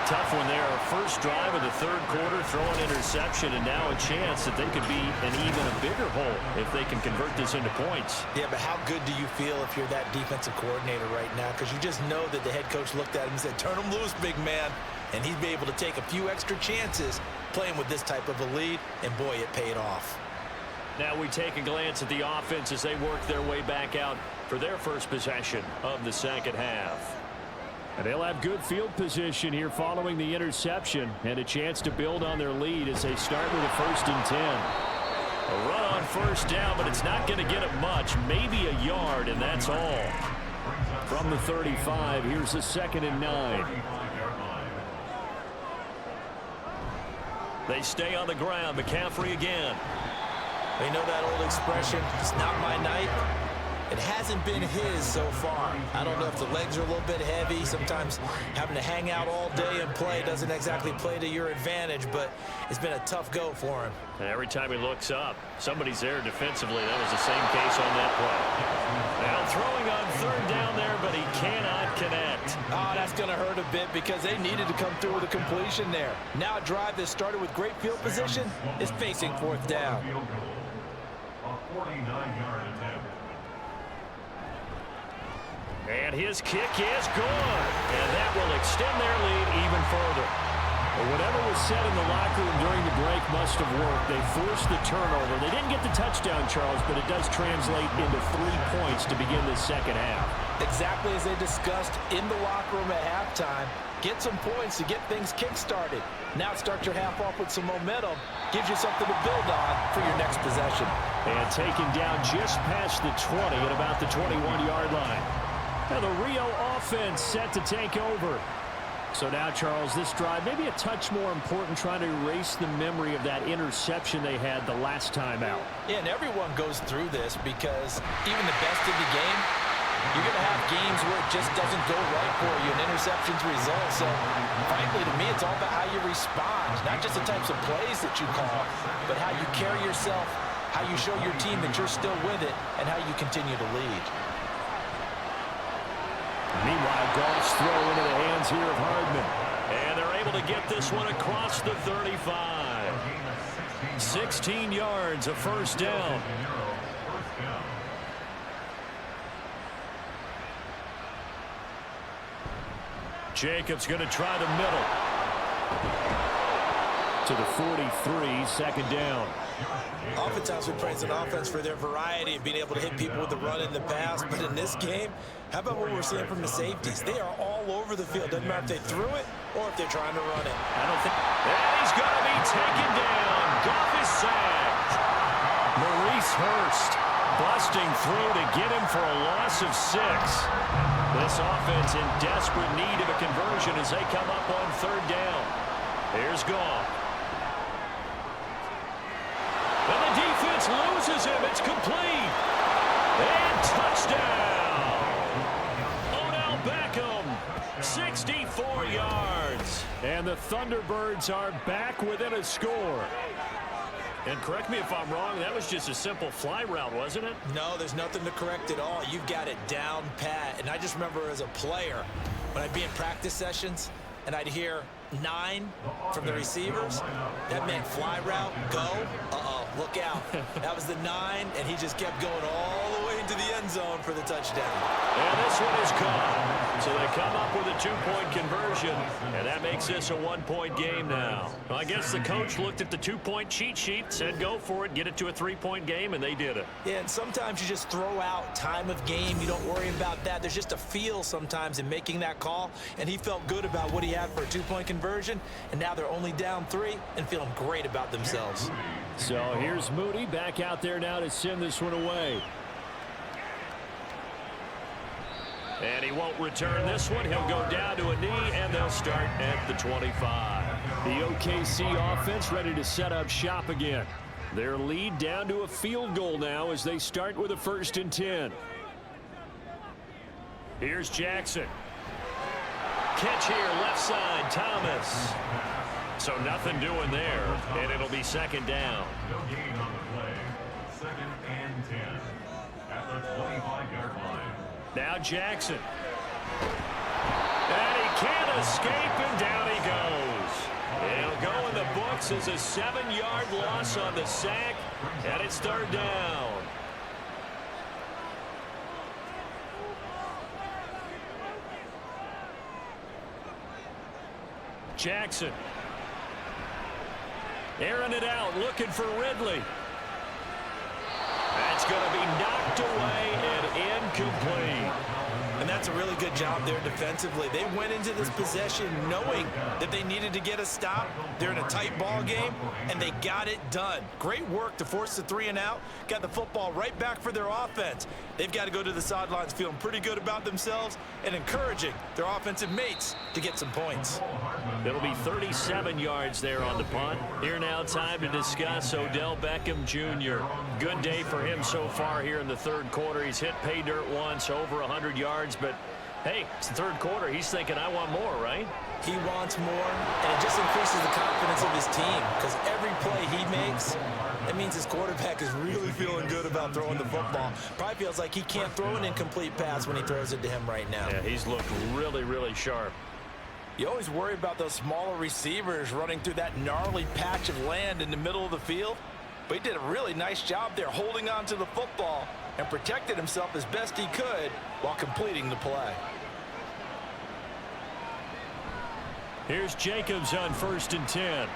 Tough one there. First drive of the third quarter, throw an interception, and now a chance that they could be an even a bigger hole if they can convert this into points. Yeah, but how good do you feel if you're that defensive coordinator right now? Because you just know that the head coach looked at him and said, turn him loose, big man. And he'd be able to take a few extra chances playing with this type of a lead, and boy, it paid off. Now we take a glance at the offense as they work their way back out for their first possession of the second half. And they'll have good field position here following the interception and a chance to build on their lead as they start with a 1st and 10. A run on first down, but it's not going to get them much, maybe a yard, and that's all. From the 35, here's the 2nd and 9. They stay on the ground. McCaffrey again. You know that old expression, it's not my night? It hasn't been his so far. I don't know if the legs are a little bit heavy. Sometimes having to hang out all day and play doesn't exactly play to your advantage, but it's been a tough go for him. And every time he looks up, somebody's there defensively. That was the same case on that play. Now throwing on third down there, but he cannot connect. Oh, that's going to hurt a bit because they needed to come through with a completion there. Now a drive that started with great field position is facing 4th down. A 49-yard attempt. And his kick is good. And that will extend their lead even further. Well, whatever was said in the locker room during the break must have worked. They forced the turnover. They didn't get the touchdown, Charles, but it does translate into 3 points to begin the second half. Exactly as they discussed in the locker room at halftime. Get some points to get things kick-started. Now start your half off with some momentum. Gives you something to build on for your next possession. And taken down just past the 20 at about the 21-yard line. Now the Rio offense set to take over. So now, Charles, this drive maybe a touch more important, trying to erase the memory of that interception they had the last time out. Yeah, and everyone goes through this because even the best in the game, you're going to have games where it just doesn't go right for you, and interceptions result. So, frankly, to me, it's all about how you respond, not just the types of plays that you call, but how you carry yourself, how you show your team that you're still with it, and how you continue to lead. Meanwhile, Goff's throw into the hands here of Hardman. And they're able to get this one across the 35. 16 yards, a first down. Jacobs going to try the middle. To the 43, second down. Oftentimes we praise an offense for their variety of being able to hit people with the run in the pass, but in this game, how about what we're seeing from the safeties? They are all over the field. Doesn't matter if they threw it or if they're trying to run it. I don't think... And he's going to be taken down. Goff is sacked. Maurice Hurst busting through to get him for a loss of 6. This offense in desperate need of a conversion as they come up on third down. Here's Goff. And the defense loses him. It's complete. And touchdown. Odell Beckham, 64 yards. And the Thunderbirds are back within a score. And correct me if I'm wrong, that was just a simple fly route, wasn't it? No, there's nothing to correct at all. You've got it down pat. And I just remember as a player, when I'd be in practice sessions, and I'd hear 9 from the receivers, that meant fly route, go, look out. That was the 9, and he just kept going all the way into the end zone for the touchdown. And this one is caught. So they come up with a 2-point conversion, and that makes this a 1-point game now. Well, I guess the coach looked at the 2-point cheat sheet, said go for it, get it to a 3-point game, and they did it. Yeah, and sometimes you just throw out time of game. You don't worry about that. There's just a feel sometimes in making that call, and he felt good about what he had for a 2-point conversion, and now they're only down 3 and feeling great about themselves. So here's Moody back out there now to send this one away. And he won't return this one. He'll go down to a knee, and they'll start at the 25. The OKC offense ready to set up shop again. Their lead down to a field goal now as they start with a 1st and 10. Here's Jackson. Catch here, left side, Thomas. So nothing doing there, and it'll be 2nd down. No gain on the play. 2nd and 10 at the 25-yard line. Now Jackson. And he can't escape, and down he goes. It'll go in the books as a 7-yard loss on the sack, and it's 3rd down. Jackson. Airing it out, looking for Ridley. That's going to be knocked away and incomplete. And that's a really good job there defensively. They went into this possession knowing that they needed to get a stop. They're in a tight ball game, and they got it done. Great work to force the 3 and out. Got the football right back for their offense. They've got to go to the sidelines feeling pretty good about themselves and encouraging their offensive mates to get some points. It'll be 37 yards there on the punt. Here now, time to discuss Odell Beckham Jr. Good day for him so far here in the 3rd quarter. He's hit pay dirt once, over 100 yards, but hey, it's the 3rd quarter. He's thinking, I want more, right? He wants more, and it just increases the confidence of his team because every play he makes, that means his quarterback is really feeling good about throwing the football. Probably feels like he can't throw an incomplete pass when he throws it to him right now. Yeah, he's looked really, really sharp. You always worry about those smaller receivers running through that gnarly patch of land in the middle of the field, but he did a really nice job there holding on to the football and protected himself as best he could while completing the play. Here's Jacobs on 1st and 10.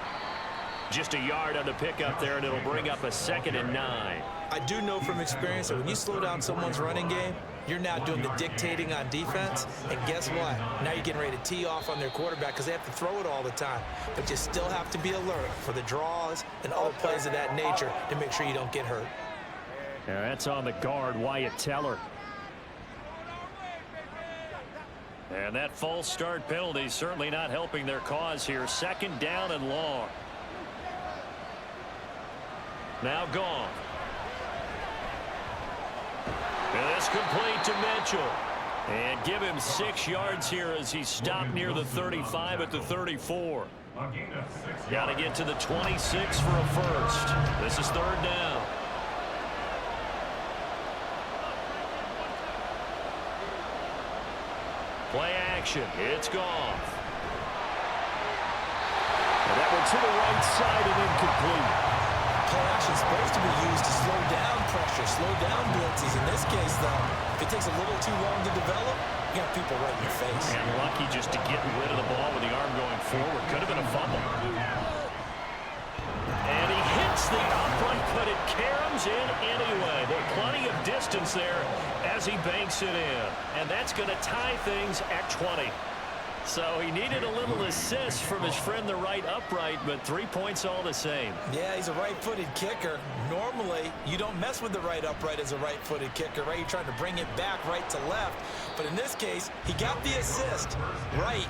Just a yard on the pickup there, and it'll bring up a 2nd and 9. I do know from experience that when you slow down someone's running game, you're now doing the dictating on defense, and guess what? Now you're getting ready to tee off on their quarterback because they have to throw it all the time. But you still have to be alert for the draws and other plays of that nature to make sure you don't get hurt. Yeah, that's on the guard, Wyatt Teller. And that false start penalty certainly not helping their cause here. 2nd down and long. Now gone. And it's complete to Mitchell. And give him 6 yards here as he's stopped near the 35 at the 34. Got to get to the 26 for a first. This is 3rd down. Play action. It's Goff. And that one to the right side and incomplete. Play action is supposed to be used to slow down pressure, slow down blitzes. In this case, though, if it takes a little too long to develop, you got people right in your face. And lucky just to get rid of the ball with the arm going forward. Could have been a fumble. And he hits the upright, but it caroms in anyway. There's plenty of distance there as he banks it in. And that's going to tie things at 20. So he needed a little assist from his friend the right upright, but 3 points all the same. Yeah, he's a right-footed kicker. Normally, you don't mess with the right upright as a right-footed kicker, right? You're trying to bring it back right to left. But in this case, he got the assist. Right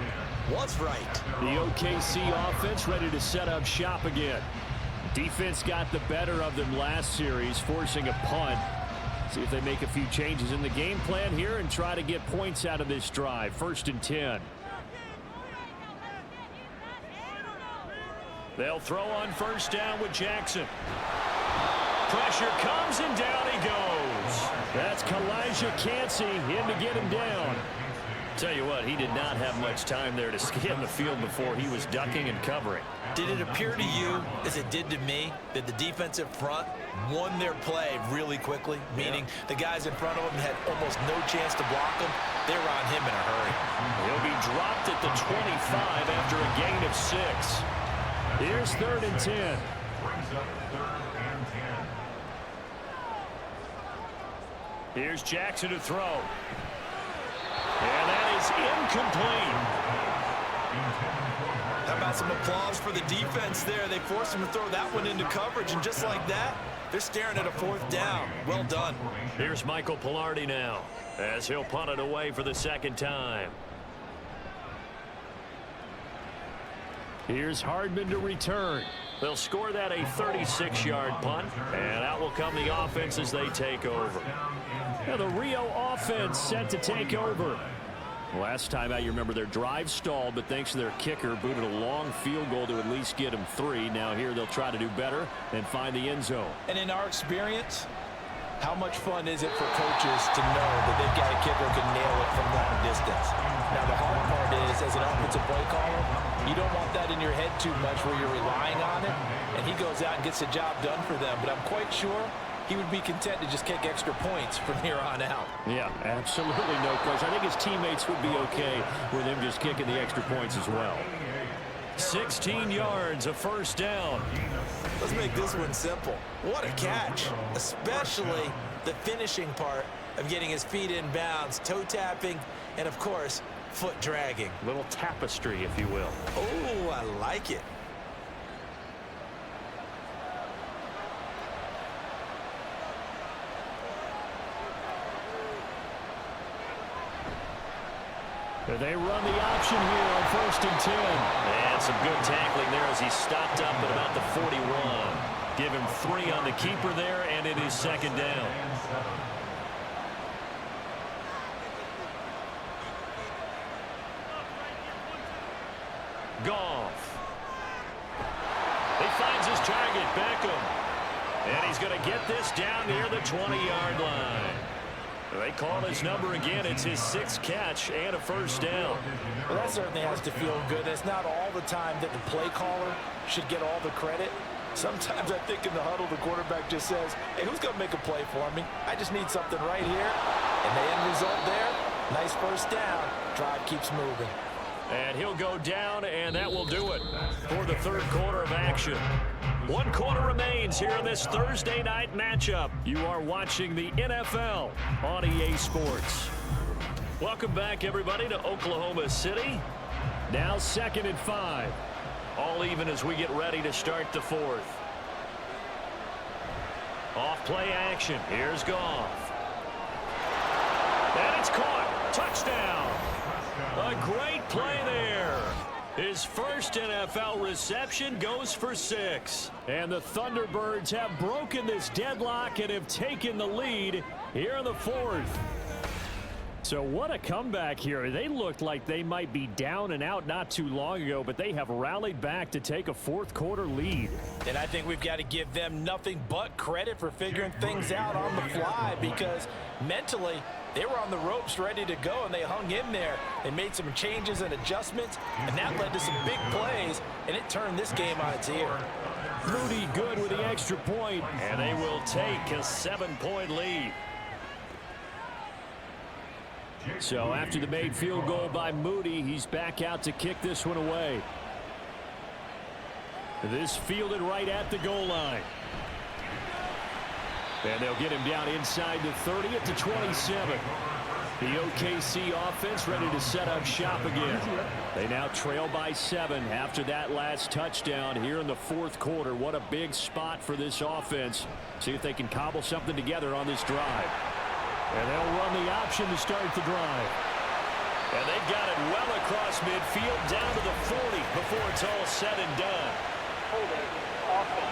was right. The OKC offense ready to set up shop again. Defense got the better of them last series, forcing a punt. See if they make a few changes in the game plan here and try to get points out of this drive. 1st and 10. They'll throw on 1st down with Jackson. Pressure comes and down he goes. That's Kalijah Cansey in to get him down. Tell you what, he did not have much time there to scan the field before he was ducking and covering. Did it appear to you, as it did to me, that the defensive front won their play really quickly? Meaning the guys in front of him had almost no chance to block him. They were on him in a hurry. He'll be dropped at the 25 after a gain of 6. Here's 3rd and 10. Brings up 3rd and 10. Here's Jackson to throw. And that is incomplete. How about some applause for the defense there? They forced him to throw that one into coverage, and just like that, they're staring at a 4th down. Well done. Here's Michael Pilardi now as he'll punt it away for the 2nd time. Here's Hardman to return. They'll score that a 36-yard punt, and out will come the offense as they take over. Now the Rio offense set to take over. Last time out, you remember their drive stalled, but thanks to their kicker, booted a long field goal to at least get them 3. Now here they'll try to do better and find the end zone. And in our experience, how much fun is it for coaches to know that they've got a kicker who can nail it from long distance? Now the hard part is, as an offensive play caller, you don't want that in your head too much where you're relying on it, and he goes out and gets the job done for them. But I'm quite sure he would be content to just kick extra points from here on out. Yeah, absolutely no question. I think his teammates would be okay with him just kicking the extra points as well. 16 yards, a first down. Let's make this one simple. What a catch, especially the finishing part of getting his feet in bounds, toe tapping, and of course, foot dragging. Little tapestry, if you will. Oh, I like it. They run the option here on 1st and 10. And some good tackling there as he stopped up at about the 41. Give him 3 on the keeper there, and it is 2nd down. Goff. He finds his target, Beckham. And he's going to get this down near the 20-yard line. They call his number again. It's his 6th catch and a first down. Well, that certainly has to feel good. It's not all the time that the play caller should get all the credit. Sometimes I think in the huddle, the quarterback just says, hey, who's going to make a play for me? I just need something right here. And the end result there, nice first down. Drive keeps moving. And he'll go down, and that will do it for the 3rd quarter of action. 1 quarter remains here in this Thursday night matchup. You are watching the NFL on EA Sports. Welcome back, everybody, to Oklahoma City. Now 2nd and 5. All even as we get ready to start the 4th. Off play action. Here's Goff. And it's caught. Touchdown. A great play there. His first NFL reception goes for 6. And the Thunderbirds have broken this deadlock and have taken the lead here in the 4th. So what a comeback here. They looked like they might be down and out not too long ago, but they have rallied back to take a 4th quarter lead. And I think we've got to give them nothing but credit for figuring things out on the fly, because mentally they were on the ropes ready to go, and they hung in there. They made some changes and adjustments, and that led to some big plays, and it turned this game on its ear. Moody good with the extra point, and they will take a 7-point lead. So after the made field goal by Moody, he's back out to kick this one away. This fielded right at the goal line. And they'll get him down inside the 30 at the 27. The OKC offense ready to set up shop again. They now trail by 7 after that last touchdown here in the 4th quarter. What a big spot for this offense. See if they can cobble something together on this drive. And they'll run the option to start the drive. And they've got it well across midfield down to the 40 before it's all said and done. Holding offense.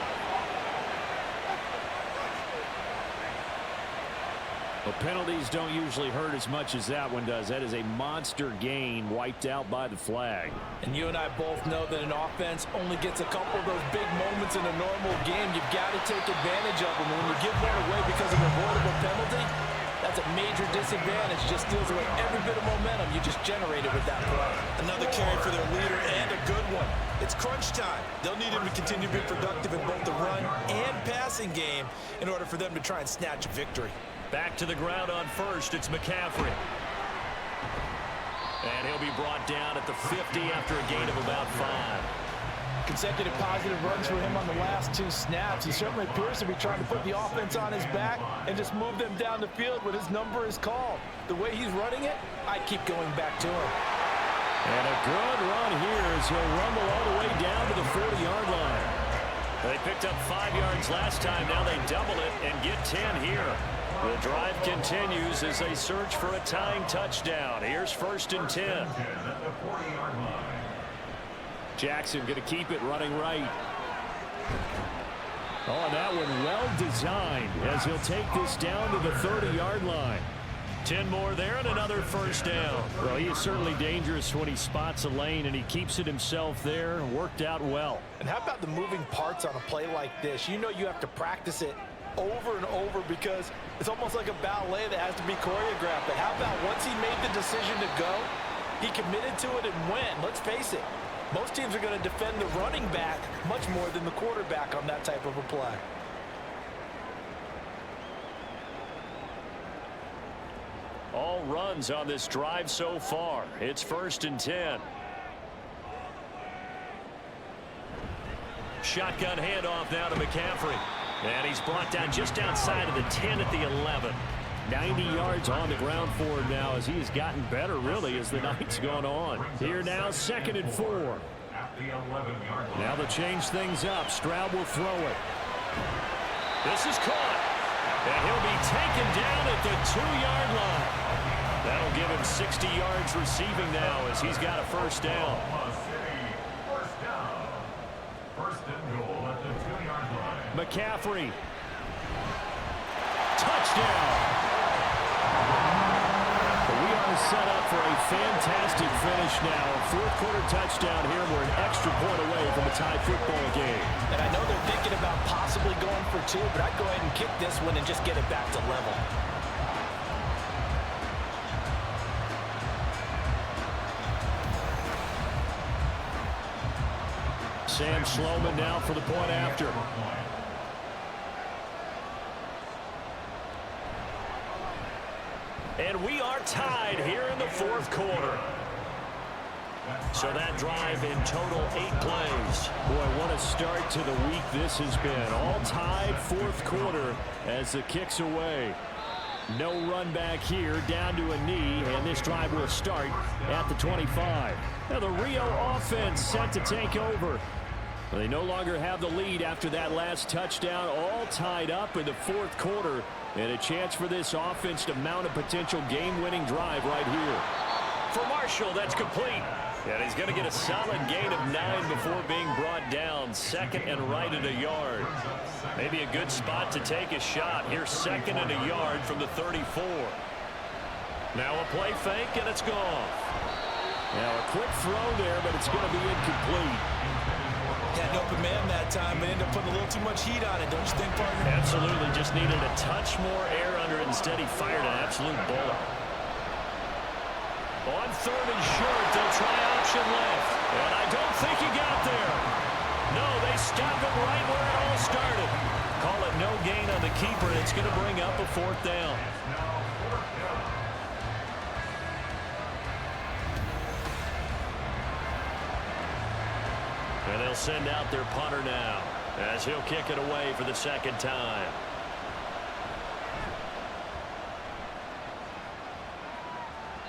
Well, penalties don't usually hurt as much as that one does. That is a monster gain wiped out by the flag. And you and I both know that an offense only gets a couple of those big moments in a normal game. You've got to take advantage of them. When you give one away because of an avoidable penalty, that's a major disadvantage. Just steals away every bit of momentum you just generated with that play. Another carry for their leader, and a good one. It's crunch time. They'll need him to continue to be productive in both the run and passing game in order for them to try and snatch a victory. Back to the ground on first. It's McCaffrey. And he'll be brought down at the 50 after a gain of about 5. Consecutive positive runs for him on the last 2 snaps. He certainly appears to be trying to put the offense on his back and just move them down the field when his number is called. The way he's running it, I keep going back to him. And a good run here as he'll rumble all the way down to the 40-yard line. They picked up 5 yards last time. Now they double it and get 10 here. The drive continues as they search for a tying touchdown. Here's 1st and 10. Jackson going to keep it running right. Oh, and that one well designed as he'll take this down to the 30-yard line. 10 more there and another first down. Well, he is certainly dangerous when he spots a lane, and he keeps it himself there. Worked out well. And how about the moving parts on a play like this? You know you have to practice it over and over because it's almost like a ballet that has to be choreographed. But how about once he made the decision to go, he committed to it and went. Let's face it, most teams are going to defend the running back much more than the quarterback on that type of a play. All runs on this drive so far. It's 1st and 10. Shotgun handoff now to McCaffrey. And he's brought down just outside of the 10 at the 11. 90 yards on the ground for him now as he has gotten better, really, as the night's gone on. Here now, 2nd and 4. Now they'll change things up. Stroud will throw it. This is caught. And he'll be taken down at the 2-yard line. That'll give him 60 yards receiving now as he's got a first down. First and goal at the 2-yard line. McCaffrey. Touchdown. We are set up for a fantastic finish now. A fourth-quarter touchdown here. We're an extra point away from a tie football game. And I know they're thinking about possibly going for 2, but I'd go ahead and kick this one and just get it back to level. Sam Sloman now for the point after. And we are tied here in the 4th quarter. So that drive in total 8 plays. Boy, what a start to the week this has been. All tied 4th quarter as the kick's away. No run back here, down to a knee, and this drive will start at the 25. Now the Rio offense set to take over. They no longer have the lead after that last touchdown, all tied up in the 4th quarter, and a chance for this offense to mount a potential game-winning drive right here. For Marshall, that's complete. And he's going to get a solid gain of 9 before being brought down. 2nd and right at a yard. Maybe a good spot to take a shot. Here's 2nd and a yard from the 34. Now a play fake, and it's gone. Now a quick throw there, but it's going to be incomplete. Had an open man that time, but ended up putting a little too much heat on it, don't you think, partner? Absolutely. Just needed a touch more air under it. Instead, he fired an absolute bullet. On 3rd and short, they'll try option left. And I don't think he got there. No, they stop it right where it all started. Call it no gain on the keeper, and it's going to bring up a 4th down. And they'll send out their punter now as he'll kick it away for the 2nd time.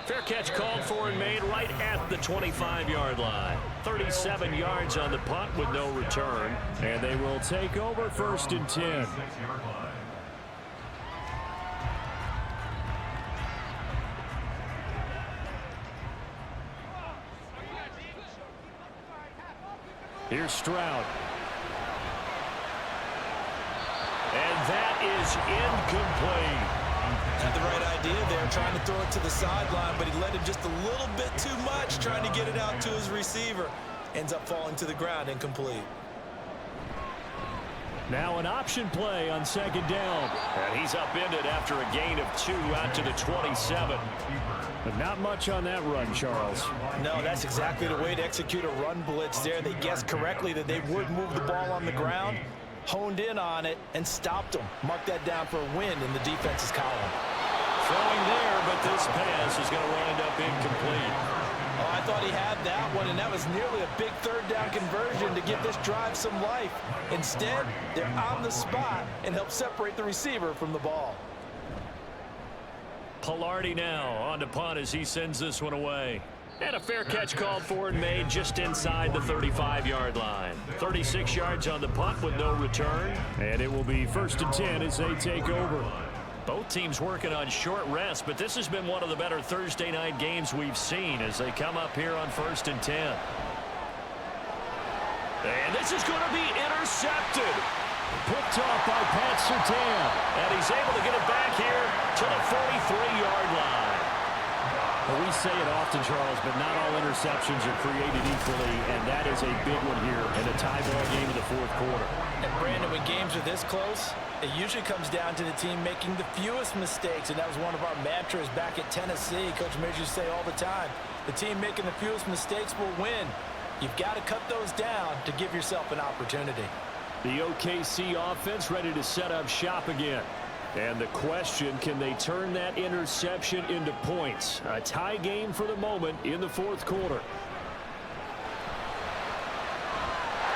Fair catch called for and made right at the 25-yard line. 37 yards on the punt with no return. And they will take over 1st and 10. Here's Stroud. And that is incomplete. Had the right idea there, trying to throw it to the sideline, but he let him just a little bit too much, trying to get it out to his receiver. Ends up falling to the ground, incomplete. Now an option play on 2nd down. And he's upended after a gain of 2 out to the 27. But not much on that run, Charles. No, that's exactly the way to execute a run blitz there. They guessed correctly that they would move the ball on the ground, honed in on it, and stopped them. Mark that down for a win in the defense's column. Throwing there, but this pass is going to wind up incomplete. Oh, I thought he had that one, and that was nearly a big 3rd down conversion to give this drive some life. Instead, they're on the spot and help separate the receiver from the ball. Pilardi now on to punt as he sends this one away. And a fair catch called for and made just inside the 35-yard line. 36 yards on the punt with no return. And it will be 1st and 10 as they take over. Both teams working on short rest, but this has been one of the better Thursday night games we've seen as they come up here on 1st and 10. And this is going to be intercepted. Picked off by Pat Surtain. And he's able to get it back here to the 43-yard line. Well, we say it often, Charles, but not all interceptions are created equally, and that is a big one here in a tie ball game in the fourth quarter. And, Brandon, when games are this close, it usually comes down to the team making the fewest mistakes, and that was one of our mantras back at Tennessee. Coach Major used to say all the time, the team making the fewest mistakes will win. You've got to cut those down to give yourself an opportunity. The OKC offense ready to set up shop again. And the question, can they turn that interception into points? A tie game for the moment in the fourth quarter.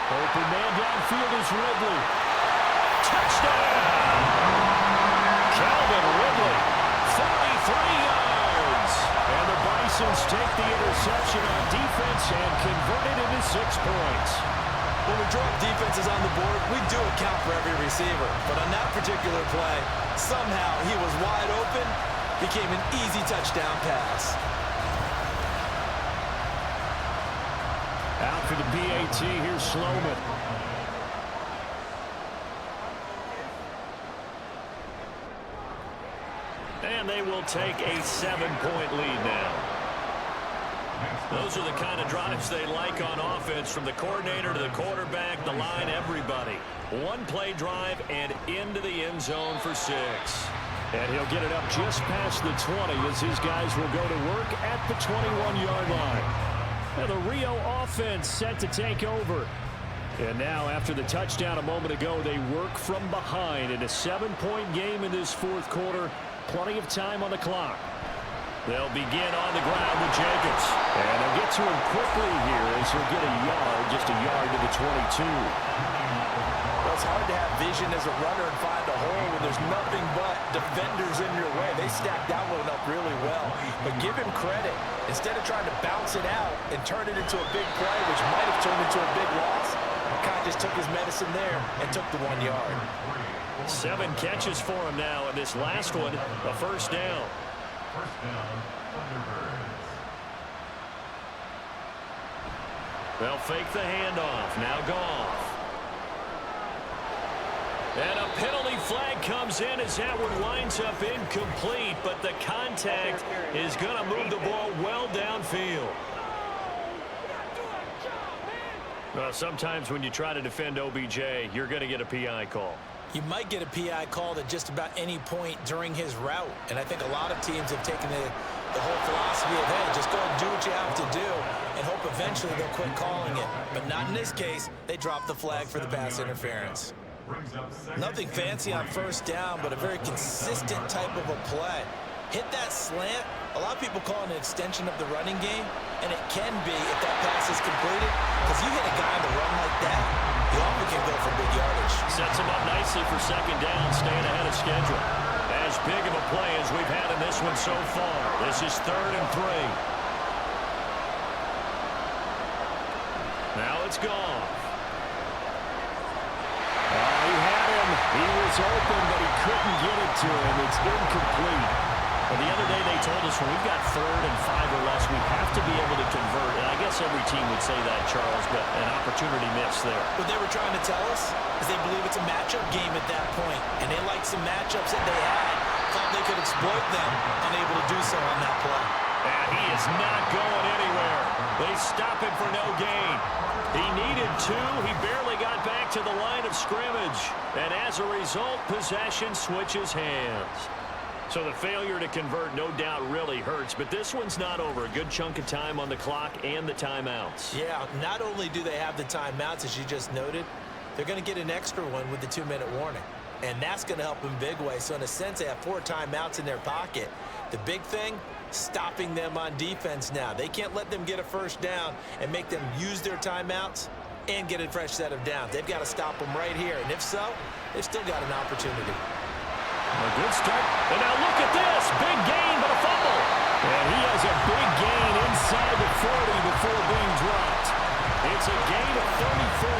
Open man downfield is Ridley. Touchdown! Calvin Ridley, 43 yards. And the Bisons take the interception on defense and convert it into 6 points. When we draw up defenses on the board, we do account for every receiver. But on that particular play, somehow he was wide open, became an easy touchdown pass. Out for the PAT, here's Sloman. And they will take a 7-point lead now. Those are the kind of drives they like on offense, from the coordinator to the quarterback, the line, everybody. One play drive and into the end zone for 6. And he'll get it up just past the 20 as his guys will go to work at the 21-yard line. And the Rio offense set to take over. And now, after the touchdown a moment ago, they work from behind in a 7-point game in this fourth quarter. Plenty of time on the clock. They'll begin on the ground with Jacobs. And they'll get to him quickly here as he'll get a yard, just a yard to the 22. Well, it's hard to have vision as a runner and find a hole when there's nothing but defenders in your way. They stacked that one up really well. But give him credit. Instead of trying to bounce it out and turn it into a big play, which might have turned into a big loss, Kai just took his medicine there and took the 1 yard. 7 catches for him now, and this last one, a first down. First down, Thunderbirds. They'll fake the handoff. Now Goff. And a penalty flag comes in as that one winds up incomplete, but the contact is going to move the ball well downfield. Well, sometimes when you try to defend OBJ, you're going to get a PI call. You might get a PI called at just about any point during his route. And I think a lot of teams have taken the whole philosophy of, hey, just go and do what you have to do and hope eventually they'll quit calling it. But not in this case. They dropped the flag for the pass interference. Nothing fancy on first down, but a very consistent type of a play. Hit that slant. A lot of people call it an extension of the running game, and it can be if that pass is completed, because you hit a guy on the run like that, you often can go for big yardage. Sets him up nicely for second down, staying ahead of schedule. As big of a play as we've had in this one so far. This is 3rd and 3. Now it's Goff. He had him. He was open, but he couldn't get it to him. It's incomplete. Well, the other day they told us when we've got 3rd and 5 or less, we have to be able to convert. And I guess every team would say that, Charles, but an opportunity missed there. What they were trying to tell us is they believe it's a matchup game at that point, and they liked some matchups that they had, thought they could exploit them, unable to do so on that play. And he is not going anywhere. They stop him for no gain. He needed 2. He barely got back to the line of scrimmage. And as a result, possession switches hands. So the failure to convert, no doubt, really hurts. But this one's not over. A good chunk of time on the clock and the timeouts. Yeah, not only do they have the timeouts, as you just noted, they're going to get an extra one with the 2-minute warning. And that's going to help in big way. So in a sense, they have 4 timeouts in their pocket. The big thing, stopping them on defense now. They can't let them get a first down and make them use their timeouts and get a fresh set of downs. They've got to stop them right here. And if so, they've still got an opportunity. A good start. And now look at this. Big gain, but a fumble. And he has a big gain inside the 40 before being dropped. It's a gain of 34.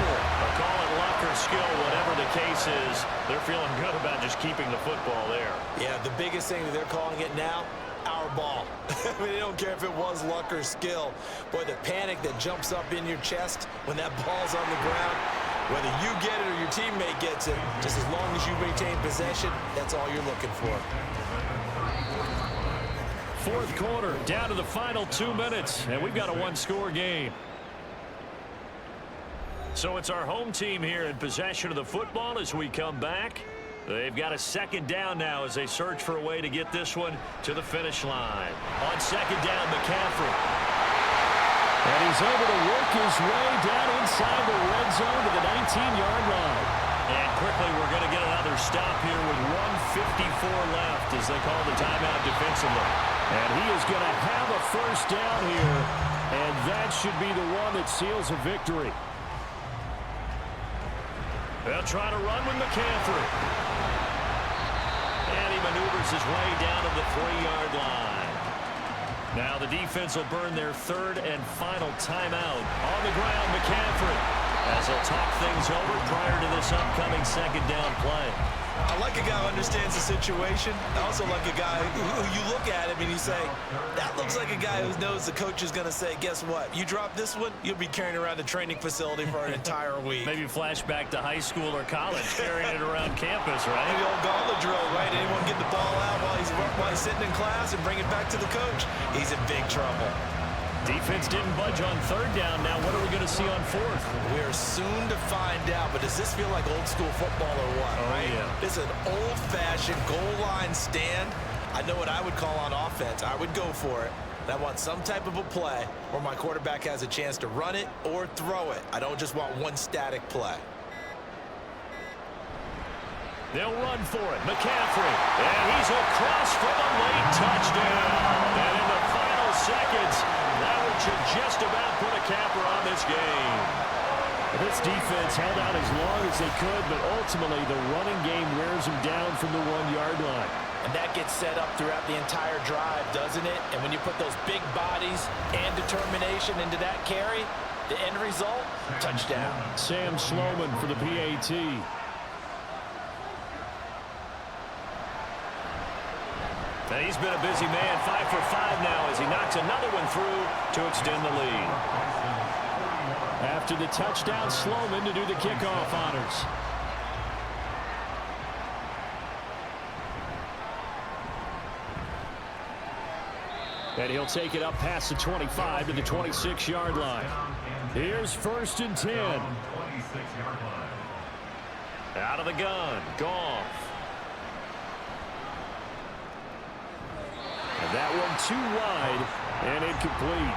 Call it luck or skill, whatever the case is. They're feeling good about just keeping the football there. Yeah, the biggest thing that they're calling it now, our ball. I mean, they don't care if it was luck or skill. Boy, the panic that jumps up in your chest when that ball's on the ground, whether you get it or your teammate gets it, just as long as you maintain possession, that's all you're looking for. Fourth quarter, down to the final 2 minutes, and we've got a one-score game. So it's our home team here in possession of the football as we come back. They've got a second down now as they search for a way to get this one to the finish line. On second down, McCaffrey. And he's able to work his way down inside the red zone to the 19-yard line. And quickly, we're going to get another stop here with 1:54 left as they call the timeout defensively. And he is going to have a first down here, and that should be the one that seals a victory. They'll try to run with McCaffrey. And he maneuvers his way down to the 3-yard line. Now the defense will burn their third and final timeout. On the ground, McCaffrey, as they'll talk things over prior to this upcoming second down play. I like a guy who understands the situation. I also like a guy who you look at him and you say, that looks like a guy who knows the coach is going to say, guess what? You drop this one, you'll be carrying around the training facility for an entire week. Maybe flashback to high school or college, carrying it around campus, right? Maybe old gauntlet drill, right? Anyone get the ball out while he's sitting in class and bring it back to the coach? He's in big trouble. Defense didn't budge on third down. Now what are we going to see on fourth? We're soon to find out, but does this feel like old school football or what, right? Yeah. This is an old-fashioned goal line stand. I know what I would call on offense. I would go for it. And I want some type of a play where my quarterback has a chance to run it or throw it. I don't just want one static play. They'll run for it. McCaffrey. And he's across for the late touchdown. And in the final seconds, that one should just about put a capper on this game. This defense held out as long as they could, but ultimately the running game wears them down from the 1-yard line. And that gets set up throughout the entire drive, doesn't it? And when you put those big bodies and determination into that carry, the end result, touchdown. Sam Sloman for the PAT. Now he's been a busy man, 5 for 5 now as he knocks another one through to extend the lead. After the touchdown, Sloman to do the kickoff honors. And he'll take it up past the 25 to the 26-yard line. Here's 1st and 10. Out of the gun, Goff. And that one too wide and incomplete.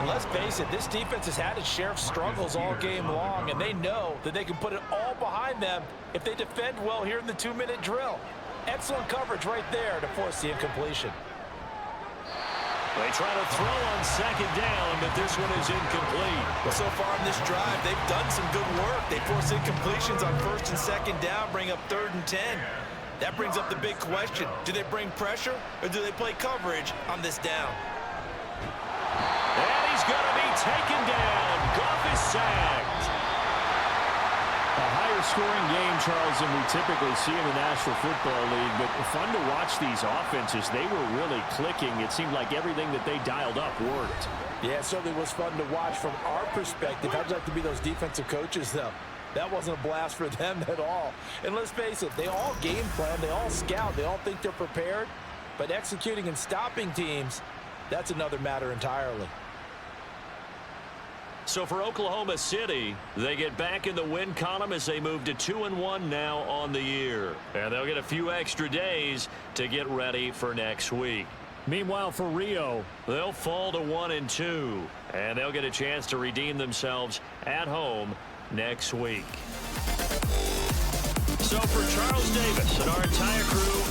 Let's face it, this defense has had its share of struggles all game long, and they know that they can put it all behind them if they defend well here in the 2-minute drill. Excellent coverage right there to force the incompletion. They try to throw on second down, but this one is incomplete. Well, so far in this drive, they've done some good work. They force incompletions on 1st and 2nd down, bring up 3rd and 10. That brings up the big question. Do they bring pressure, or do they play coverage on this down? And he's going to be taken down. Goff is sacked. A higher scoring game, Charles, than we typically see in the National Football League, but fun to watch these offenses. They were really clicking. It seemed like everything that they dialed up worked. Yeah, it certainly was fun to watch from our perspective. I'd like to be those defensive coaches, though. That wasn't a blast for them at all. And let's face it, they all game plan, they all scout, they all think they're prepared. But executing and stopping teams, that's another matter entirely. So for Oklahoma City, they get back in the win column as they move to 2-1 now on the year. And they'll get a few extra days to get ready for next week. Meanwhile, for Rio, they'll fall to 1-2, and they'll get a chance to redeem themselves at home next week. So for Charles Davis and our entire crew,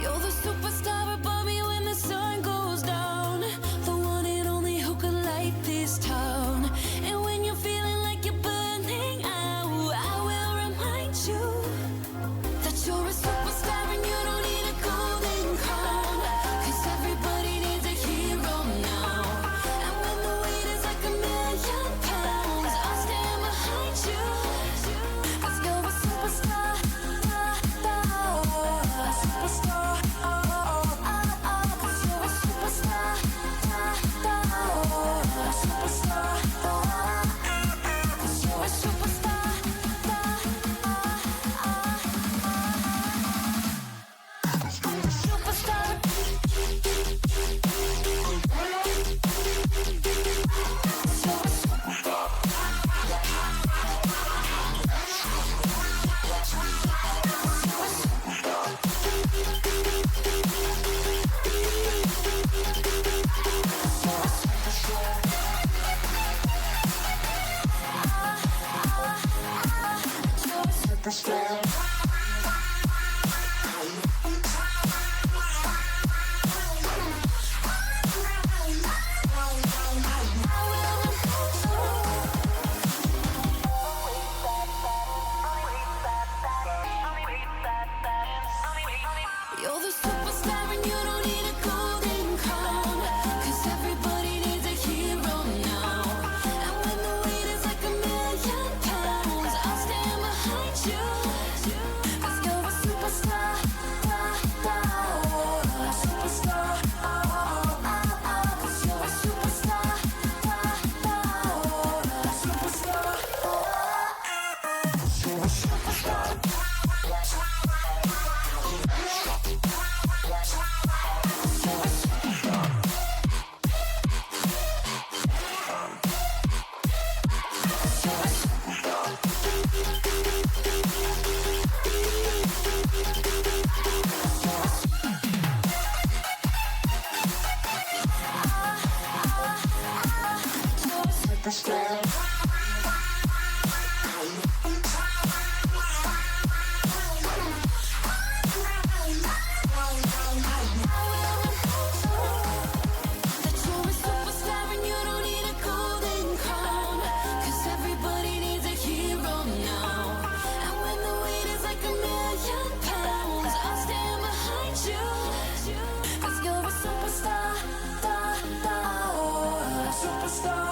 You're the superstar above me when the sun goes down, the one and only who could light this town. And when you're feeling like you're burning out, I will remind you that you're a superstar and you don't need a golden crown, 'cause everybody needs a hero now. And when the weight is like £1,000,000, I'll stand behind you, 'cause you're a superstar, a superstar. 'Cause you're a superstar, a superstar. 'Cause you're a superstar. You're the superstar and you don't need a golden crown, 'cause everybody needs a hero now. And when the weight is like £1,000,000, I'll stand behind you, 'cause you're a superstar, a superstar. 'Cause you're a superstar, a superstar. You're a superstar. Superstar,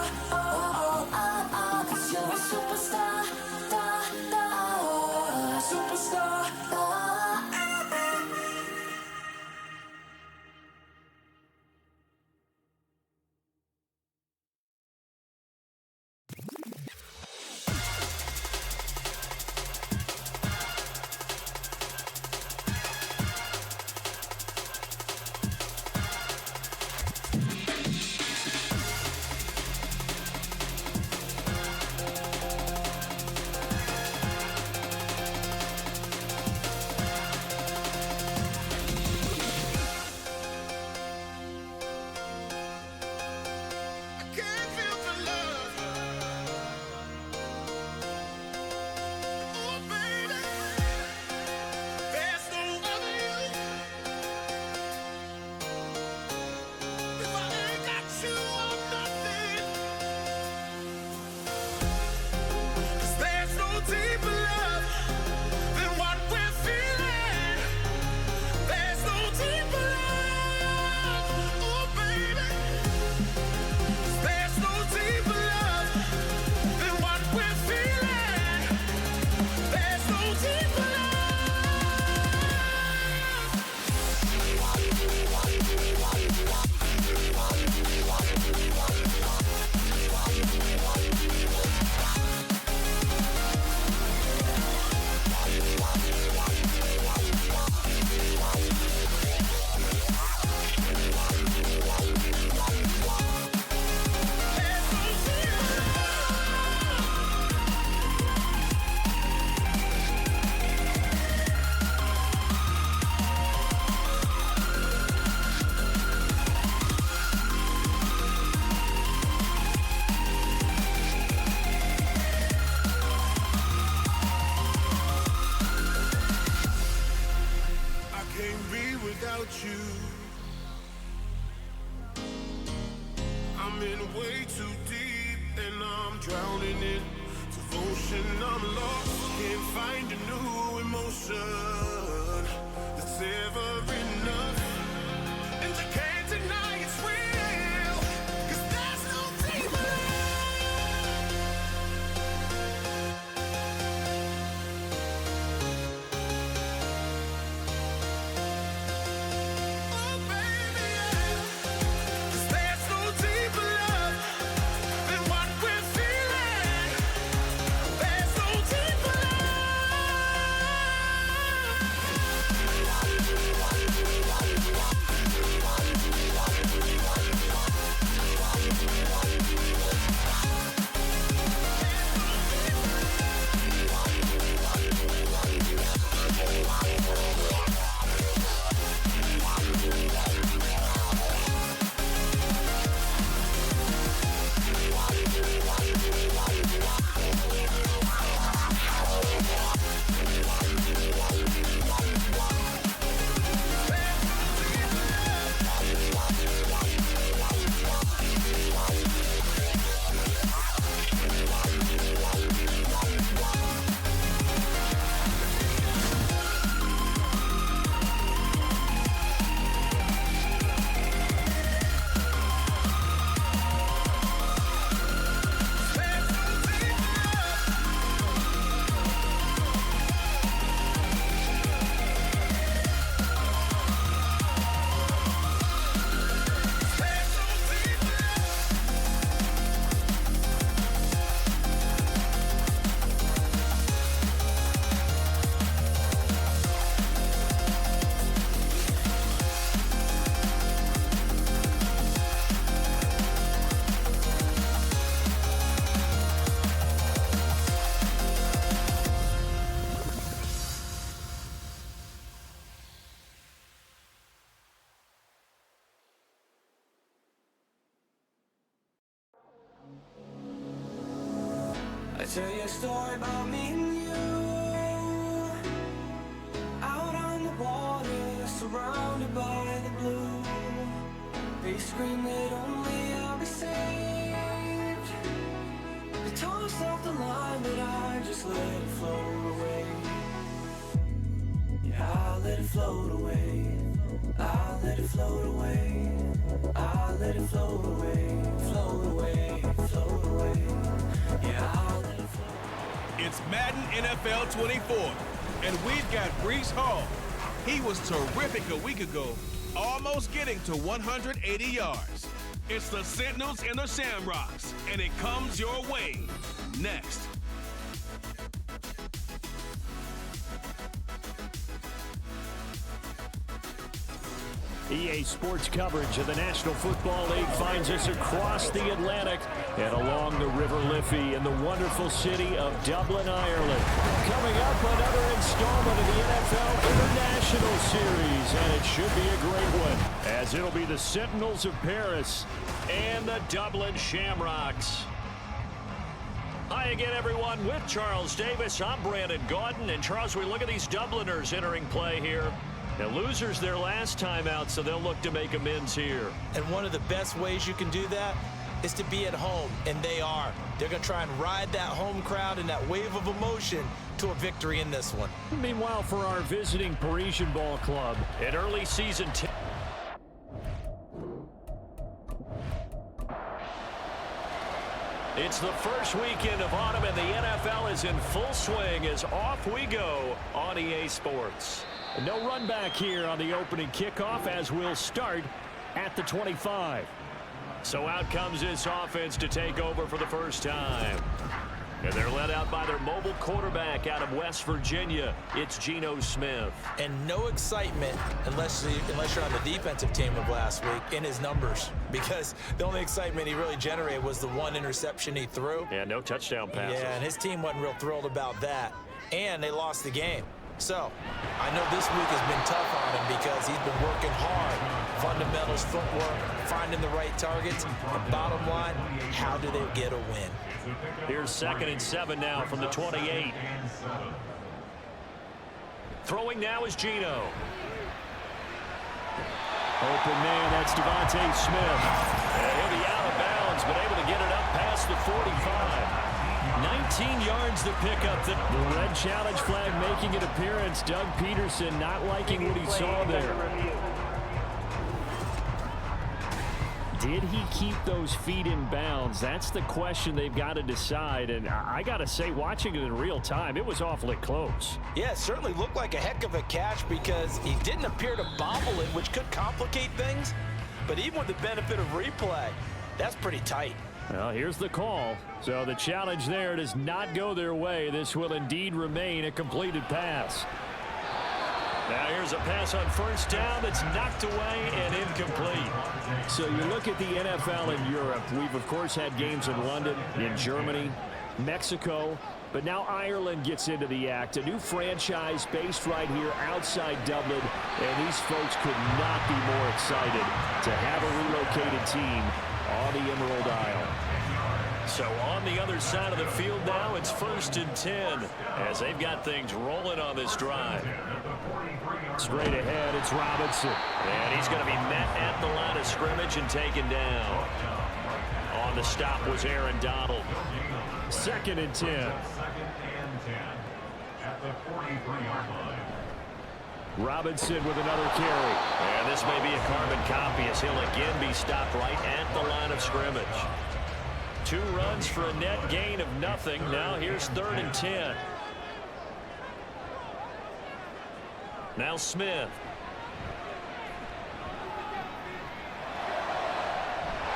without you. I'm in way too deep and I'm drowning in devotion. I'm lost, can't find a new emotion that's ever enough. And you can't deny it's real, 'cause there's no deeper tell you a story about me and you. Out on the water, surrounded by the blue. They scream that only I'll be saved. They tossed off the line, but I just let it float away. Yeah, I let it float away. I let it float away. I let it float away. Float away, float away. Yeah, I let it float away. It's Madden NFL 24, and we've got Breece Hall. He was terrific a week ago, almost getting to 180 yards. It's the Sentinels and the Shamrocks, and it comes your way next. EA Sports coverage of the National Football League finds us across the Atlantic and along the River Liffey in the wonderful city of Dublin, Ireland. Coming up, another installment of the NFL International Series, and it should be a great one, as it'll be the Sentinels of Paris and the Dublin Shamrocks. Hi again, everyone. With Charles Davis, I'm Brandon Gaudin. And Charles, we look at these Dubliners entering play here. Now, losers their last time out, so they'll look to make amends here. And one of the best ways you can do that is to be at home, and they are. They're going to try and ride that home crowd and that wave of emotion to a victory in this one. Meanwhile, for our visiting Parisian ball club, an early season It's the first weekend of autumn, and the NFL is in full swing as off we go on EA Sports. No run back here on the opening kickoff, as we'll start at the 25. So out comes this offense to take over for the first time. And they're led out by their mobile quarterback out of West Virginia. It's Geno Smith. And no excitement unless you're on the defensive team of last week in his numbers, because the only excitement he really generated was the one interception he threw. Yeah, no touchdown passes. Yeah, and his team wasn't real thrilled about that. And they lost the game. So I know this week has been tough on him because he's been working hard. Fundamentals, footwork, finding the right targets. And bottom line, how do they get a win? Here's 2nd and 7 now from the 28. Throwing now is Geno. Open man, that's Devontae Smith. And he'll be out of bounds, but able to get it up past the 45. 19 yards to pick up. The red challenge flag making an appearance. Doug Peterson not liking what he saw there. Did he keep those feet in bounds? That's the question they've got to decide. And I got to say, watching it in real time, it was awfully close. Yeah, it certainly looked like a heck of a catch because he didn't appear to bobble it, which could complicate things. But even with the benefit of replay, that's pretty tight. Well, here's the call. So the challenge there does not go their way. This will indeed remain a completed pass. Now here's a pass on first down that's knocked away and incomplete. So you look at the NFL in Europe. We've, of course, had games in London, in Germany, Mexico. But now Ireland gets into the act. A new franchise based right here outside Dublin. And these folks could not be more excited to have a relocated team on the Emerald Isle. So on the other side of the field now, it's 1st and 10 as they've got things rolling on this drive. Straight ahead, it's Robinson. And he's going to be met at the line of scrimmage and taken down. On the stop was Aaron Donald. 2nd and 10. At the 43-yard line. Robinson with another carry. And this may be a carbon copy as he'll again be stopped right at the line of scrimmage. 2 runs for a net gain of nothing. Now here's 3rd and 10. Now Smith.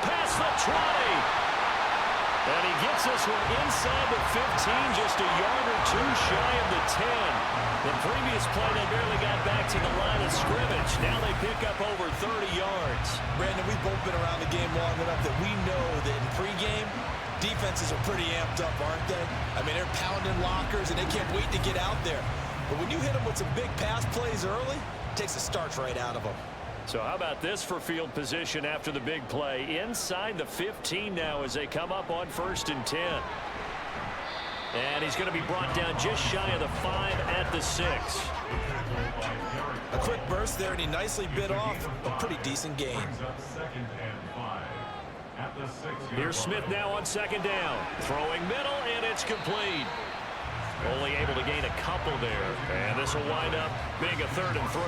Past the 20. And he gets this one inside the 15, just a yard or 2 shy of the 10. The previous play, they barely got back to the line of scrimmage. Now they pick up over 30 yards. Brandon, we've both been around the game long enough that we know that in pregame, defenses are pretty amped up, aren't they? I mean, they're pounding lockers, and they can't wait to get out there. But when you hit them with some big pass plays early, it takes the starch right out of them. So how about this for field position after the big play? Inside the 15 now as they come up on 1st and 10. And he's going to be brought down just shy of the 5 at the 6. A quick burst there, and he nicely bit off a pretty decent gain. Here's Smith now on 2nd down. Throwing middle, and it's complete. Only able to gain a couple there. And this will wind up being a 3rd and 3.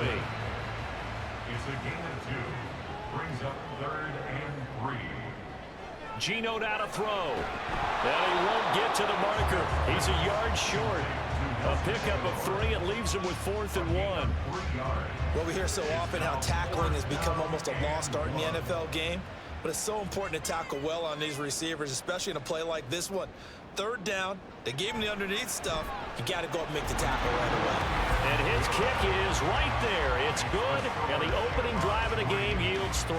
It's a gain of 2. Brings up 3rd and 3. Geno now to throw. And he won't get to the marker. He's a yard short. A pickup of 3. It leaves him with 4th and 1. Well, we hear so often how tackling has become almost a lost art in the NFL game. But it's so important to tackle well on these receivers, especially in a play like this one. 3rd down, they gave him the underneath stuff. You got to go up and make the tackle right away. And his kick is right there. It's good, and the opening drive of the game yields 3.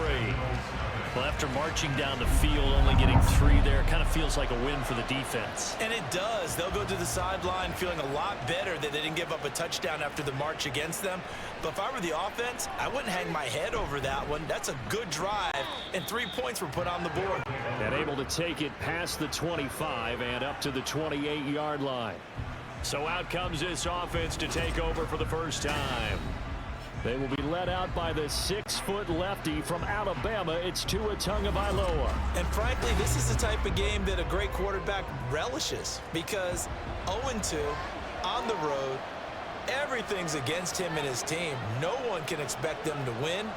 Well, after marching down the field, only getting 3 there, kind of feels like a win for the defense. And it does. They'll go to the sideline feeling a lot better that they didn't give up a touchdown after the march against them. But if I were the offense, I wouldn't hang my head over that one. That's a good drive, and 3 points were put on the board. And able to take it past the 25 and up to the 28-yard line. So out comes this offense to take over for the first time. They will be led out by the 6-foot lefty from Alabama. It's Tua Tagovailoa. And frankly, this is the type of game that a great quarterback relishes because 0-2 on the road, everything's against him and his team. No one can expect them to win.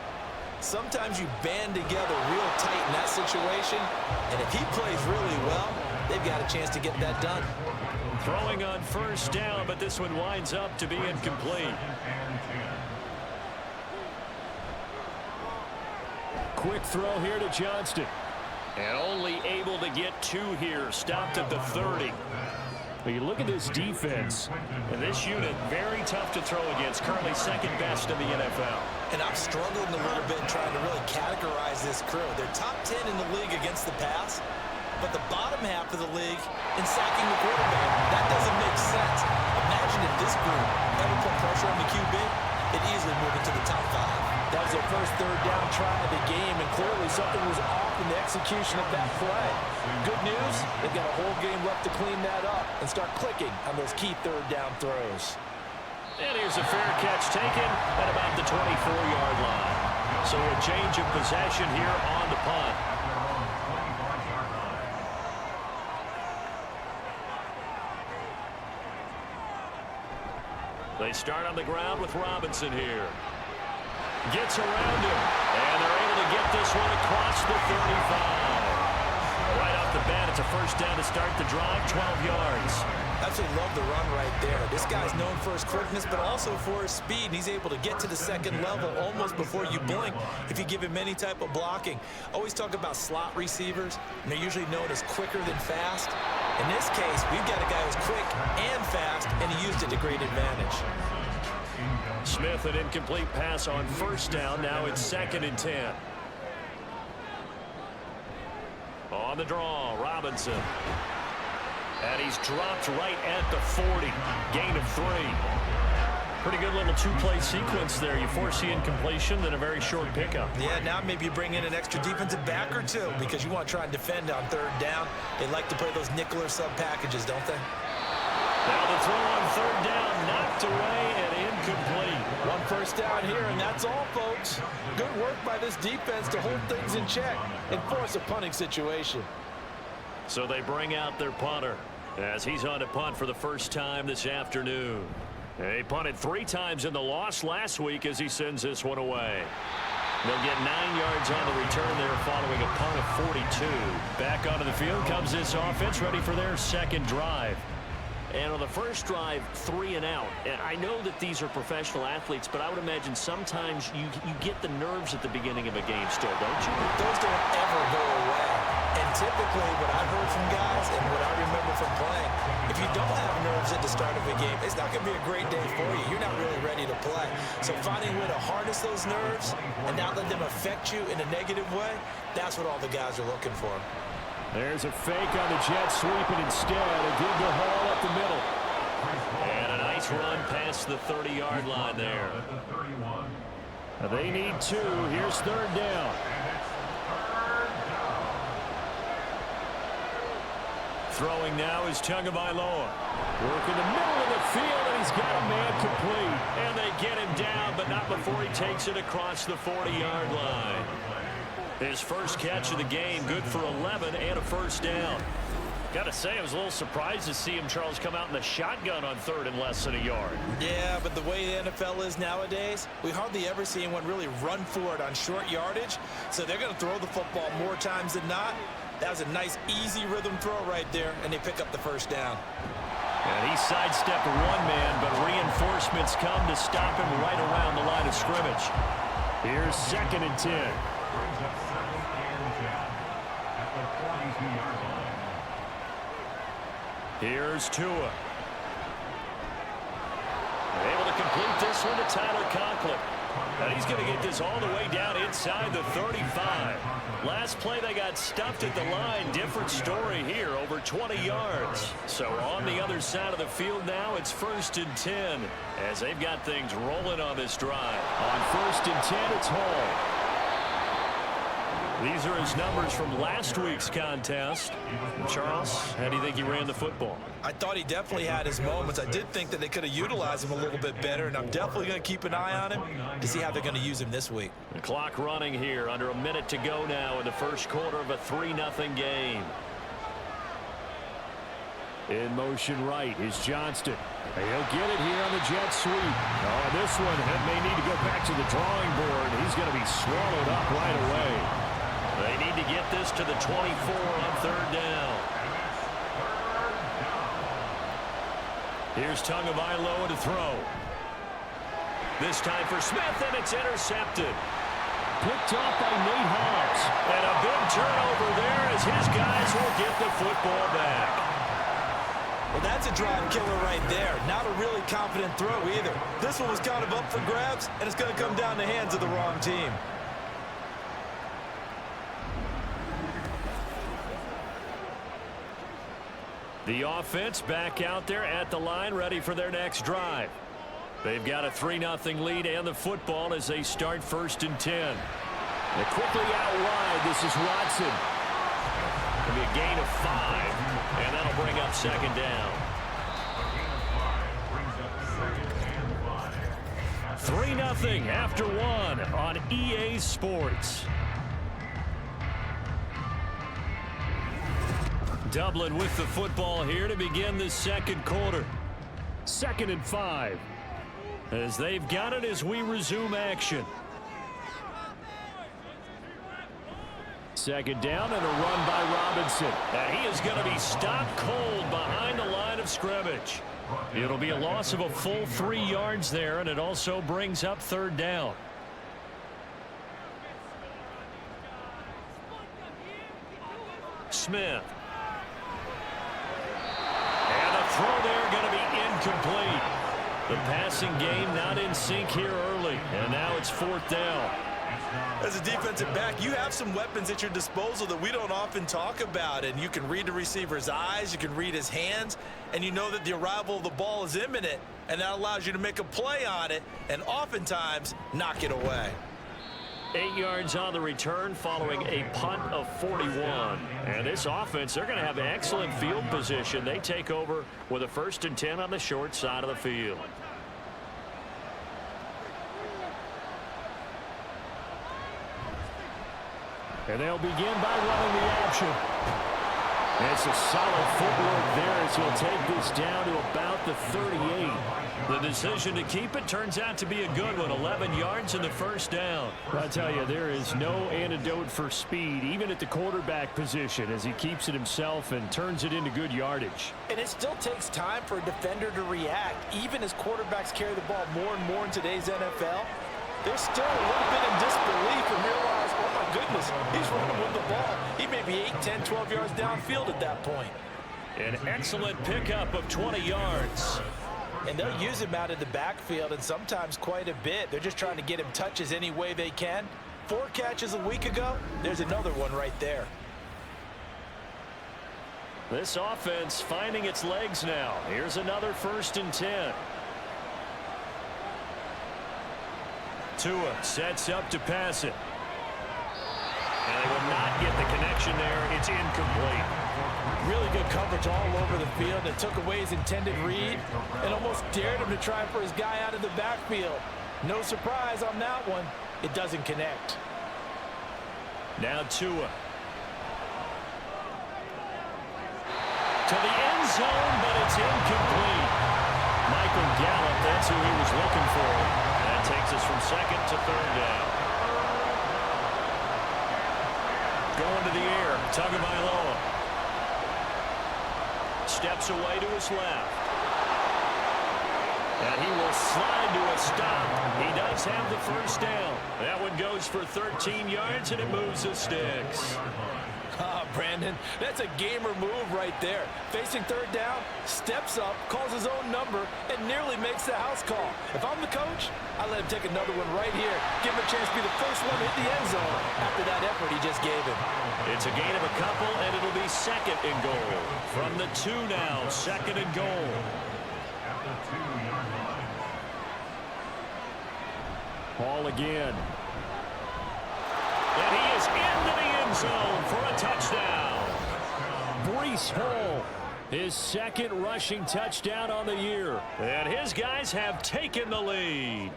Sometimes you band together real tight in that situation, and if he plays really well, they've got a chance to get that done. Throwing on first down, but this one winds up to be incomplete. Quick throw here to Johnston. And only able to get 2 here. Stopped at the 30. But you look at this defense, and this unit, very tough to throw against. Currently 2nd best in the NFL. And I'm struggling a little bit trying to really categorize this crew. They're top 10 in the league against the pass, but the bottom half of the league in sacking the quarterback. That doesn't make sense. Imagine if this group ever put pressure on the QB, it'd easily move into the top 5. That was their first 3rd down try of the game, and clearly something was off in the execution of that play. Good news, they've got a whole game left to clean that up and start clicking on those key 3rd down throws. And here's a fair catch taken at about the 24-yard line. So a change of possession here on the punt. They start on the ground with Robinson here. Gets around him, and they're able to get this one across the 35. Right off the bat, it's a first down to start the drive, 12 yards. Absolutely love the run right there. This guy's known for his quickness, but also for his speed. And he's able to get to the second level almost before you blink if you give him any type of blocking. Always talk about slot receivers, and they're usually known as quicker than fast. In this case, we've got a guy who's quick and fast, and he used it to great advantage. Smith, an incomplete pass on first down. Now it's 2nd and 10. On the draw, Robinson. And he's dropped right at the 40. Gain of 3. Pretty good little two-play sequence there. You force the incompletion, then a very short pickup. Yeah, now maybe you bring in an extra defensive back or two because you want to try and defend on 3rd down. They like to play those nickel or sub packages, don't they? Now the throw on 3rd down, knocked away and incomplete. One first down here, and that's all, folks. Good work by this defense to hold things in check and force a punting situation. So they bring out their punter as he's on to punt for the first time this afternoon. He punted 3 times in the loss last week as he sends this one away. They'll get 9 yards on the return there following a punt of 42. Back onto the field comes this offense, ready for their second drive. And on the first drive, 3 and out. And I know that these are professional athletes, but I would imagine sometimes you get the nerves at the beginning of a game still, don't you? Those don't ever go away. And typically what I've heard from guys and what I remember from playing, if you don't have nerves at the start of a game, it's not going to be a great day for you. You're not really ready to play. So finding a way to harness those nerves and not let them affect you in a negative way, that's what all the guys are looking for. There's a fake on the jet sweep, and instead a good to haul up the middle. And a nice run past the 30-yard line there. They need 2. Here's 3rd down. Throwing now is Tagovailoa. Working the middle of the field, and he's got a man complete. And they get him down, but not before he takes it across the 40-yard line. His first catch of the game, good for 11 and a first down. Got to say, I was a little surprised to see him, Charles, come out in the shotgun on 3rd and less than a yard. Yeah, but the way the NFL is nowadays, we hardly ever see anyone really run for it on short yardage. So they're going to throw the football more times than not. That was a nice, easy rhythm throw right there, and they pick up the first down. And he sidestepped one man, but reinforcements come to stop him right around the line of scrimmage. Here's 2nd and 10. Here's Tua. They're able to complete this one to Tyler Conklin. And he's going to get this all the way down inside the 35. Last play they got stuffed at the line. Different story here, over 20 yards. So on the other side of the field now, it's 1st and 10 as they've got things rolling on this drive. On 1st and 10, it's Hall. These are his numbers from last week's contest. Charles, how do you think he ran the football? I thought he definitely had his moments. I did think that they could have utilized him a little bit better, and I'm definitely going to keep an eye on him to see how they're going to use him this week. The clock running here, under a minute to go now in the first quarter of a 3-0 game. In motion right is Johnston. He'll get it here on the jet sweep. Oh, this one may need to go back to the drawing board. He's going to be swallowed up right away. They need to get this to the 24 on 3rd down. Here's Tagovailoa to throw. This time for Smith, and it's intercepted. Picked off by Nate Hobbs. And a big turnover there as his guys will get the football back. Well, that's a drive killer right there. Not a really confident throw either. This one was kind of up for grabs, and it's going to come down the hands of the wrong team. The offense back out there at the line, ready for their next drive. They've got a 3-0 lead and the football as they start 1st and 10. They're quickly out wide. This is Watson. It'll be a gain of 5, and that'll bring up 2nd down. 3-0 7-0 after one on EA Sports. Dublin with the football here to begin the second quarter. 2nd and 5. As they've got it as we resume action. 2nd down and a run by Robinson. And he is going to be stopped cold behind the line of scrimmage. It'll be a loss of a full 3 yards there, and it also brings up 3rd down. Smith. And the throw there going to be incomplete. The passing game not in sync here early, and now it's 4th down. As a defensive back, you have some weapons at your disposal that we don't often talk about, and you can read the receiver's eyes, you can read his hands, and you know that the arrival of the ball is imminent, and that allows you to make a play on it and oftentimes knock it away. 8 yards on the return following a punt of 41. And this offense, they're going to have excellent field position. They take over with a 1st and 10 on the short side of the field. And they'll begin by running the option. It's a solid footwork there as he'll take this down to about the 38. The decision to keep it turns out to be a good one. 11 yards in the 1st down. I'll tell you, there is no antidote for speed, even at the quarterback position, as he keeps it himself and turns it into good yardage. And it still takes time for a defender to react. Even as quarterbacks carry the ball more and more in today's NFL, they're still a little bit in disbelief and realize, oh my goodness, he's running with the ball. He may be 8, 10, 12 yards downfield at that point. An excellent pickup of 20 yards. And they'll use him out of the backfield, and sometimes quite a bit. They're just trying to get him touches any way they can. 4 catches a week ago, there's another one right there. This offense finding its legs now. Here's another 1st and 10. Tua sets up to pass it. And they will not get the connection there. It's incomplete. Really good coverage all over the field. It took away his intended read and almost dared him to try for his guy out of the backfield. No surprise on that one. It doesn't connect. Now Tua. To the end zone, but it's incomplete. Michael Gallup, that's who he was looking for. That takes us from 2nd to 3rd down. Going to the air, Tagovailoa. Steps away to his left. And he will slide to a stop. He does have the 1st down. That one goes for 13 yards, and it moves the sticks. Brandon, that's a gamer move right there. Facing 3rd down, steps up, calls his own number, and nearly makes the house call. If I'm the coach, I let him take another one right here. Give him a chance to be the first one to hit the end zone after that effort he just gave him. It's a gain of a couple, and it'll be 2nd and goal. From the 2 now, 2nd and goal. Hall again. And he is into the end zone for a touchdown. Breece Hall, his 2nd rushing touchdown on the year. And his guys have taken the lead.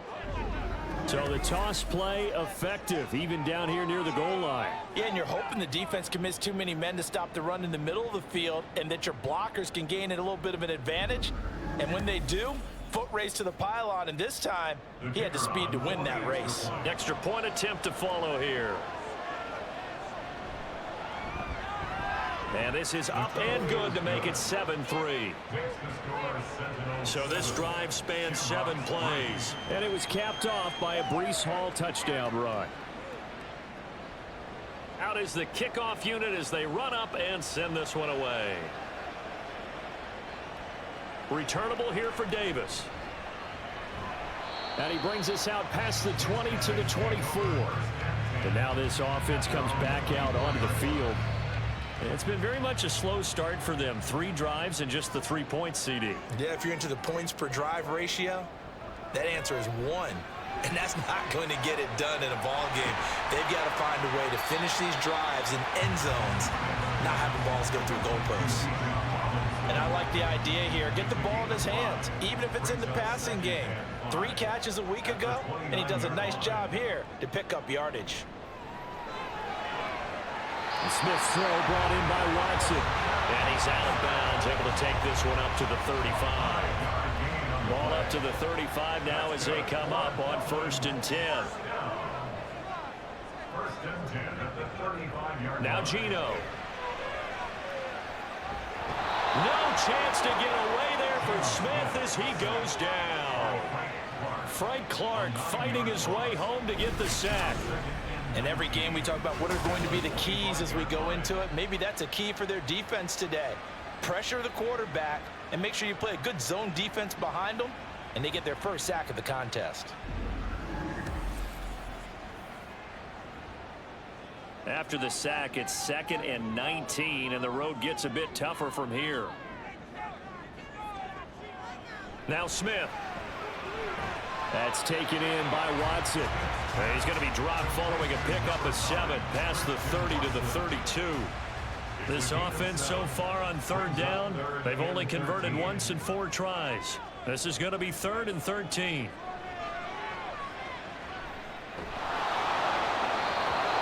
So the toss play effective, even down here near the goal line. Yeah, and you're hoping the defense can miss too many men to stop the run in the middle of the field and that your blockers can gain a little bit of an advantage. And when they do, foot race to the pylon, and this time he had the speed to win that race. Extra point attempt to follow here. And this is up and good to make it 7-3. So this drive spans 7 plays. And it was capped off by a Breece Hall touchdown run. Out is the kickoff unit as they run up and send this one away. Returnable here for Davis. And he brings us out past the 20 to the 24. And now this offense comes back out onto the field. It's been very much a slow start for them. 3 drives and just the 3-point CD. Yeah, if you're into the points per drive ratio, that answer is 1. And that's not going to get it done in a ball game. They've got to find a way to finish these drives in end zones, not having balls go through goalposts. And I like the idea here. Get the ball in his hands, even if it's in the passing game. 3 catches a week ago, and he does a nice job here to pick up yardage. Smith's throw brought in by Watson. And he's out of bounds, able to take this one up to the 35. Ball up to the 35 now as they come up on 1st and 10. Now Geno. No chance to get away there for Smith as he goes down. Frank Clark fighting his way home to get the sack. In every game we talk about what are going to be the keys as we go into it. Maybe that's a key for their defense today. Pressure the quarterback and make sure you play a good zone defense behind them, and they get their first sack of the contest. After the sack, it's 2nd and 19, and the road gets a bit tougher from here. Now Smith. That's taken in by Watson. And he's going to be dropped following a pickup of 7 past the 30 to the 32. This offense so far on 3rd down, they've only converted once in 4 tries. This is going to be 3rd and 13.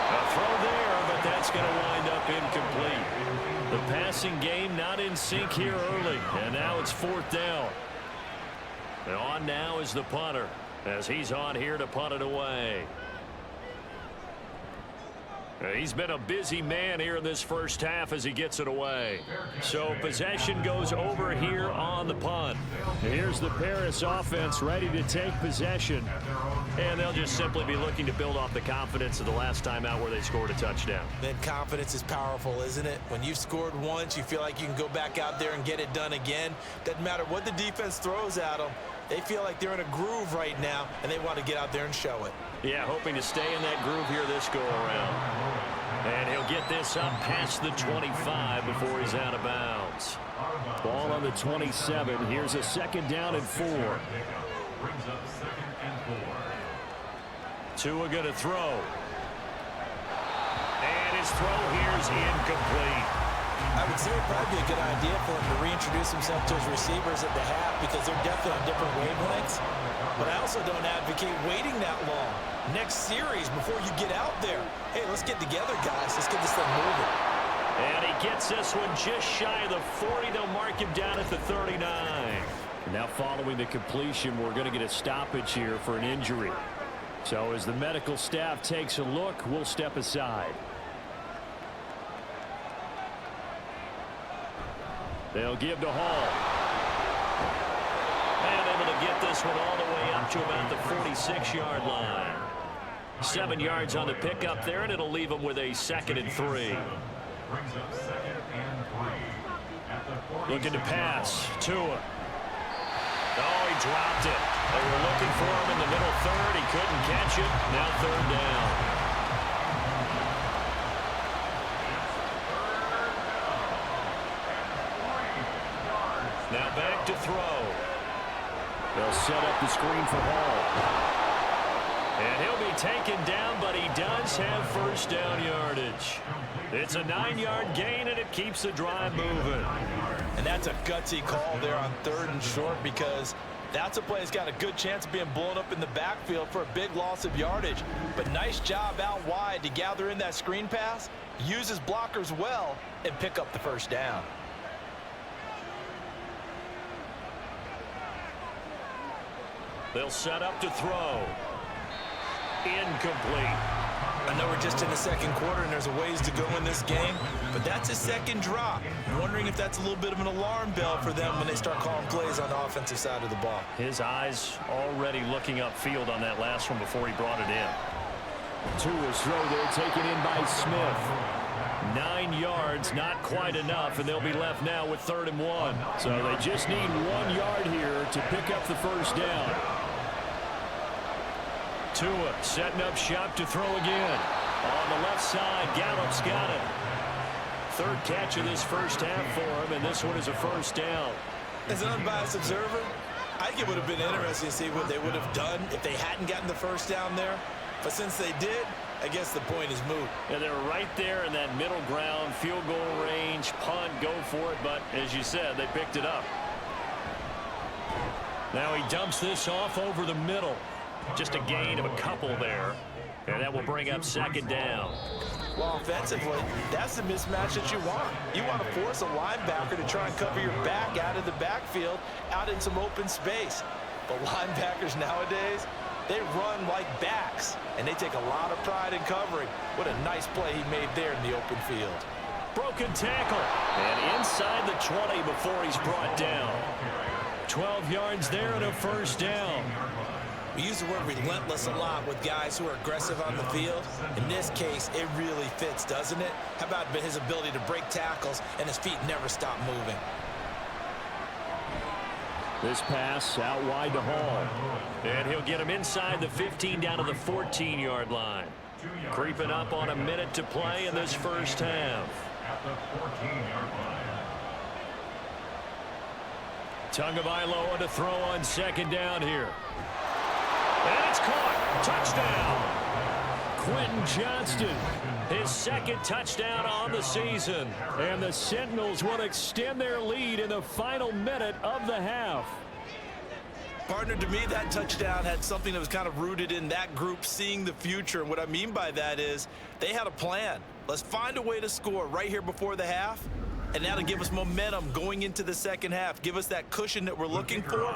A throw there, but that's going to wind up incomplete. The passing game not in sync here early, and now it's 4th down. And on now is the punter, as he's on here to punt it away. He's been a busy man here in this first half as he gets it away. So possession goes over here on the punt. Here's the Paris offense ready to take possession. And they'll just simply be looking to build off the confidence of the last time out where they scored a touchdown. Then confidence is powerful, isn't it? When you've scored once, you feel like you can go back out there and get it done again. Doesn't matter what the defense throws at them. They feel like they're in a groove right now, and they want to get out there and show it. Yeah, hoping to stay in that groove here this go-around. And he'll get this up past the 25 before he's out of bounds. Ball on the 27. Here's a 2nd down and 4. Tua going to throw. And his throw here is incomplete. I would say it would probably be a good idea for him to reintroduce himself to his receivers at the half because they're definitely on different wavelengths. But I also don't advocate waiting that long. Next series before you get out there. Hey, let's get together, guys. Let's get this thing moving. And he gets this one just shy of the 40. They'll mark him down at the 39. Now following the completion, we're going to get a stoppage here for an injury. So as the medical staff takes a look, we'll step aside. They'll give to Hall. And able to get this one all the way up to about the 46-yard line. 7 yards on the pickup there, and it'll leave them with a 2nd and 3. Looking to pass. Tua. Oh, he dropped it. They were looking for him in the middle 3rd. He couldn't catch it. Now 3rd down. Now back to throw. They'll set up the screen for Hall. And he'll be taken down, but he does have 1st down yardage. It's a 9-yard gain, and it keeps the drive moving. And that's a gutsy call there on 3rd and short because that's a play that's got a good chance of being blown up in the backfield for a big loss of yardage. But nice job out wide to gather in that screen pass, use his blockers well, and pick up the 1st down. They'll set up to throw. Incomplete. I know we're just in the 2nd quarter and there's a ways to go in this game, but that's a 2nd drop. I'm wondering if that's a little bit of an alarm bell for them when they start calling plays on the offensive side of the ball. His eyes already looking upfield on that last one before he brought it in. Tua's throw there taken in by Smith. 9 yards, not quite enough, and they'll be left now with 3rd and 1. So they just need 1 yard here to pick up the 1st down. Tua setting up shop to throw again. On the left side, Gallup's got it. 3rd catch of this first half for him, and this one is a 1st down. As an unbiased observer, I think it would have been interesting to see what they would have done if they hadn't gotten the 1st down there. But since they did, I guess the point is moot. Yeah, they're right there in that middle ground, field goal range, punt, go for it. But as you said, they picked it up. Now he dumps this off over the middle. Just a gain of a couple there. And that will bring up second down. Well, offensively, that's the mismatch that you want. You want to force a linebacker to try and cover your back out of the backfield, out in some open space. But linebackers nowadays, they run like backs, and they take a lot of pride in covering. What a nice play he made there in the open field. Broken tackle. And inside the 20 before he's brought down. 12 yards there and a first down. We use the word relentless a lot with guys who are aggressive on the field. In this case, it really fits, doesn't it? How about his ability to break tackles and his feet never stop moving? This pass out wide to Hall. And he'll get him inside the 15 down to the 14-yard line. Creeping up on a minute to play in this first half. At the 14-yard line. Tagovailoa to throw on second down here. And it's caught. Touchdown. Quentin Johnston, his second touchdown on the season. And the Sentinels will extend their lead in the final minute of the half. Partner, to me, that touchdown had something that was kind of rooted in that group seeing the future. And what I mean by that is they had a plan. Let's find a way to score right here before the half. And that'll give us momentum going into the second half. Give us that cushion that we're looking for.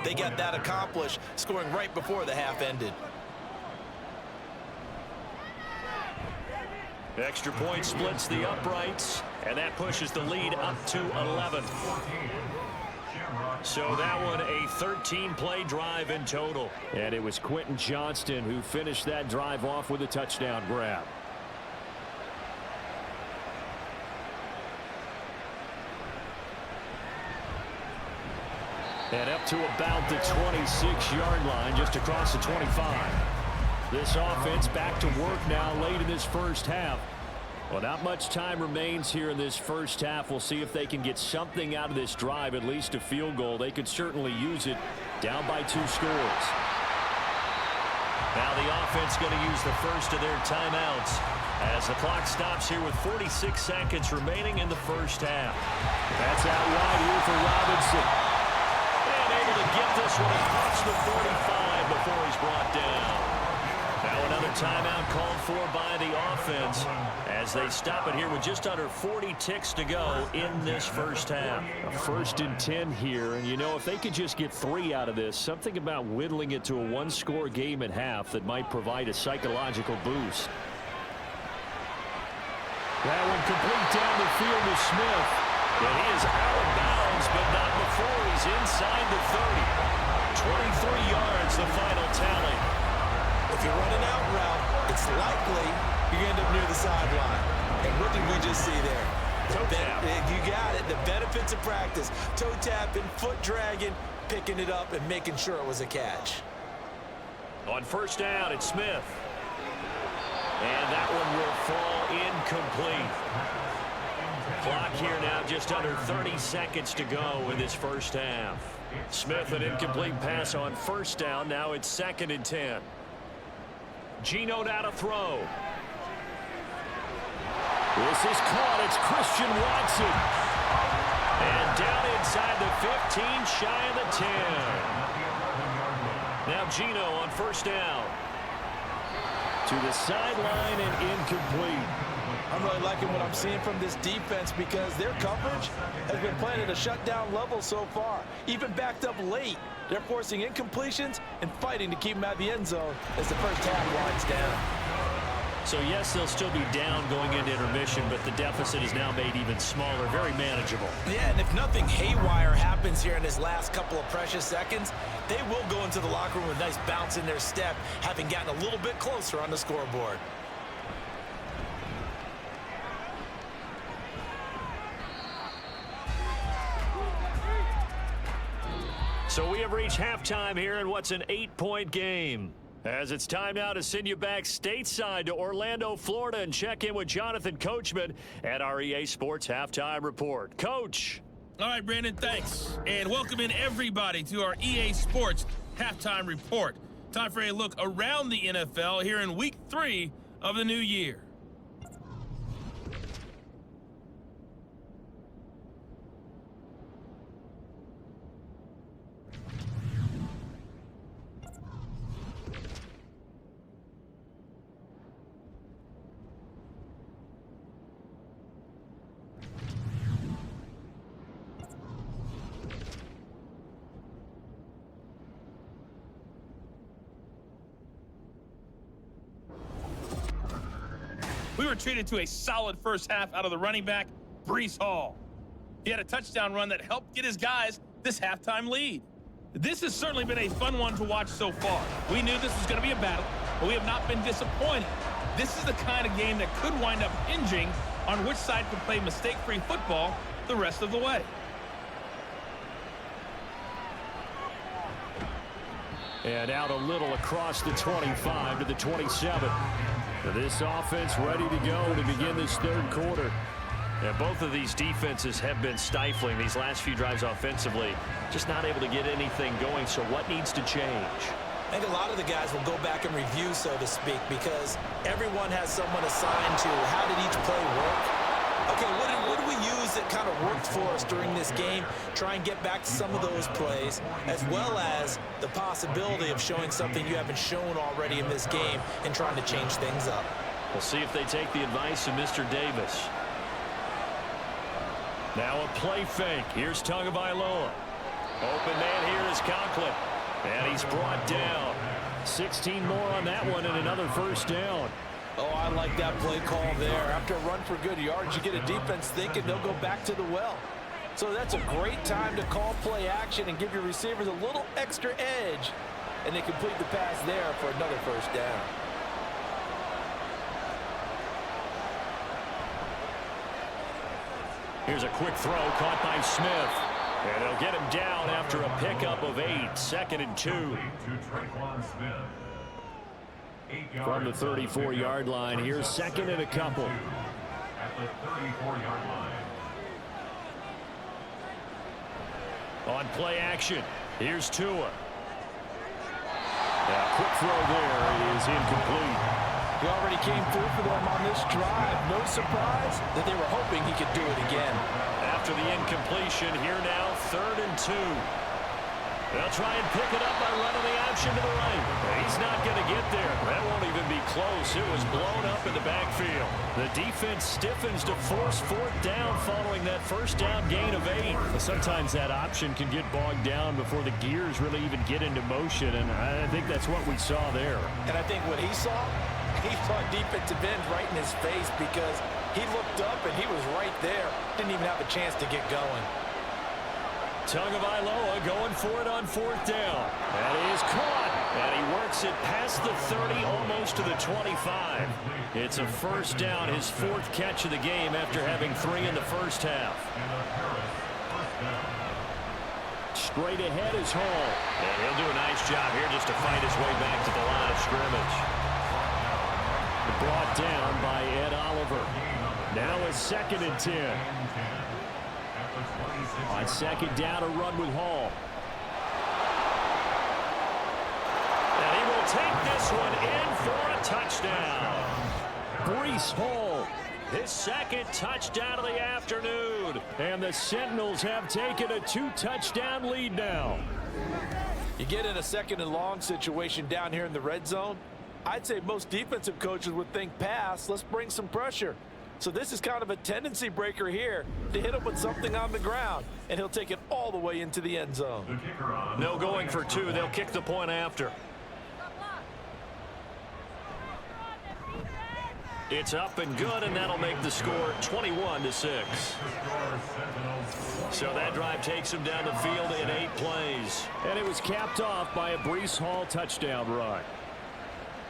They got that accomplished, scoring right before the half ended. Extra point splits the uprights, and that pushes the lead up to 11. So that one a 13-play drive in total. And it was Quentin Johnston who finished that drive off with a touchdown grab. And up to about the 26-yard line, just across the 25. This offense back to work now late in this first half. Well, not much time remains here in this first half. We'll see if they can get something out of this drive, at least a field goal. They could certainly use it, down by 2 scores. Now the offense going to use the first of their timeouts as the clock stops here with 46 seconds remaining in the first half. That's out wide here for Robinson. Able to get this one across the 45 before he's brought down. Now another timeout called for by the offense as they stop it here with just under 40 ticks to go in this first half. A 1st and 10 here, and you know, if they could just get 3 out of this, something about whittling it to a 1-score game at half that might provide a psychological boost. That one complete down the field to Smith. And he is out of bounds, but not before he's inside the 30. 23 yards, the final tally. If you run an out route, it's likely you end up near the sideline. And what did we just see there? You got it. The benefits of practice. Toe tapping, foot dragging, picking it up, and making sure it was a catch. On first down, it's Smith. And that one will fall incomplete. Clock here now just under 30 seconds to go in this first half. Smith, an incomplete pass on first down. Now it's 2nd and 10. Geno now to throw. This is caught. It's Christian Watson. And down inside the 15, shy of the 10. Now Geno on first down. To the sideline and incomplete. I'm really liking what I'm seeing from this defense because their coverage has been playing at a shutdown level so far. Even backed up late, they're forcing incompletions and fighting to keep them out of the end zone as the first half winds down. So, yes, they'll still be down going into intermission, but the deficit is now made even smaller, very manageable. Yeah, and if nothing haywire happens here in this last couple of precious seconds, they will go into the locker room with a nice bounce in their step, having gotten a little bit closer on the scoreboard. So we have reached halftime here in what's an 8-point game. As it's time now to send you back stateside to Orlando, Florida, and check in with Jonathan Coachman at our EA Sports Halftime Report. Coach. All right, Brandon, thanks. And welcome in everybody to our EA Sports Halftime Report. Time for a look around the NFL here in Week 3 of the new year. we were treated to a solid first half out of the running back, Breece Hall. He had a touchdown run that helped get his guys this halftime lead. This has certainly been a fun one to watch so far. We knew this was going to be a battle, but we have not been disappointed. This is the kind of game that could wind up hinging on which side can play mistake-free football the rest of the way. And out a little across the 25 to the 27. This offense ready to go to begin this third quarter. And both of these defenses have been stifling these last few drives offensively. Just not able to get anything going, so what needs to change? I think a lot of the guys will go back and review, so to speak, because everyone has someone assigned to how did each play work. Okay, what did we use that kind of worked for us during this game? Try and get back to some of those plays, as well as the possibility of showing something you haven't shown already in this game and trying to change things up. We'll see if they take the advice of Mr. Davis. Now a play fake. Here's Tagovailoa. Open man here is Conklin. And he's brought down. 16 more on that one and another first down. Oh, I like that play call there. After a run for good yards, you get a defense thinking they'll go back to the well. So that's a great time to call play action and give your receivers a little extra edge. And they complete the pass there for another first down. Here's a quick throw caught by Smith. And they'll get him down after a pickup of 8. 2nd and 2. From the 34-yard line, here's 2nd and a couple. At the 34-yard line. On play action, here's Tua. A quick throw there is incomplete. He already came through for them on this drive. No surprise that they were hoping he could do it again. After the incompletion, here now, 3rd and 2. They'll try and pick it up by running the option to the right. He's not going to get there. That won't even be close. It was blown up in the backfield. The defense stiffens to force 4th down following that first down gain of 8. Sometimes that option can get bogged down before the gears really even get into motion, and I think that's what we saw there. And I think what he saw defensive end right in his face because he looked up and he was right there. Didn't even have a chance to get going. Tagovailoa going for it on 4th down. That is caught. And he works it past the 30, almost to the 25. It's a first down, his 4th catch of the game after having 3 in the first half. Straight ahead is Hall. And he'll do a nice job here just to fight his way back to the line of scrimmage. Brought down by Ed Oliver. Now a 2nd and 10. On 2nd down, a run with Hall. And he will take this one in for a touchdown. Breece Hall, his 2nd touchdown of the afternoon. And the Sentinels have taken a 2-touchdown lead now. You get in a 2nd and long situation down here in the red zone. I'd say most defensive coaches would think pass, let's bring some pressure. So this is kind of a tendency breaker here to hit him with something on the ground, and he'll take it all the way into the end zone. No going for 2. They'll kick the point after. It's up and good, and that'll make the score 21-6. So that drive takes him down the field in 8 plays. And it was capped off by a Breece Hall touchdown run.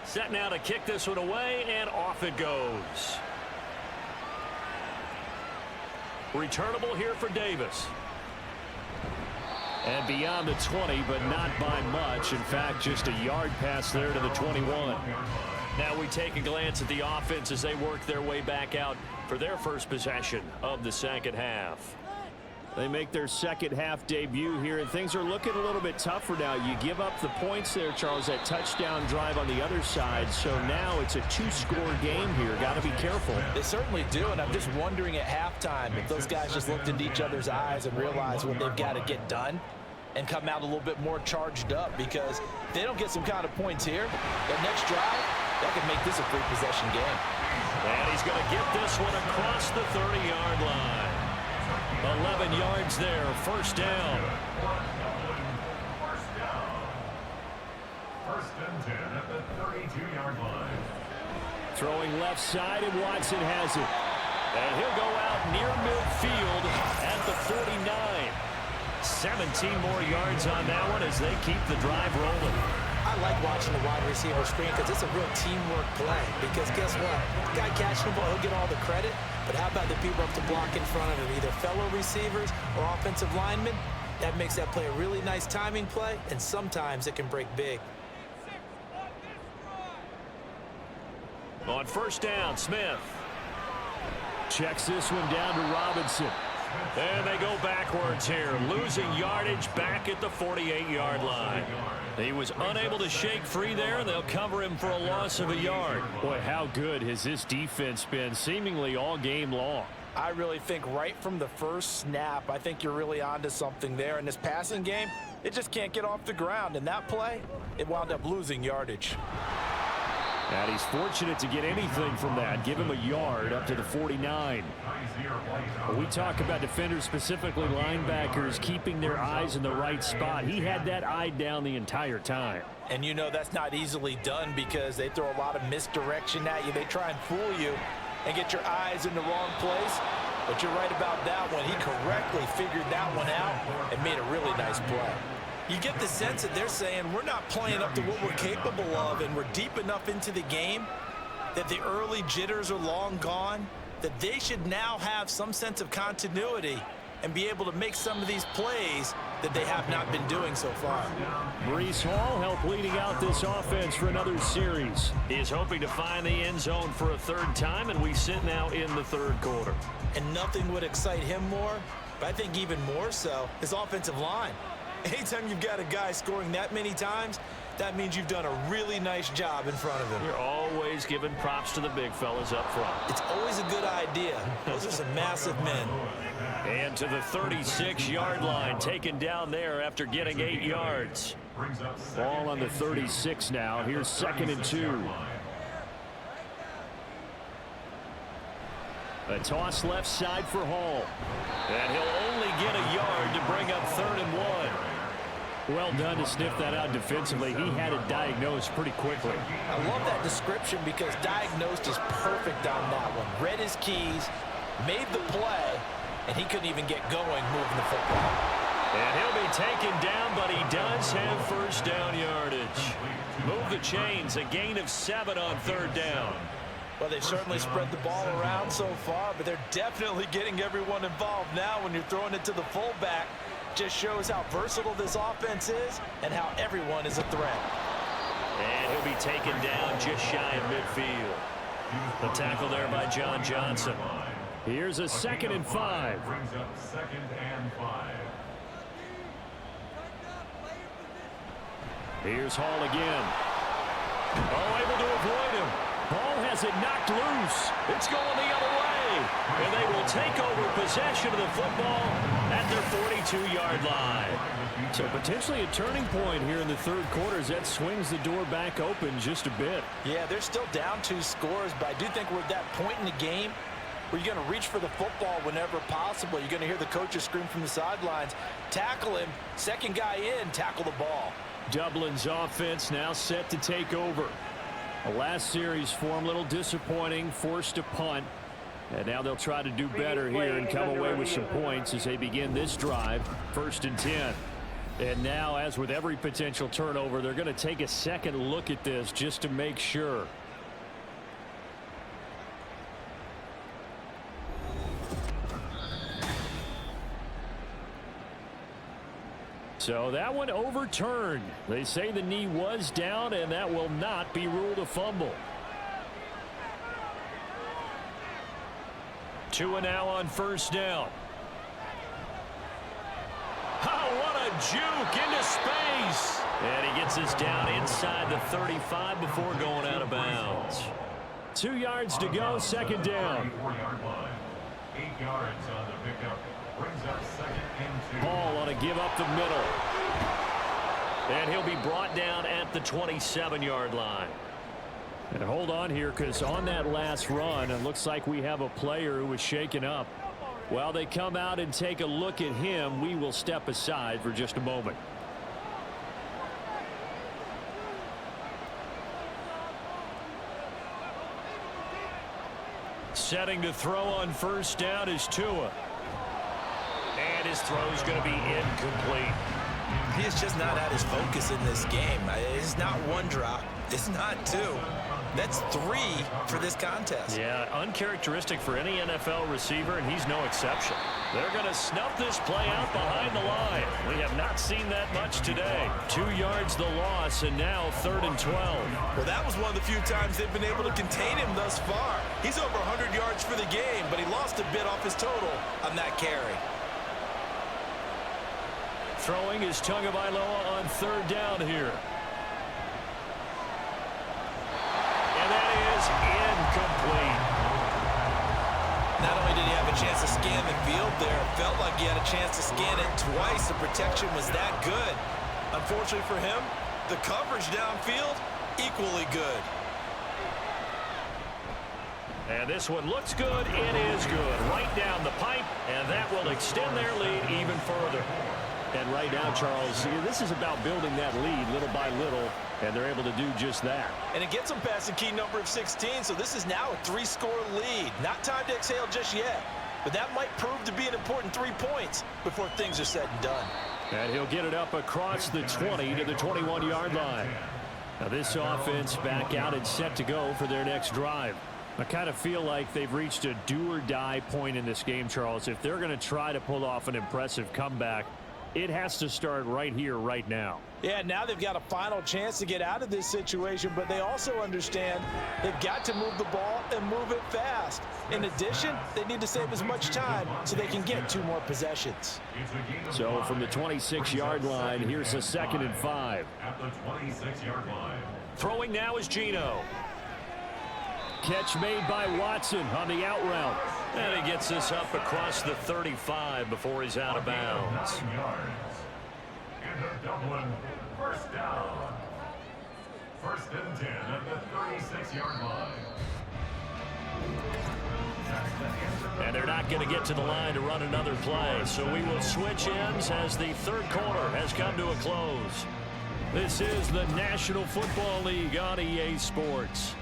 Set now to kick this one away, and off it goes. Returnable here for Davis. And beyond the 20, but not by much. In fact, just a yard pass there to the 21. Now we take a glance at the offense as they work their way back out for their first possession of the second half. They make their second half debut here, and things are looking a little bit tougher now. You give up the points there, Charles, that touchdown drive on the other side. So now it's a 2-score game here. Got to be careful. They certainly do, and I'm just wondering at halftime if those guys just looked into each other's eyes and realized what they've got to get done and come out a little bit more charged up, because if they don't get some kind of points here, that next drive, that could make this a 3-possession game. And he's going to get this one across the 30-yard line. 11 yards there, first down. First and 10 at the 32-yard line. Throwing left side, and Watson has it. And he'll go out near midfield at the 49. 17 more yards on that one as they keep the drive rolling. I like watching the wide receiver screen because it's a real teamwork play. Because guess what? The guy catching the ball, he'll get all the credit. But how about the people up to block in front of him, either fellow receivers or offensive linemen? That makes that play a really nice timing play, and sometimes it can break big. On first down, Smith checks this one down to Robinson. And they go backwards here, losing yardage back at the 48-yard line. He was unable to shake free there, and they'll cover him for a loss of a yard. Boy, how good has this defense been seemingly all game long? I really think right from the first snap, I think you're really onto something there. In this passing game, it just can't get off the ground. And that play, it wound up losing yardage. And he's fortunate to get anything from that. Give him a yard up to the 49. When we talk about defenders, specifically linebackers, keeping their eyes in the right spot. He had that eye down the entire time. And you know that's not easily done because they throw a lot of misdirection at you. They try and fool you and get your eyes in the wrong place. But you're right about that one. He correctly figured that one out and made a really nice play. You get the sense that they're saying we're not playing up to what we're capable of, and we're deep enough into the game that the early jitters are long gone, that they should now have some sense of continuity and be able to make some of these plays that they have not been doing so far. Breece Hall helped leading out this offense for another series. He is hoping to find the end zone for a third time, and we sit now in the third quarter. And nothing would excite him more, but I think even more so, his offensive line. Anytime you've got a guy scoring that many times, that means you've done a really nice job in front of him. You're always giving props to the big fellas up front. It's always a good idea. Those are some massive men. And to the 36-yard line, taken down there after getting 8 yards. Ball on the 36 now. Here's 2nd and 2. A toss left side for Hall. And he'll only get a yard to bring up 3rd and 1. Well done to sniff that out defensively. He had it diagnosed pretty quickly. I love that description because diagnosed is perfect on that one. Read his keys, made the play, and he couldn't even get going moving the football. And he'll be taken down, but he does have first down yardage. Move the chains, a gain of 7 on 3rd down. Well, they've certainly spread the ball around so far, but they're definitely getting everyone involved now when you're throwing it to the fullback. Just shows how versatile this offense is and how everyone is a threat. And he'll be taken down just shy of midfield. The tackle there by John Johnson. Here's a 2nd and 5. Brings up 2nd and 5. Here's Hall again. Oh, able to avoid him. Hall has it knocked loose. It's going the other way. And they will take over possession of the football at their 42-yard line. So potentially a turning point here in the third quarter as that swings the door back open just a bit. Yeah, they're still down 2 scores, but I do think we're at that point in the game where you're going to reach for the football whenever possible. You're going to hear the coaches scream from the sidelines, tackle him, second guy in, tackle the ball. Dublin's offense now set to take over. The last series for him, a little disappointing, forced a punt. And now they'll try to do better here and come away with some points as they begin this drive, 1st and 10. And now, as with every potential turnover, they're going to take a second look at this just to make sure. So that one overturned. They say the knee was down, and that will not be ruled a fumble. 2 now on first down. Oh, what a juke into space. And he gets this down inside the 35 before going out of bounds. 2 yards to go, 2nd down. 4-yard line. 8 yards on the pickup. Brings up 2nd and 2. Hall on a give up the middle. And he'll be brought down at the 27-yard line. And hold on here, because on that last run, it looks like we have a player who was shaken up. While they come out and take a look at him, we will step aside for just a moment. Setting to throw on first down is Tua. And his throw is going to be incomplete. He is just not at his focus in this game. It's not one drop. It's not two. That's three for this contest. Yeah, uncharacteristic for any NFL receiver, and he's no exception. They're going to snuff this play out behind the line. We have not seen that much today. 2 yards the loss, and now 3rd and 12. Well, that was one of the few times they've been able to contain him thus far. He's over 100 yards for the game, but he lost a bit off his total on that carry. Throwing is Tagovailoa on 3rd down here. And that is incomplete. Not only did he have a chance to scan the field there, it felt like he had a chance to scan it twice. The protection was that good. Unfortunately for him, the coverage downfield, equally good. And this one looks good. It is good. Right down the pipe, and that will extend their lead even further. And right now, Charles, this is about building that lead little by little, and they're able to do just that. And it gets them past the key number of 16, so this is now a 3-score lead. Not time to exhale just yet, but that might prove to be an important 3 points before things are said and done. And he'll get it up across the 20 to the 21-yard line. Now this offense back out and set to go for their next drive. I kind of feel like they've reached a do-or-die point in this game, Charles. If they're going to try to pull off an impressive comeback, it has to start right here, right now. Yeah, now they've got a final chance to get out of this situation, but they also understand they've got to move the ball and move it fast. In addition, they need to save as much time so they can get 2 more possessions. So from the 26-yard line, here's a 2nd and 5. At the 26-yard line. Throwing now is Geno. Catch made by Watson on the out route. And he gets this up across the 35 before he's out of bounds. Into Dublin, first down. 1st and 10 at the 36-yard line. And they're not going to get to the line to run another play. So we will switch ends as the 3rd quarter has come to a close. This is the National Football League on EA Sports.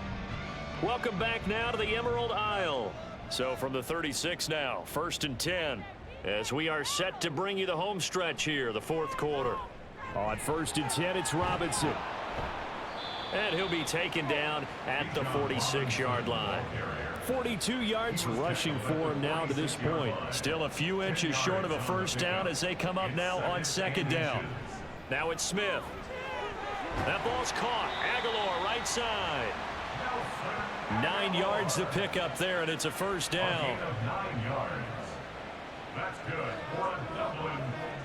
Welcome back now to the Emerald Isle. So from the 36 now, 1st and 10, as we are set to bring you the home stretch here, the 4th quarter. On 1st and 10, it's Robinson. And he'll be taken down at the 46-yard line. 42 yards rushing for him now to this point. Still a few inches short of a first down as they come up now on 2nd down. Now it's Smith. That ball's caught. Aguilar right side. 9 yards to pick up there, and it's a first down. 9 yards. That's good for Dublin.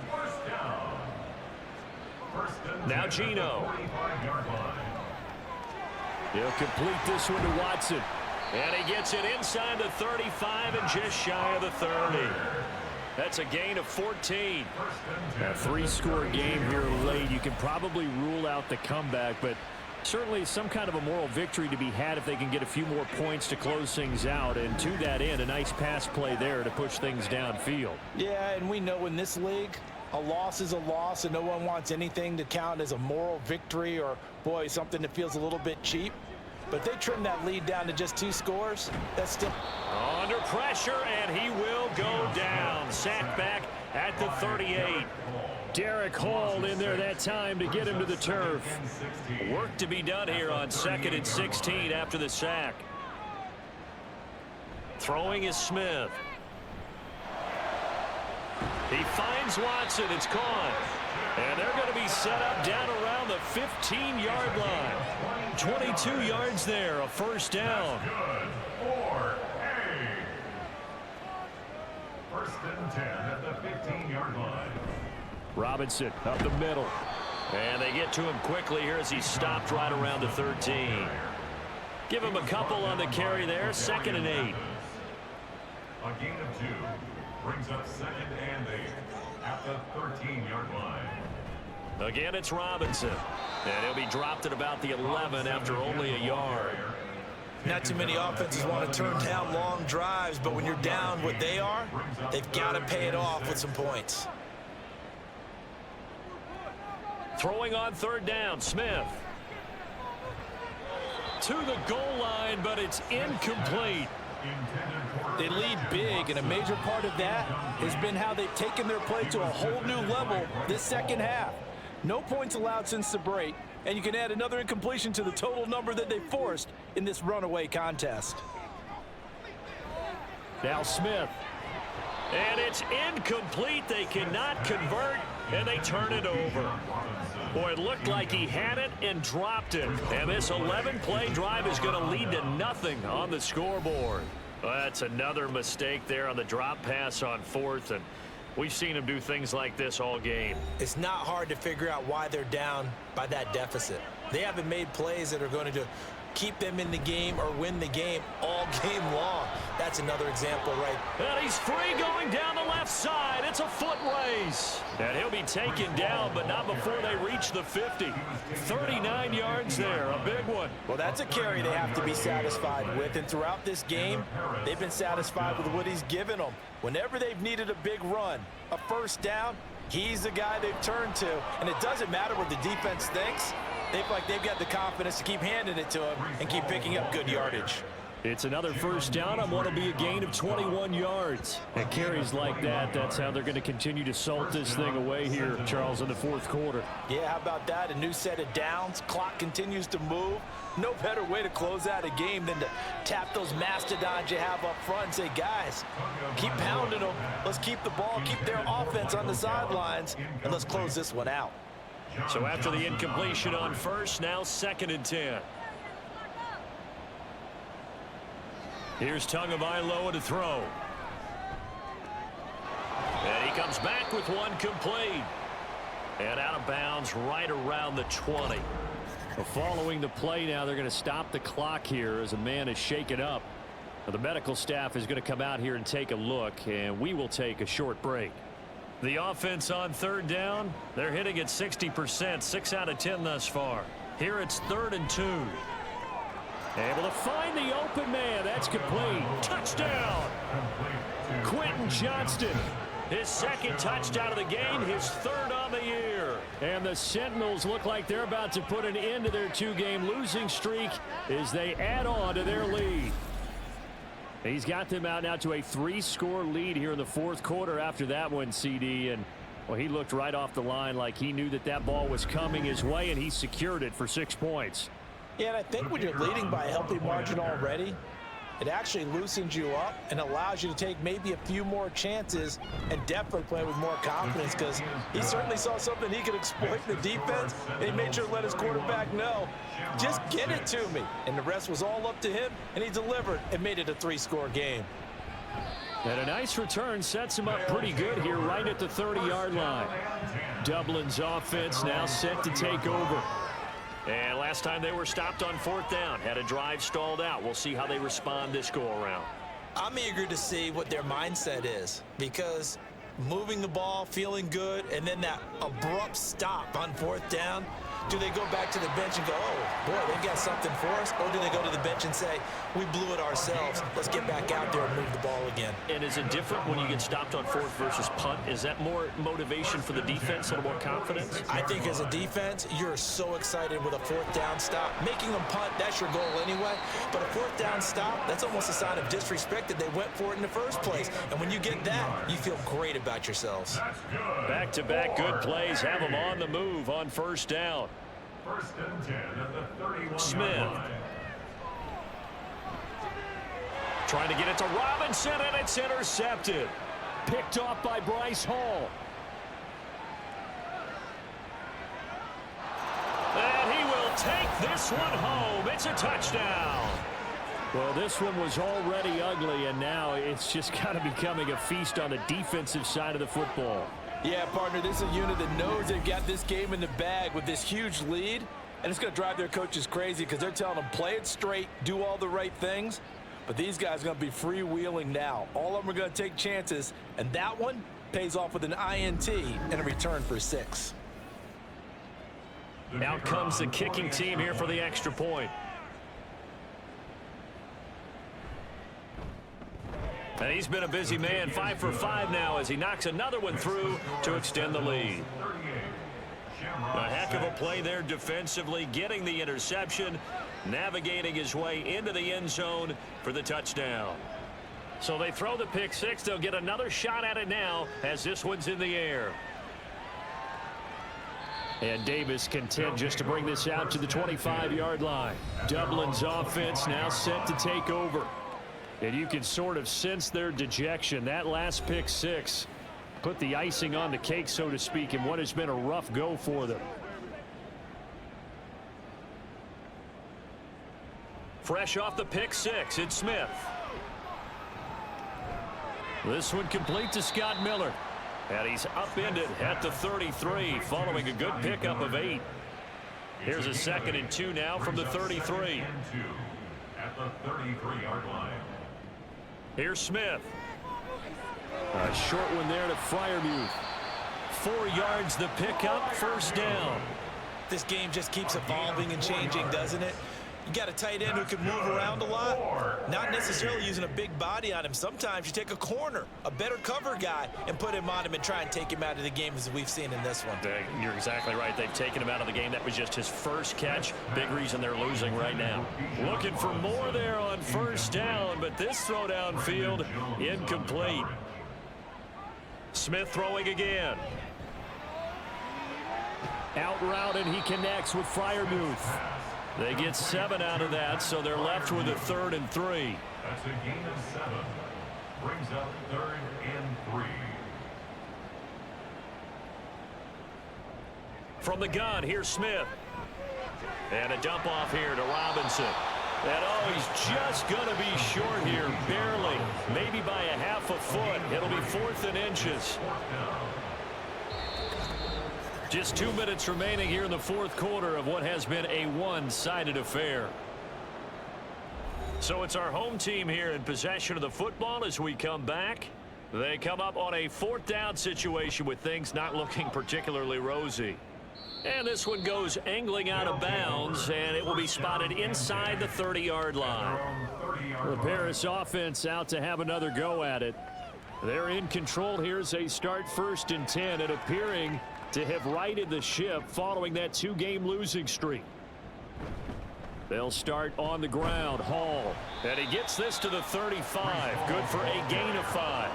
First down. 1st and now 10 Geno. 45-yard line. He'll complete this one to Watson. And he gets it inside the 35 and just shy of the 30. That's a gain of 14. A 3-score game here late. You can probably rule out the comeback, but certainly some kind of a moral victory to be had if they can get a few more points to close things out. And to that end, a nice pass play there to push things downfield. Yeah, and we know in this league, a loss is a loss, and no one wants anything to count as a moral victory or, boy, something that feels a little bit cheap. But they trim that lead down to just 2 scores. That's still under pressure, and he will go down. Sacked back at the 38. Derek Hall in there that time to get him to the turf. Work to be done here on 2nd and 16 after the sack. Throwing is Smith. He finds Watson. It's caught. And they're going to be set up down around the 15-yard line. 22 yards there, a first down. Good for A. 1st and 10 at the 15-yard line. Robinson up the middle. And they get to him quickly here as he stopped right around the 13. Give him a couple on the carry there, 2nd and 8. A gain of 2 brings up 2nd and 8 at the 13-yard line. Again, it's Robinson. And he'll be dropped at about the 11 after only a yard. not too many offenses want to turn down long drives, but when you're down what they are, they've got to pay it off with some points. Throwing on 3rd down, Smith. To the goal line, but it's incomplete. They lead big, and a major part of that has been how they've taken their play to a whole new level this second half. No points allowed since the break, and you can add another incompletion to the total number that they forced in this runaway contest. Now Smith. And it's incomplete. They cannot convert, and they turn it over. Boy, it looked like he had it and dropped it. And this 11-play drive is going to lead to nothing on the scoreboard. Well, that's another mistake there on the drop pass on fourth, and we've seen him do things like this all game. It's not hard to figure out why they're down by that deficit. They haven't made plays that are going to keep them in the game or win the game all game long. That's another example, right? And he's free going down the left side. It's a foot race. And he'll be taken down, but not before they reach the 50. 39 yards there, a big one. Well, that's a carry they have to be satisfied with, and throughout this game, they've been satisfied with what he's given them. Whenever they've needed a big run, a first down, he's the guy they've turned to, and it doesn't matter what the defense thinks. They've got the confidence to keep handing it to him and keep picking up good yardage. It's another first down on what will be a gain of 21 yards. And carries like that, that's how they're going to continue to salt this thing away here, Charles, in the fourth quarter. Yeah, how about that? A new set of downs. Clock continues to move. No better way to close out a game than to tap those mastodons you have up front and say, guys, keep pounding them. Let's keep the ball, keep their offense on the sidelines, and let's close this one out. So after the incompletion on first, now 2nd and 10. Here's Tagovailoa to throw. And he comes back with one complete. And out of bounds right around the 20. Well, following the play now, they're going to stop the clock here as a man is shaken up. Now, the medical staff is going to come out here and take a look, and we will take a short break. The offense on 3rd down, they're hitting at 60%, 6 out of 10 thus far. Here it's 3rd and 2. Able to find the open man. That's complete. Touchdown! Quentin Johnston. His 2nd touchdown of the game, his 3rd on the year. And the Sentinels look like they're about to put an end to their 2-game losing streak as they add on to their lead. He's got them out now to a 3-score lead here in the fourth quarter after that one, CD. And, well, he looked right off the line like he knew that that ball was coming his way, and he secured it for 6 points. Yeah, and I think when you're leading by a healthy margin already, it actually loosens you up and allows you to take maybe a few more chances and definitely play with more confidence, because he certainly saw something he could exploit in the defense, and he made sure to let his quarterback know, just get it to me. And the rest was all up to him, and he delivered and made it a 3-score game. And a nice return sets him up pretty good here right at the 30-yard line. Dublin's offense now set to take over. And last time they were stopped on 4th down, had a drive stalled out. We'll see how they respond this go-around. I'm eager to see what their mindset is, because moving the ball, feeling good, and then that abrupt stop on 4th down, do they go back to the bench and go, oh, boy, they've got something for us? Or do they go to the bench and say, we blew it ourselves, let's get back out there and move the ball again? And is it different when you get stopped on 4th versus punt? Is that more motivation for the defense, a little more confidence? I think as a defense, you're so excited with a 4th down stop. Making them punt, that's your goal anyway. But a 4th down stop, that's almost a sign of disrespect that they went for it in the first place. And when you get that, you feel great about yourselves. Back-to-back good plays have them on the move on 1st down. 1st and 10 at the 31 Smith. Trying to get it to Robinson, and it's intercepted. Picked off by Bryce Hall. And he will take this one home. It's a touchdown. Well, this one was already ugly, and now it's just kind of becoming a feast on the defensive side of the football. Yeah, partner, this is a unit that knows they've got this game in the bag with this huge lead, and it's going to drive their coaches crazy because they're telling them play it straight, do all the right things. But these guys are going to be freewheeling now. All of them are going to take chances, and that one pays off with an INT and a return for 6. Out comes the kicking team here for the extra point. And he's been a busy man, 5 for 5 now as he knocks another one through to extend the lead. A heck of a play there defensively, getting the interception, navigating his way into the end zone for the touchdown. So they throw the pick six. They'll get another shot at it now as this one's in the air. And Davis content just to bring this out to the 25-yard line. Dublin's offense now set to take over. And you can sort of sense their dejection. That last pick six put the icing on the cake, so to speak, in what has been a rough go for them. Fresh off the pick six, it's Smith. This one complete to Scott Miller. And he's upended at the 33 following a good pickup of 8. Here's a 2nd and 2 now from the 33. At the 33-yard line. Here's Smith. A short one there to Freiermuth. 4 yards the pickup, first down. This game just keeps evolving and changing, doesn't it? You got a tight end who can move around a lot, not necessarily using a big body on him. Sometimes you take a corner, a better cover guy, and put him on him and try and take him out of the game, as we've seen in this one. You're exactly right. They've taken him out of the game. That was just his first catch. Big reason they're losing right now. Looking for more there on first down, but this throw downfield incomplete. Smith throwing again. Out route, and he connects with Freiermuth. They get 7 out of that, so they're left with a 3rd and 3. That's a gain of 7. Brings up 3rd and 3. From the gun, here's Smith. And a dump off here to Robinson. And oh, he's just going to be short here, barely. Maybe by a half a foot. It'll be 4th and inches. Just 2 minutes remaining here in the 4th quarter of what has been a one-sided affair. So it's our home team here in possession of the football as we come back. They come up on a 4th down situation with things not looking particularly rosy. And this one goes angling out of bounds, and it will be spotted inside the 30-yard line. The Paris offense out to have another go at it. They're in control here as they start 1st and 10 and appearing to have righted the ship following that 2-game losing streak. They'll start on the ground. Hall. And he gets this to the 35. Good for a gain of 5.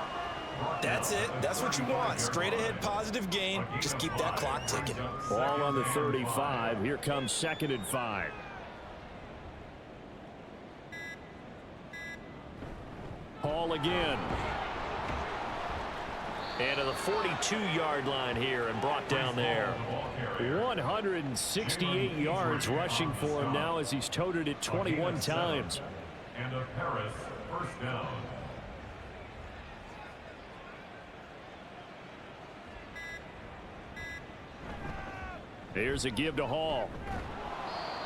That's it. That's what you want. Straight ahead positive gain. Just keep that clock ticking. Ball on the 35. Here comes 2nd and 5. Hall again. And to the 42-yard line here and brought down there. 168 yards rushing for him now as he's toted it 21 times. And a Paris first down. Here's a give to Hall.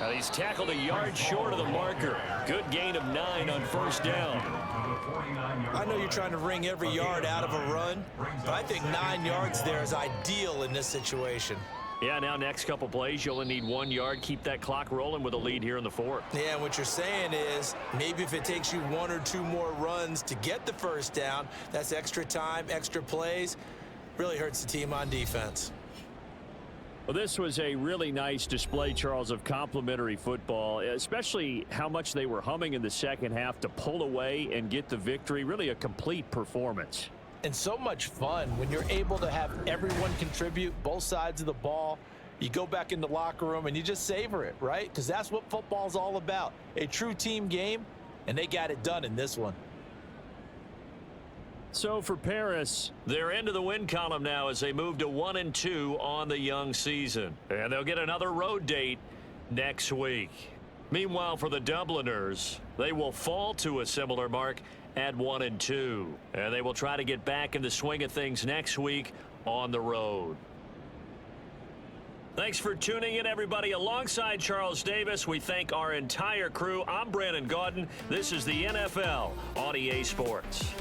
Now he's tackled a yard short of the marker. Good gain of 9 on first down. I know you're trying to wring every yard out of a run, but I think 9 yards there is ideal in this situation. Yeah, now next couple plays, you only need 1 yard. Keep that clock rolling with a lead here in the 4th. Yeah, and what you're saying is maybe if it takes you 1 or 2 more runs to get the first down, that's extra time, extra plays. Really hurts the team on defense. Well, this was a really nice display, Charles, of complimentary football, especially how much they were humming in the second half to pull away and get the victory. Really a complete performance. And so much fun when you're able to have everyone contribute, both sides of the ball. You go back in the locker room and you just savor it, right? Because that's what football's all about. A true team game, and they got it done in this one. So for Paris, they're into the win column now as they move to 1-2 on the young season. And they'll get another road date next week. Meanwhile, for the Dubliners, they will fall to a similar mark at 1-2. And they will try to get back in the swing of things next week on the road. Thanks for tuning in, everybody. Alongside Charles Davis, we thank our entire crew. I'm Brandon Gaudin. This is the NFL on EA Sports.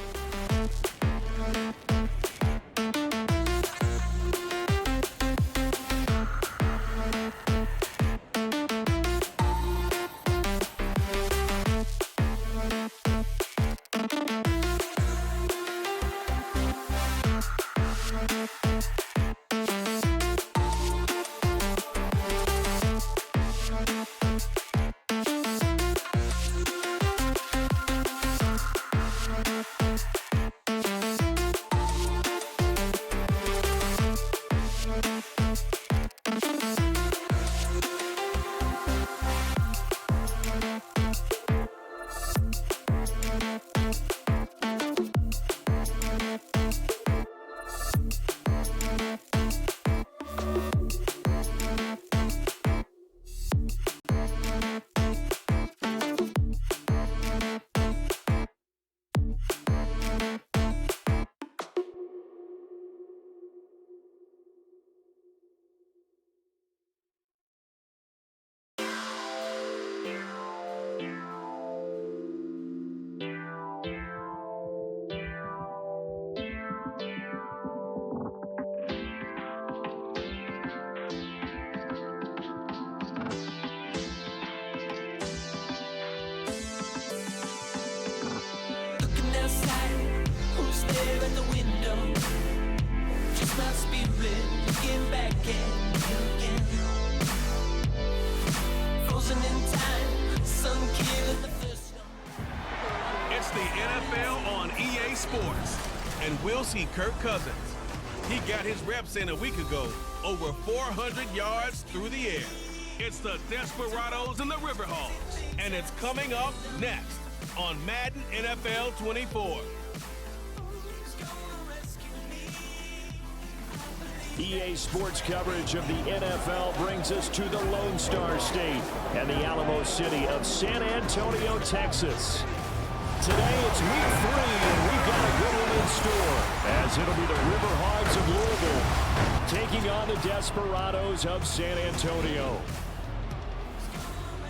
freedom. Just my spirit, get back at you again. Frozen in time, sun killed the first snow. It's the NFL on EA Sports, and we'll see Kirk Cousins. He got his reps in a week ago, over 400 yards through the air. It's the Desperados and the Riverhawks, and it's coming up next on Madden NFL 24. EA Sports coverage of the NFL brings us to the Lone Star State and the Alamo City of San Antonio, Texas. Today it's week 3, and we've got a good one in store, as it'll be the Riverhogs of Louisville taking on the Desperados of San Antonio.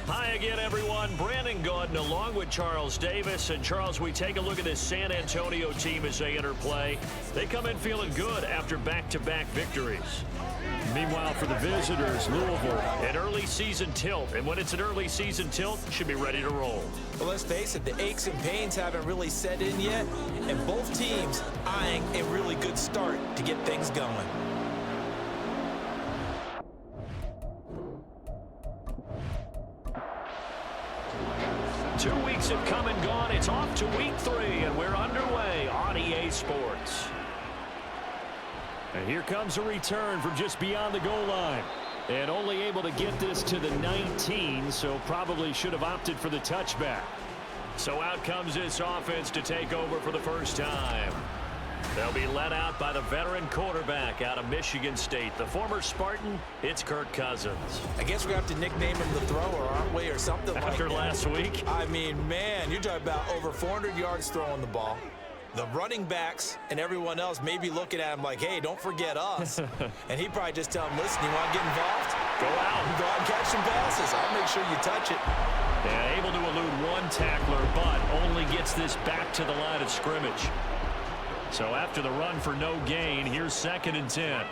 Hi again, everyone. Brandon Gaudin along with Charles Davis. And Charles, we take a look at this San Antonio team as they enter play. They come in feeling good after back-to-back victories. Meanwhile, for the visitors, Louisville, an early season tilt. And when it's an early season tilt, should be ready to roll. Well, let's face it, the aches and pains haven't really set in yet. And both teams eyeing a really good start to get things going. Two weeks have come and gone. It's off to week 3, and we're underway on EA Sports. and here comes a return from just beyond the goal line. And only able to get this to the 19, so probably should have opted for the touchback. So out comes this offense to take over for the first time. They'll be led out by the veteran quarterback out of Michigan State. The former Spartan, it's Kirk Cousins. I guess we're going to have to nickname him the thrower, aren't we, or something like that. After last week? I mean, man, you're talking about over 400 yards throwing the ball. The running backs and everyone else may be looking at him like, hey, don't forget us. And he'd probably just tell him, listen, you want to get involved? Go out and catch some passes. I'll make sure you touch it. Yeah, able to elude one tackler, but only gets this back to the line of scrimmage. So after the run for no gain, here's 2nd and 10.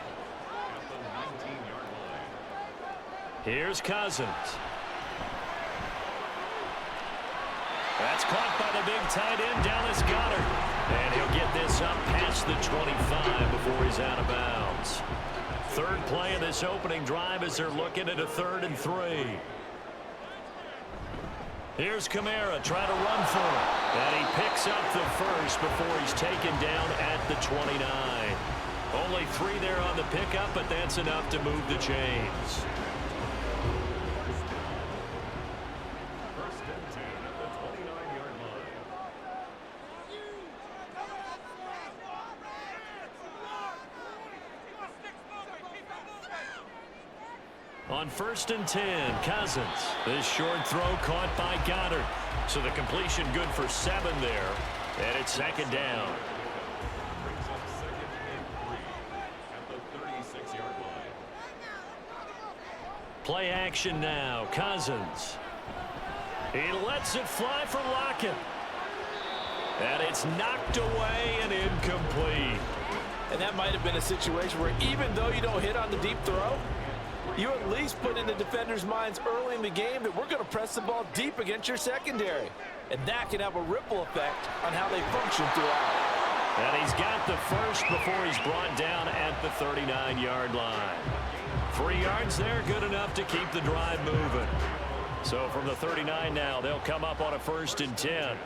Here's Cousins. That's caught by the big tight end, Dallas Goedert. And he'll get this up past the 25 before he's out of bounds. Third play of this opening drive as they're looking at a 3rd and 3. Here's Kamara trying to run for it. And he picks up the first before he's taken down at the 29. Only 3 there on the pickup, but that's enough to move the chains. On 1st and 10, Cousins. This short throw caught by Goedert. So the completion good for 7 there. And it's 2nd down. Brings up 2nd and 3 at the 36-yard line. Play action now. Cousins. He lets it fly for Lockett. And it's knocked away and incomplete. And that might have been a situation where even though you don't hit on the deep throw, you at least put in the defenders' minds early in the game that we're going to press the ball deep against your secondary. And that can have a ripple effect on how they function throughout. And he's got the first before he's brought down at the 39-yard line. 3 yards there, good enough to keep the drive moving. So from the 39 now, they'll come up on a 1st and 10.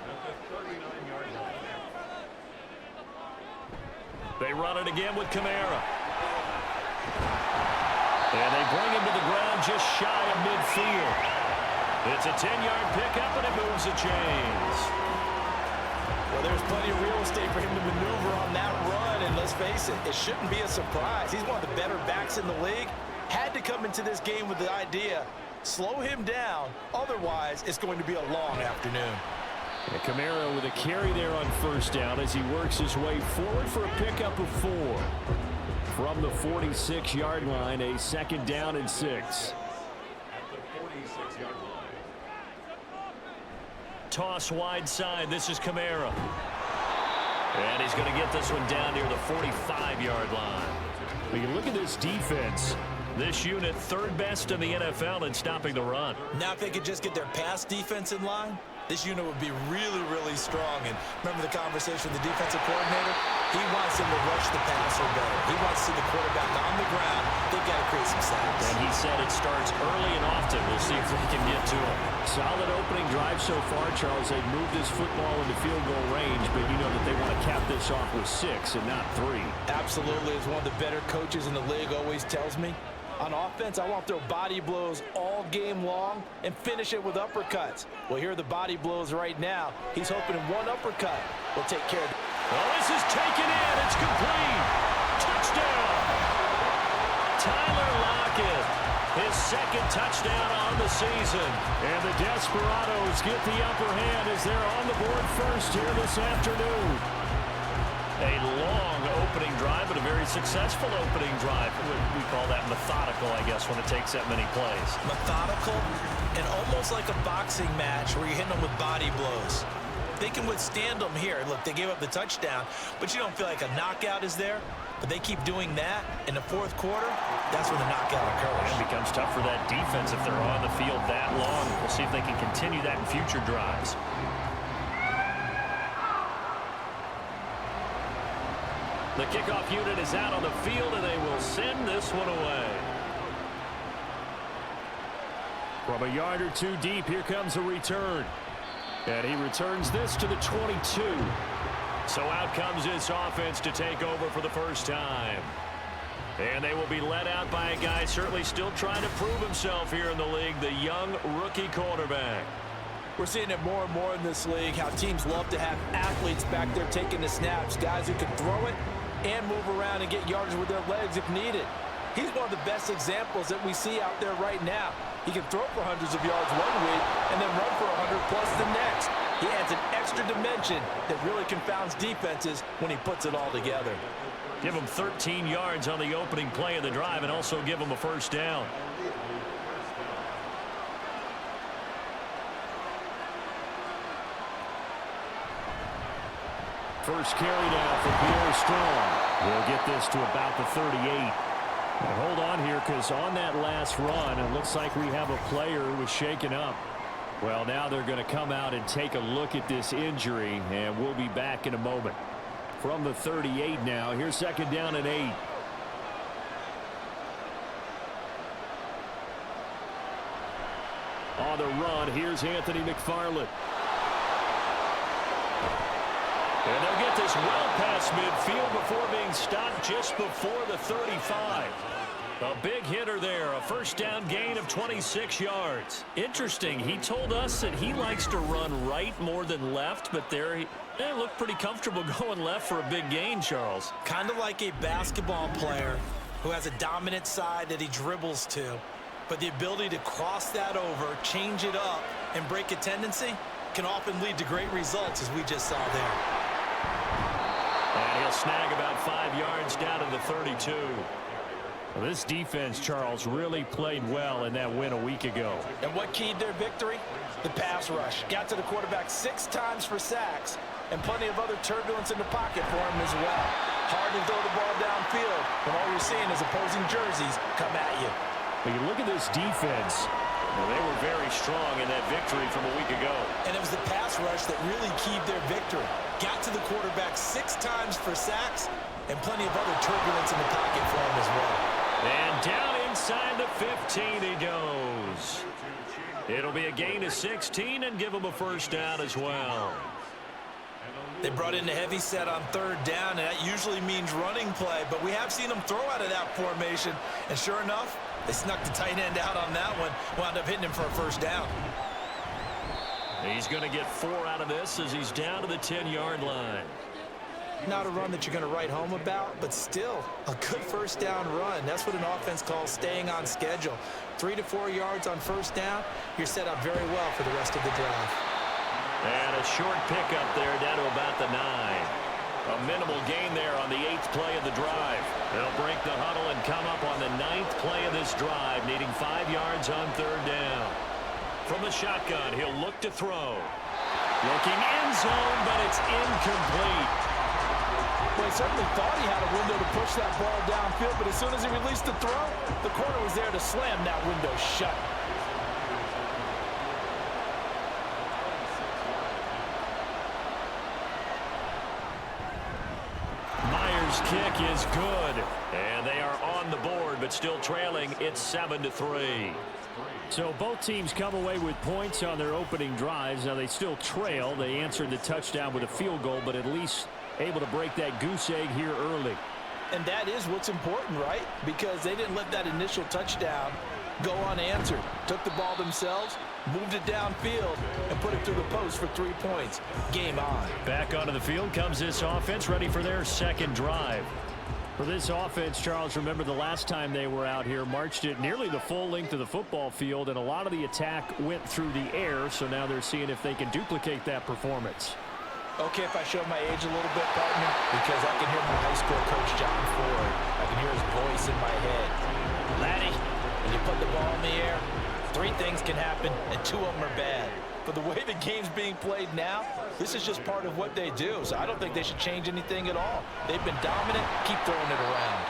They run it again with Kamara. And they bring him to the ground just shy of midfield. It's a 10-yard pickup, and it moves the chains. Well, there's plenty of real estate for him to maneuver on that run, and let's face it, it shouldn't be a surprise. He's one of the better backs in the league. Had to come into this game with the idea, slow him down, otherwise it's going to be a long afternoon. And Kamara with a carry there on 1st down as he works his way forward for a pickup of 4. From the 46-yard line, a 2nd down and 6. At the 46-yard line. Toss wide side. This is Kamara. And he's going to get this one down near the 45-yard line. When you look at this defense, this unit 3rd best in the NFL in stopping the run. Now if they could just get their pass defense in line, this unit would be really, really strong. And remember the conversation with the defensive coordinator? He wants them to rush the passer better. He wants to see the quarterback on the ground. They've got to create some sacks. And he said it starts early and often. We'll see if we can get to him. Solid opening drive so far, Charles. They've moved this football into field goal range, but you know that they want to cap this off with 6 and not 3. Absolutely. As one of the better coaches in the league always tells me, on offense, I want to throw body blows all game long and finish it with uppercuts. Well, here are the body blows right now. He's hoping one uppercut will take care of it. Oh, this is taken in. It's complete. Touchdown. Tyler Lockett, his second touchdown on the season. And the Desperados get the upper hand as they're on the board first here this afternoon. A long opening drive, but a very successful opening drive. We call that methodical, I guess, when it takes that many plays. Methodical and almost like a boxing match where you're hitting them with body blows. They can withstand them here. Look, they gave up the touchdown, but you don't feel like a knockout is there. But they keep doing that in the fourth quarter. That's when the knockout occurs. It becomes tough for that defense if they're on the field that long. We'll see if they can continue that in future drives. The kickoff unit is out on the field, and they will send this one away. From a yard or two deep, here comes a return. And he returns this to the 22. So out comes this offense to take over for the first time. And they will be led out by a guy certainly still trying to prove himself here in the league, the young rookie quarterback. We're seeing it more and more in this league, how teams love to have athletes back there taking the snaps, guys who can throw it and move around and get yardage with their legs if needed. He's one of the best examples that we see out there right now. He can throw for hundreds of yards one week and then run for 100 plus the next. He adds an extra dimension that really confounds defenses when he puts it all together. Give him 13 yards on the opening play of the drive and also give him a first down. First carry now for Pierre Strong. We'll get this to about the 38. And hold on here, because on that last run, it looks like we have a player who was shaken up. Well, now they're going to come out and take a look at this injury, and we'll be back in a moment. From the 38 now, here's second down and 8. On the run, here's Anthony McFarland. And they'll get this well past midfield before being stopped just before the 35. A big hitter there, a first down gain of 26 yards. Interesting, he told us that he likes to run right more than left, but there he looked pretty comfortable going left for a big gain, Charles. Kind of like a basketball player who has a dominant side that he dribbles to, but the ability to cross that over, change it up, and break a tendency can often lead to great results, as we just saw there. And he'll snag about 5 yards down to the 32. Well, this defense, Charles, really played well in that win a week ago. And what keyed their victory? The pass rush. Got to the quarterback 6 times for sacks, and plenty of other turbulence in the pocket for him as well. Hard to throw the ball downfield when all you're seeing is opposing jerseys come at you. But you look at this defense. Well, they were very strong in that victory from a week ago. And it was the pass rush that really keyed their victory. Got to the quarterback 6 times for sacks, and plenty of other turbulence in the pocket for him as well. And down inside the 15 he goes. It'll be a gain of 16 and give him a first down as well. They brought in the heavy set on third down, and that usually means running play, but we have seen them throw out of that formation, and sure enough, they snuck the tight end out on that one, wound up hitting him for a first down. He's going to get 4 out of this as he's down to the 10-yard line. Not a run that you're going to write home about, but still a good first down run. That's what an offense calls staying on schedule. 3 to 4 yards on first down, you're set up very well for the rest of the drive. And a short pickup there down to about the 9. A minimal gain there on the 8th play of the drive. They'll break the huddle and come up on the 9th play of this drive, needing 5 yards on third down. From the shotgun, he'll look to throw. Looking end zone, but it's incomplete. Well, he certainly thought he had a window to push that ball downfield, but as soon as he released the throw, the corner was there to slam that window shut. First kick is good. And they are on the board, but still trailing. It's 7-3. So both teams come away with points on their opening drives. Now they still trail. They answered the touchdown with a field goal, but at least able to break that goose egg here early. And that is what's important, right? Because they didn't let that initial touchdown go unanswered. Took the ball themselves, moved it downfield, and put it through the post for 3 points. Game on. Back onto the field comes this offense, ready for their second drive. For this offense, Charles, remember the last time they were out here, marched it nearly the full length of the football field, and a lot of the attack went through the air, so now they're seeing if they can duplicate that performance. Okay, if I show my age a little bit, partner, because I can hear my high school coach, John Ford. I can hear his voice in my head. Laddie, when you put the ball in the air, 3 things can happen, and 2 of them are bad. But the way the game's being played now, this is just part of what they do. So I don't think they should change anything at all. They've been dominant. Keep throwing it around.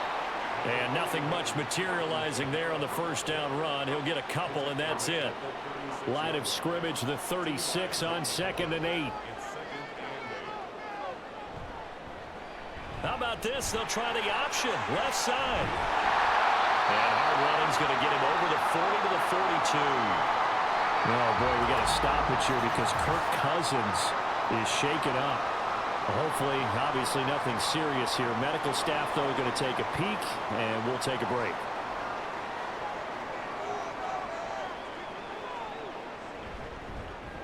And nothing much materializing there on the first down run. He'll get a couple, and that's it. Line of scrimmage, the 36 on 2nd and 8. How about this? They'll try the option. Left side. And hard running's going to get him over the 40 to the 42. Oh, boy, we got to stop it here because Kirk Cousins is shaken up. Hopefully, obviously, nothing serious here. Medical staff, though, are going to take a peek, and we'll take a break.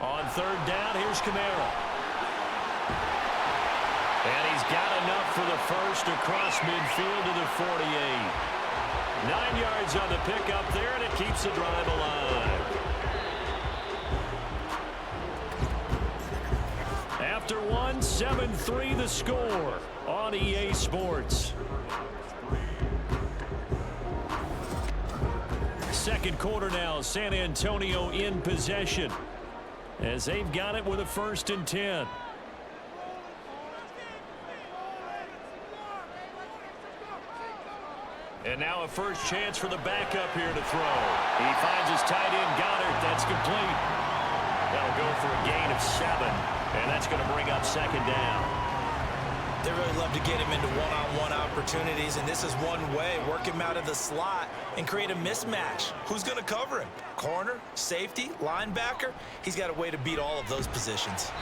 On 3rd down, here's Kamara. And he's got enough for the first across midfield to the 48. 9 yards on the pickup there, and it keeps the drive alive. After 1, 7-3 the score on EA Sports. Second quarter now, San Antonio in possession as they've got it with a 1st and 10. And now a first chance for the backup here to throw. He finds his tight end, Goddard. That's complete. That'll go for a gain of 7. And that's going to bring up 2nd down. They really love to get him into one-on-one opportunities, and this is one way. Work him out of the slot and create a mismatch. Who's going to cover him? Corner, safety, linebacker? He's got a way to beat all of those positions.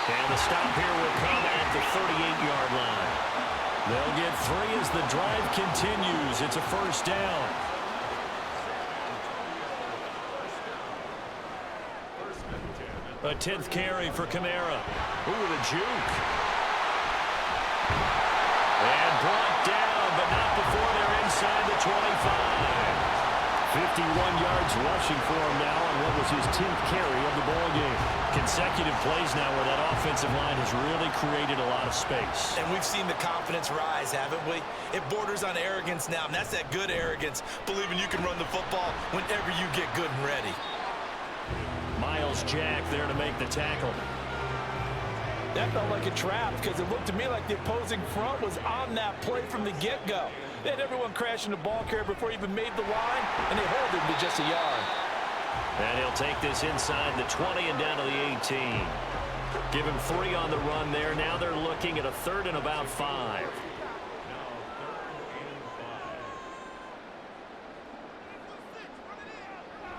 And the stop here will come at the 38-yard line. They'll get 3 as the drive continues. It's a 1st down. A 10th carry for Kamara. Ooh, the juke. And brought down, but not before they're inside the 25. 51 yards rushing for him now on what was his 10th carry of the ball game. Consecutive plays now where that offensive line has really created a lot of space. And we've seen the confidence rise, haven't we? It borders on arrogance now, and that's that good arrogance, believing you can run the football whenever you get good and ready. Miles Jack there to make the tackle. That felt like a trap because it looked to me like the opposing front was on that play from the get-go. They had everyone crashing the ball carrier before he even made the line, and they hold him to just a yard. And he'll take this inside the 20 and down to the 18. Give him 3 on the run there. Now they're looking at a 3rd and about 5.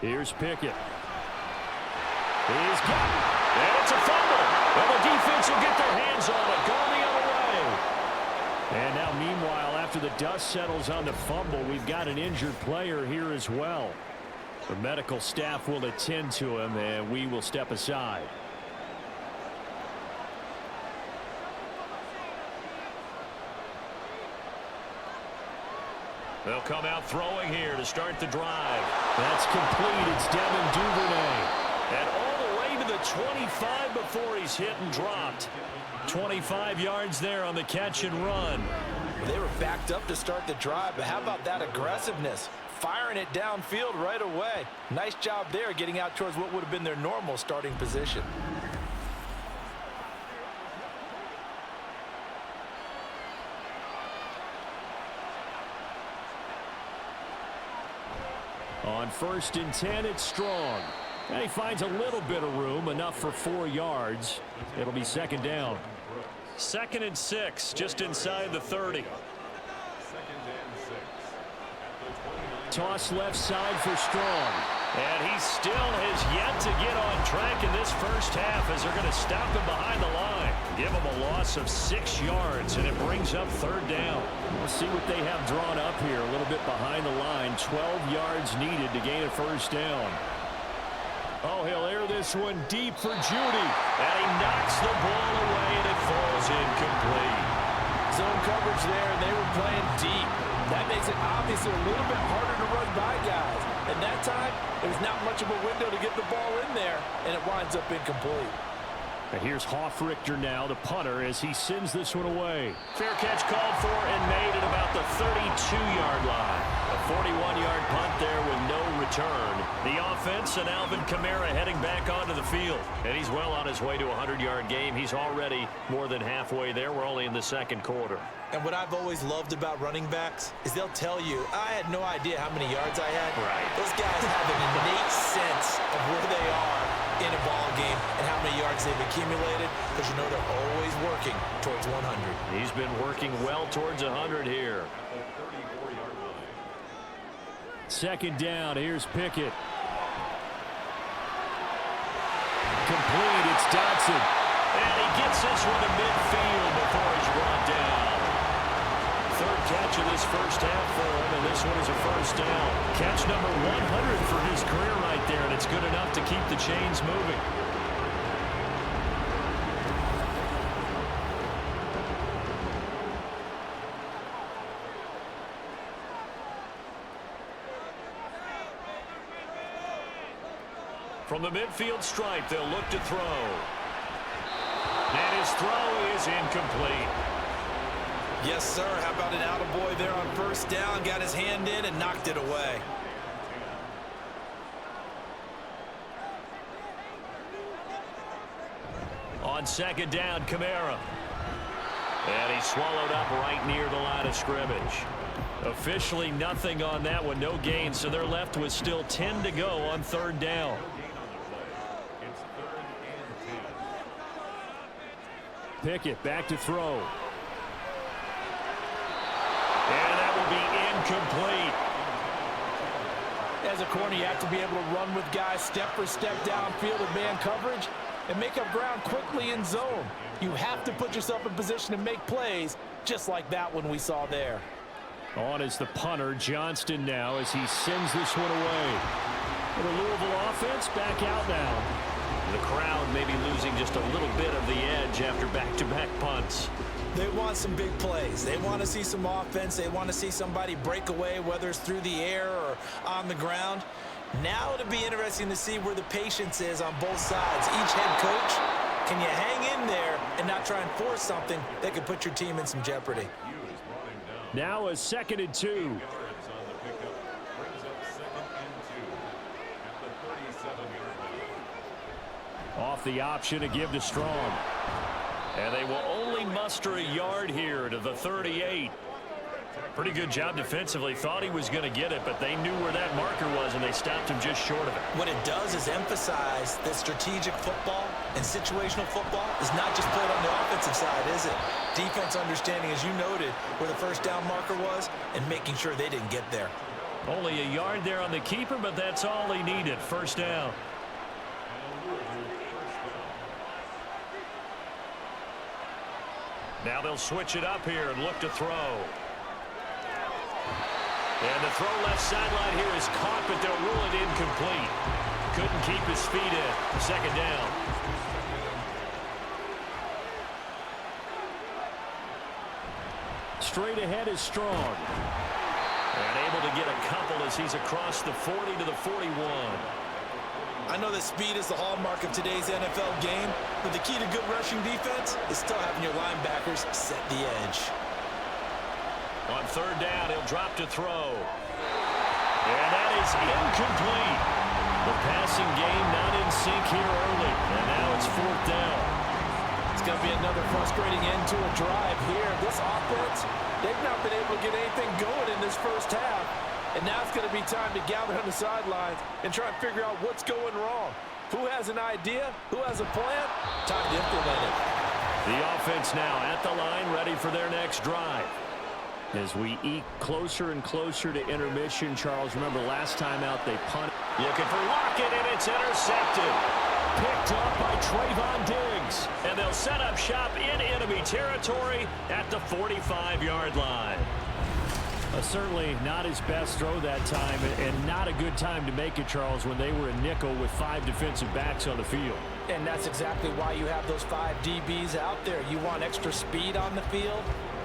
Here's Pickett. He's got it. And it's a fumble. And the defense will get their hands on it. Going the other way. And now, meanwhile, after the dust settles on the fumble, we've got an injured player here as well. The medical staff will attend to him, and we will step aside. They'll come out throwing here to start the drive. That's complete. It's Devin Duvernay. And all the way to the 25 before he's hit and dropped. 25 yards there on the catch and run. They were backed up to start the drive, but how about that aggressiveness? Firing it downfield right away. Nice job there getting out towards what would have been their normal starting position. On 1st and 10, it's Strong. And he finds a little bit of room, enough for 4 yards. It'll be 2nd down. 2nd and 6, just inside the 30. Toss left side for Strong. And he still has yet to get on track in this first half as they're going to stop him behind the line. Give him a loss of 6 yards, and it brings up 3rd down. We'll see what they have drawn up here. A little bit behind the line. 12 yards needed to gain a 1st down. Oh, he'll air this one deep for Judy. And he knocks the ball away, and it falls incomplete. Zone coverage there, and they were playing deep. That makes it obviously a little bit harder to run by guys. And that time, there's not much of a window to get the ball in there, and it winds up incomplete. And here's Hoffrichter now, the punter, as he sends this one away. Fair catch called for and made at about the 32-yard line. A 41-yard punt there with no return. The offense and Alvin Kamara heading back onto the field. And he's well on his way to a 100-yard game. He's already more than halfway there. We're only in the 2nd quarter. And what I've always loved about running backs is they'll tell you, I had no idea how many yards I had. Right. Those guys have an innate sense of where they are in a ball game and how many yards they've accumulated, because you know they're always working towards 100. He's been working well towards 100 here. 2nd down. Here's Pickett. Complete. It's Dotson. And he gets this one to midfield before he's brought down. 3rd catch of this first half for him, and this one is a 1st down. Catch number 100 for his career right there, and it's good enough to keep the chains moving. From the midfield stripe, they'll look to throw. And his throw is incomplete. Yes, sir. How about an attaboy there on 1st down? Got his hand in and knocked it away. On 2nd down, Kamara. And he's swallowed up right near the line of scrimmage. Officially nothing on that one, no gain, so they're left with still 10 to go on 3rd down. Pickett back to throw. And that will be incomplete. As a corner, you have to be able to run with guys step for step downfield in man coverage and make up ground quickly in zone. You have to put yourself in position to make plays, just like that one we saw there. On is the punter, Johnston, now, as he sends this one away. The Louisville offense back out now. The crowd maybe losing just a little bit of the edge after back-to-back punts. They want some big plays. They want to see some offense. They want to see somebody break away, whether it's through the air or on the ground. Now it'll be interesting to see where the patience is on both sides. Each head coach, can you hang in there and not try and force something that could put your team in some jeopardy? Now a 2nd and 2. Off the option to give to Strong. And they will only muster a yard here to the 38. Pretty good job defensively. Thought he was going to get it, but they knew where that marker was, and they stopped him just short of it. What it does is emphasize that strategic football and situational football is not just played on the offensive side, is it? Defense understanding, as you noted, where the 1st down marker was and making sure they didn't get there. Only a yard there on the keeper, but that's all he needed. 1st down. Now they'll switch it up here and look to throw. And the throw left sideline here is caught, but they'll rule it incomplete. Couldn't keep his feet in. 2nd down. Straight ahead is Strong. And able to get a couple as he's across the 40 to the 41. I know that speed is the hallmark of today's NFL game, but the key to good rushing defense is still having your linebackers set the edge. On 3rd down, he'll drop to throw. And that is incomplete. The passing game not in sync here early, and now it's 4th down. It's going to be another frustrating end to a drive here. This offense, they've not been able to get anything going in this first half. And now it's going to be time to gather on the sidelines and try and figure out what's going wrong. Who has an idea? Who has a plan? Time to implement it. The offense now at the line, ready for their next drive. As we eke closer and closer to intermission, Charles, remember last time out they punted. Looking for Lockett, and it's intercepted. Picked up by Trayvon Diggs. And they'll set up shop in enemy territory at the 45-yard line. Certainly not his best throw that time, and not a good time to make it, Charles, when they were a nickel with 5 defensive backs on the field. And that's exactly why you have those 5 DBs out there. You want extra speed on the field,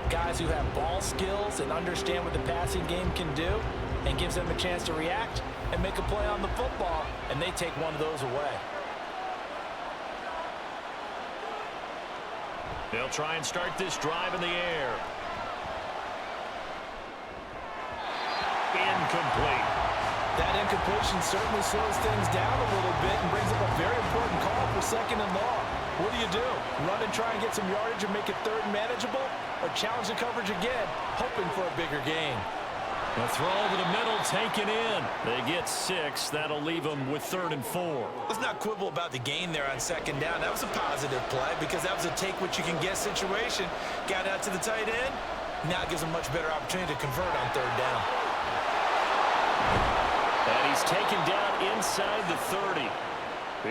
guys who have ball skills and understand what the passing game can do, and gives them a chance to react and make a play on the football, and they take one of those away. They'll try and start this drive in the air. Incomplete. That incompletion certainly slows things down a little bit and brings up a very important call for 2nd and long. What do? Run and try and get some yardage and make it 3rd and manageable, or challenge the coverage again, hoping for a bigger gain? The throw to the middle taken in. They get 6. That'll leave them with 3rd and 4. Let's not quibble about the gain there on 2nd down. That was a positive play because that was a take-what-you-can-get situation. Got out to the tight end. Now it gives them a much better opportunity to convert on 3rd down. And he's taken down inside the 30.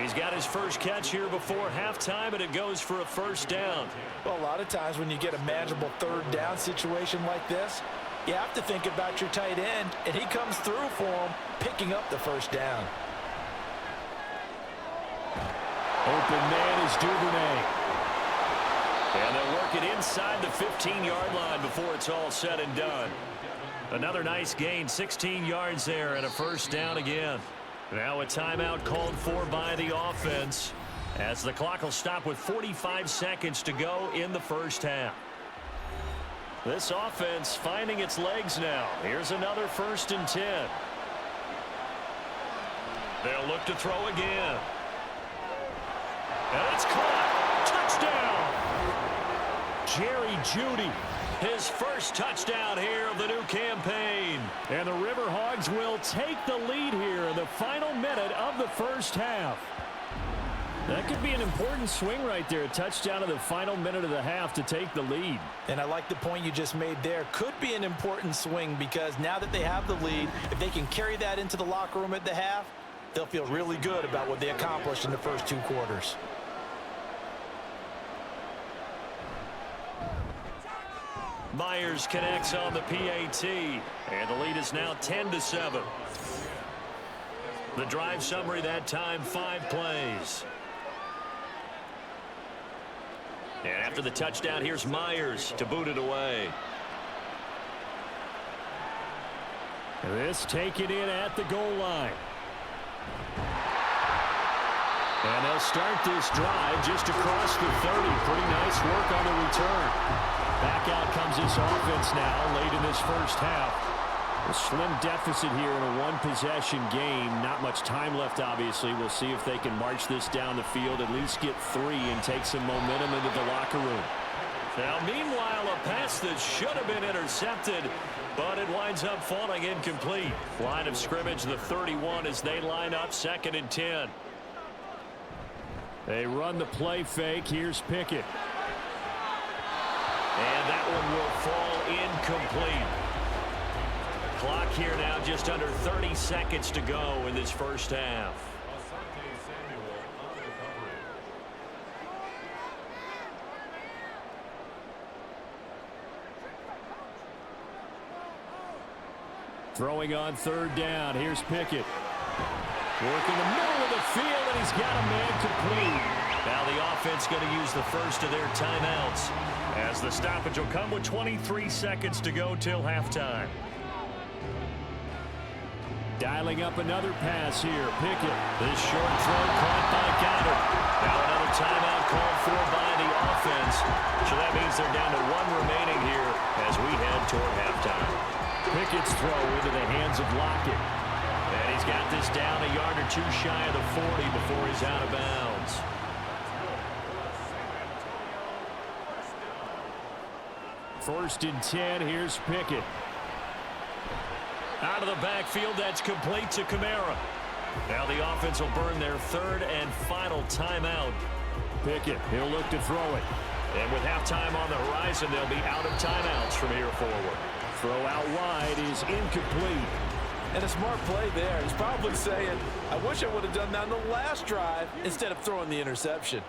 He's got his first catch here before halftime, and it goes for a 1st down. Well, a lot of times when you get a manageable 3rd down situation like this, you have to think about your tight end, and he comes through for him, picking up the 1st down. Open man is Duvernay. And they'll work it inside the 15-yard line before it's all said and done. Another nice gain, 16 yards there, and a 1st down again. Now a timeout called for by the offense, as the clock will stop with 45 seconds to go in the 1st half. This offense finding its legs now. Here's another 1st and 10. They'll look to throw again. And it's caught. Touchdown. Jerry Jeudy. His first touchdown here of the new campaign. And the Riverhogs will take the lead here in the final minute of the 1st half. That could be an important swing right there. A touchdown in the final minute of the half to take the lead. And I like the point you just made there. Could be an important swing because now that they have the lead, if they can carry that into the locker room at the half, they'll feel really good about what they accomplished in the first 2 quarters. Myers connects on the PAT, and the lead is now 10-7. The drive summary that time, 5 plays. And after the touchdown, here's Myers to boot it away. This taken in at the goal line. And they'll start this drive just across the 30. Pretty nice work on the return. Back out comes this offense now late in this 1st half. A slim deficit here in a 1-possession game. Not much time left, obviously. We'll see if they can march this down the field, at least get 3 and take some momentum into the locker room. Now, meanwhile, a pass that should have been intercepted, but it winds up falling incomplete. Line of scrimmage, the 31, as they line up 2nd and 10. They run the play fake. Here's Pickett. And that one will fall incomplete. Clock here now just under 30 seconds to go in this 1st half. Throwing on 3rd down. Here's Pickett. Working the middle of the field, and he's got a man complete. Now the offense going to use the first of their timeouts, as the stoppage will come with 23 seconds to go till halftime. Dialing up another pass here. Pickett. This short throw caught by Goddard. Now another timeout called for by the offense. So that means they're down to 1 remaining here as we head toward halftime. Pickett's throw into the hands of Lockett. And he's got this down a yard or 2 shy of the 40 before he's out of bounds. First and 10. Here's Pickett. Out of the backfield, that's complete to Kamara. Now the offense will burn their 3rd and final timeout. Pickett, he'll look to throw it. And with halftime on the horizon, they'll be out of timeouts from here forward. Throw out wide is incomplete. And a smart play there. He's probably saying, I wish I would have done that on the last drive instead of throwing the interception.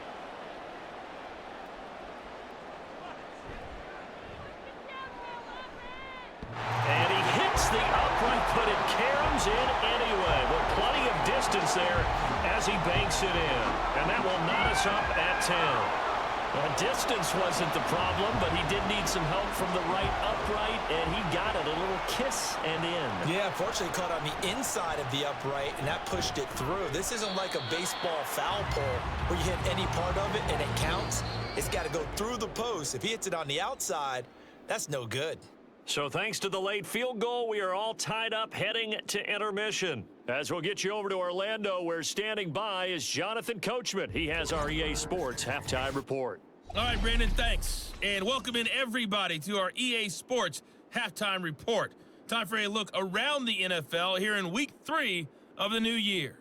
And he hits the upright, but it caroms in anyway. With plenty of distance there as he banks it in. And that will knot us up at 10. Well, distance wasn't the problem, but he did need some help from the right upright, and he got it. A little kiss and in. Yeah, unfortunately caught on the inside of the upright, and that pushed it through. This isn't like a baseball foul pole where you hit any part of it and it counts. It's got to go through the post. If he hits it on the outside, that's no good. So thanks to the late field goal, we are all tied up heading to intermission. As we'll get you over to Orlando, where standing by is Jonathan Coachman. He has our EA Sports Halftime Report. All right, Brandon, thanks. And welcome in everybody to our EA Sports Halftime Report. Time for a look around the NFL here in Week 3 of the new year.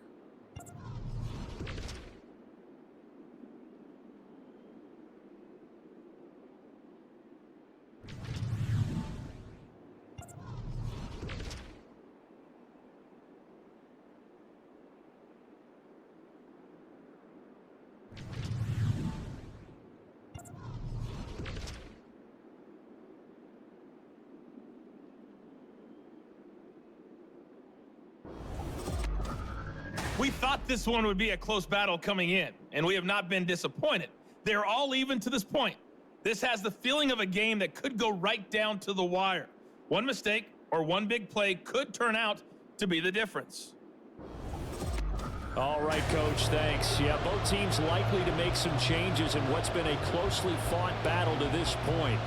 We thought this one would be a close battle coming in, and we have not been disappointed. They're all even to this point. This has the feeling of a game that could go right down to the wire. One mistake or one big play could turn out to be the difference. All right, Coach, thanks. Yeah, both teams likely to make some changes in what's been a closely fought battle to this point.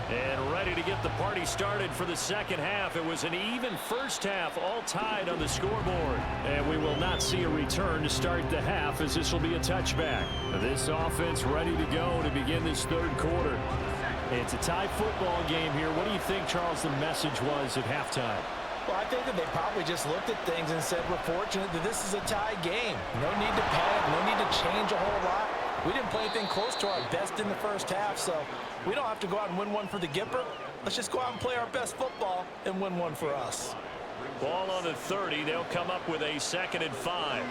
And ready to get the party started for the second half. It was an even first half, all tied on the scoreboard. And we will not see a return to start the half, as this will be a touchback. This offense ready to go to begin this third quarter. It's a tie football game here. What do you think, Charles, the message was at halftime? Well, I think that they probably just looked at things and said, we're fortunate that this is a tie game. No need to panic, no need to change a whole lot. We didn't play anything close to our best in the first half, so we don't have to go out and win one for the Gipper. Let's just go out and play our best football and win one for us. Ball on the 30. They'll come up with a 2nd and 5.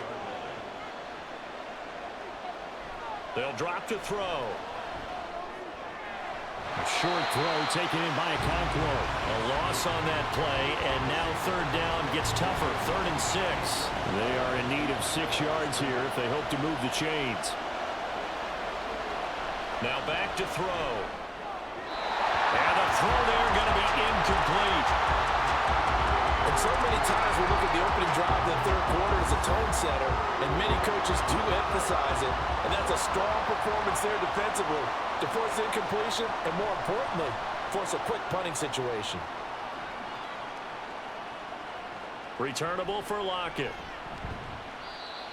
They'll drop to throw. A short throw taken in by Okonkwo. A loss on that play, and now third down gets tougher. 3rd and 6. They are in need of 6 yards here if they hope to move the chains. Now back to throw. And the throw there going to be incomplete. And so many times we look at the opening drive of the third quarter as a tone setter, and many coaches do emphasize it. And that's a strong performance there defensively to force incompletion and, more importantly, force a quick punting situation. Returnable for Lockett.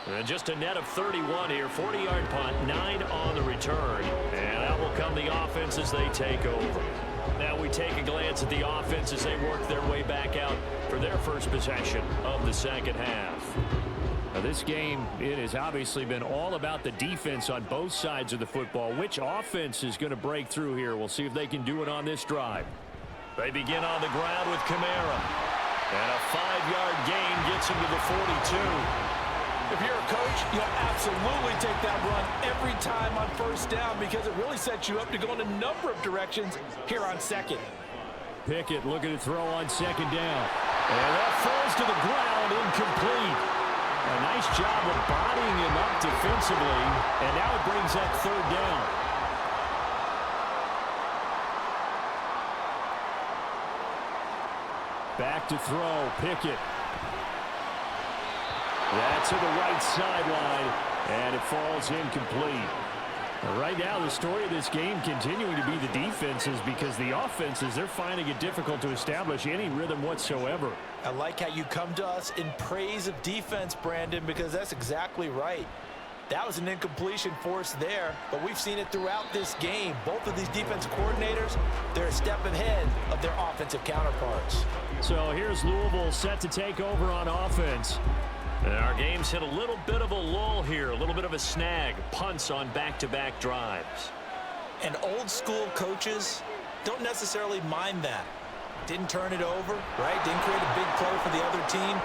And just a net of 31 here. 40-yard punt, 9 on the return. And out will come the offense as they take over. Now we take a glance at the offense as they work their way back out for their first possession of the second half. Now this game, it has obviously been all about the defense on both sides of the football. Which offense is going to break through here? We'll see if they can do it on this drive. They begin on the ground with Kamara. And a 5-yard gain gets him to the 42. If you're a coach, you'll absolutely take that run every time on first down because it really sets you up to go in a number of directions here on second. Pickett looking to throw on 2nd down. And that falls to the ground, incomplete. A nice job of bodying him up defensively, and now it brings up 3rd down. Back to throw, Pickett. That's to the right sideline, and it falls incomplete. Right now, the story of this game continuing to be the defenses because the offenses, they're finding it difficult to establish any rhythm whatsoever. I like how you come to us in praise of defense, Brandon, because that's exactly right. That was an incompletion forced there, but we've seen it throughout this game. Both of these defense coordinators, they're a step ahead of their offensive counterparts. So here's Louisville set to take over on offense. And our game's hit a little bit of a lull here, a little bit of a snag. Punts on back-to-back drives. And old school coaches don't necessarily mind that. Didn't turn it over, right? Didn't create a big play for the other team.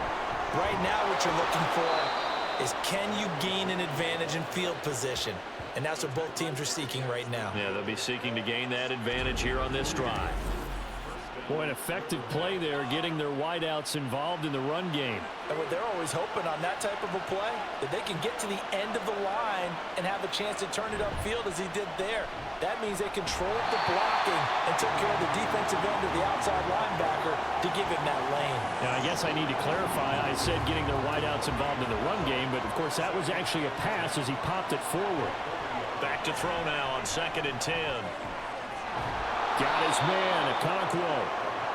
Right now what you're looking for is, can you gain an advantage in field position? And that's what both teams are seeking right now. Yeah, they'll be seeking to gain that advantage here on this drive. Boy, an effective play there, getting their wideouts involved in the run game. And what they're always hoping on that type of a play, that they can get to the end of the line and have a chance to turn it upfield as he did there. That means they controlled the blocking and took care of the defensive end of the outside linebacker to give him that lane. Now, I guess I need to clarify. I said getting their wideouts involved in the run game, but of course that was actually a pass as he popped it forward. Back to throw now on 2nd and 10. Got his man, Okonkwo.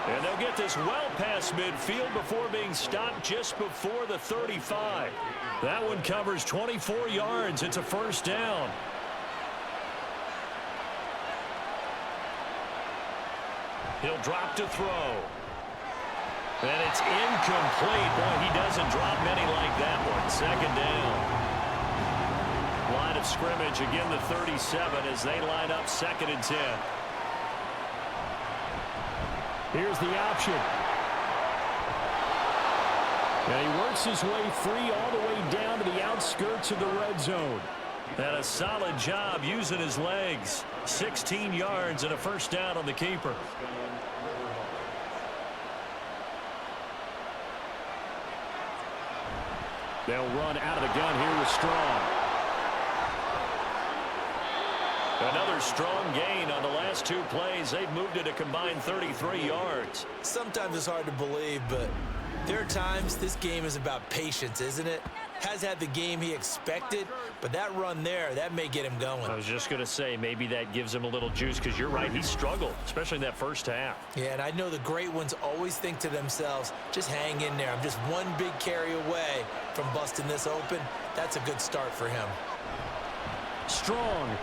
And they'll get this well past midfield before being stopped just before the 35. That one covers 24 yards. It's a first down. He'll drop to throw. And it's incomplete. Boy, he doesn't drop many like that one. 2nd down. Line of scrimmage, again the 37 as they line up 2nd and 10. Here's the option. And he works his way free all the way down to the outskirts of the red zone. And a solid job using his legs. 16 yards and a first down on the keeper. They'll run out of the gun here with Strong. Another strong gain on the last 2 plays. They've moved it a combined 33 yards. Sometimes it's hard to believe, but there are times this game is about patience, isn't it? Has had the game he expected, but that run there, that may get him going. I was just going to say, maybe that gives him a little juice, because you're right, he struggled, especially in that first half. Yeah, and I know the great ones always think to themselves, just hang in there. I'm just one big carry away from busting this open. That's a good start for him. Strong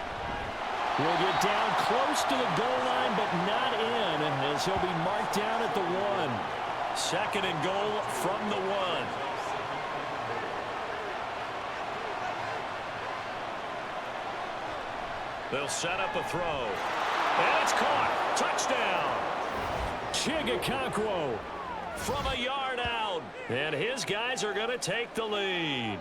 will get down close to the goal line, but not in, as he'll be marked down at the 1. 2nd and goal from the 1. They'll set up a throw. And it's caught. Touchdown. Okonkwo from a yard out. And his guys are going to take the lead.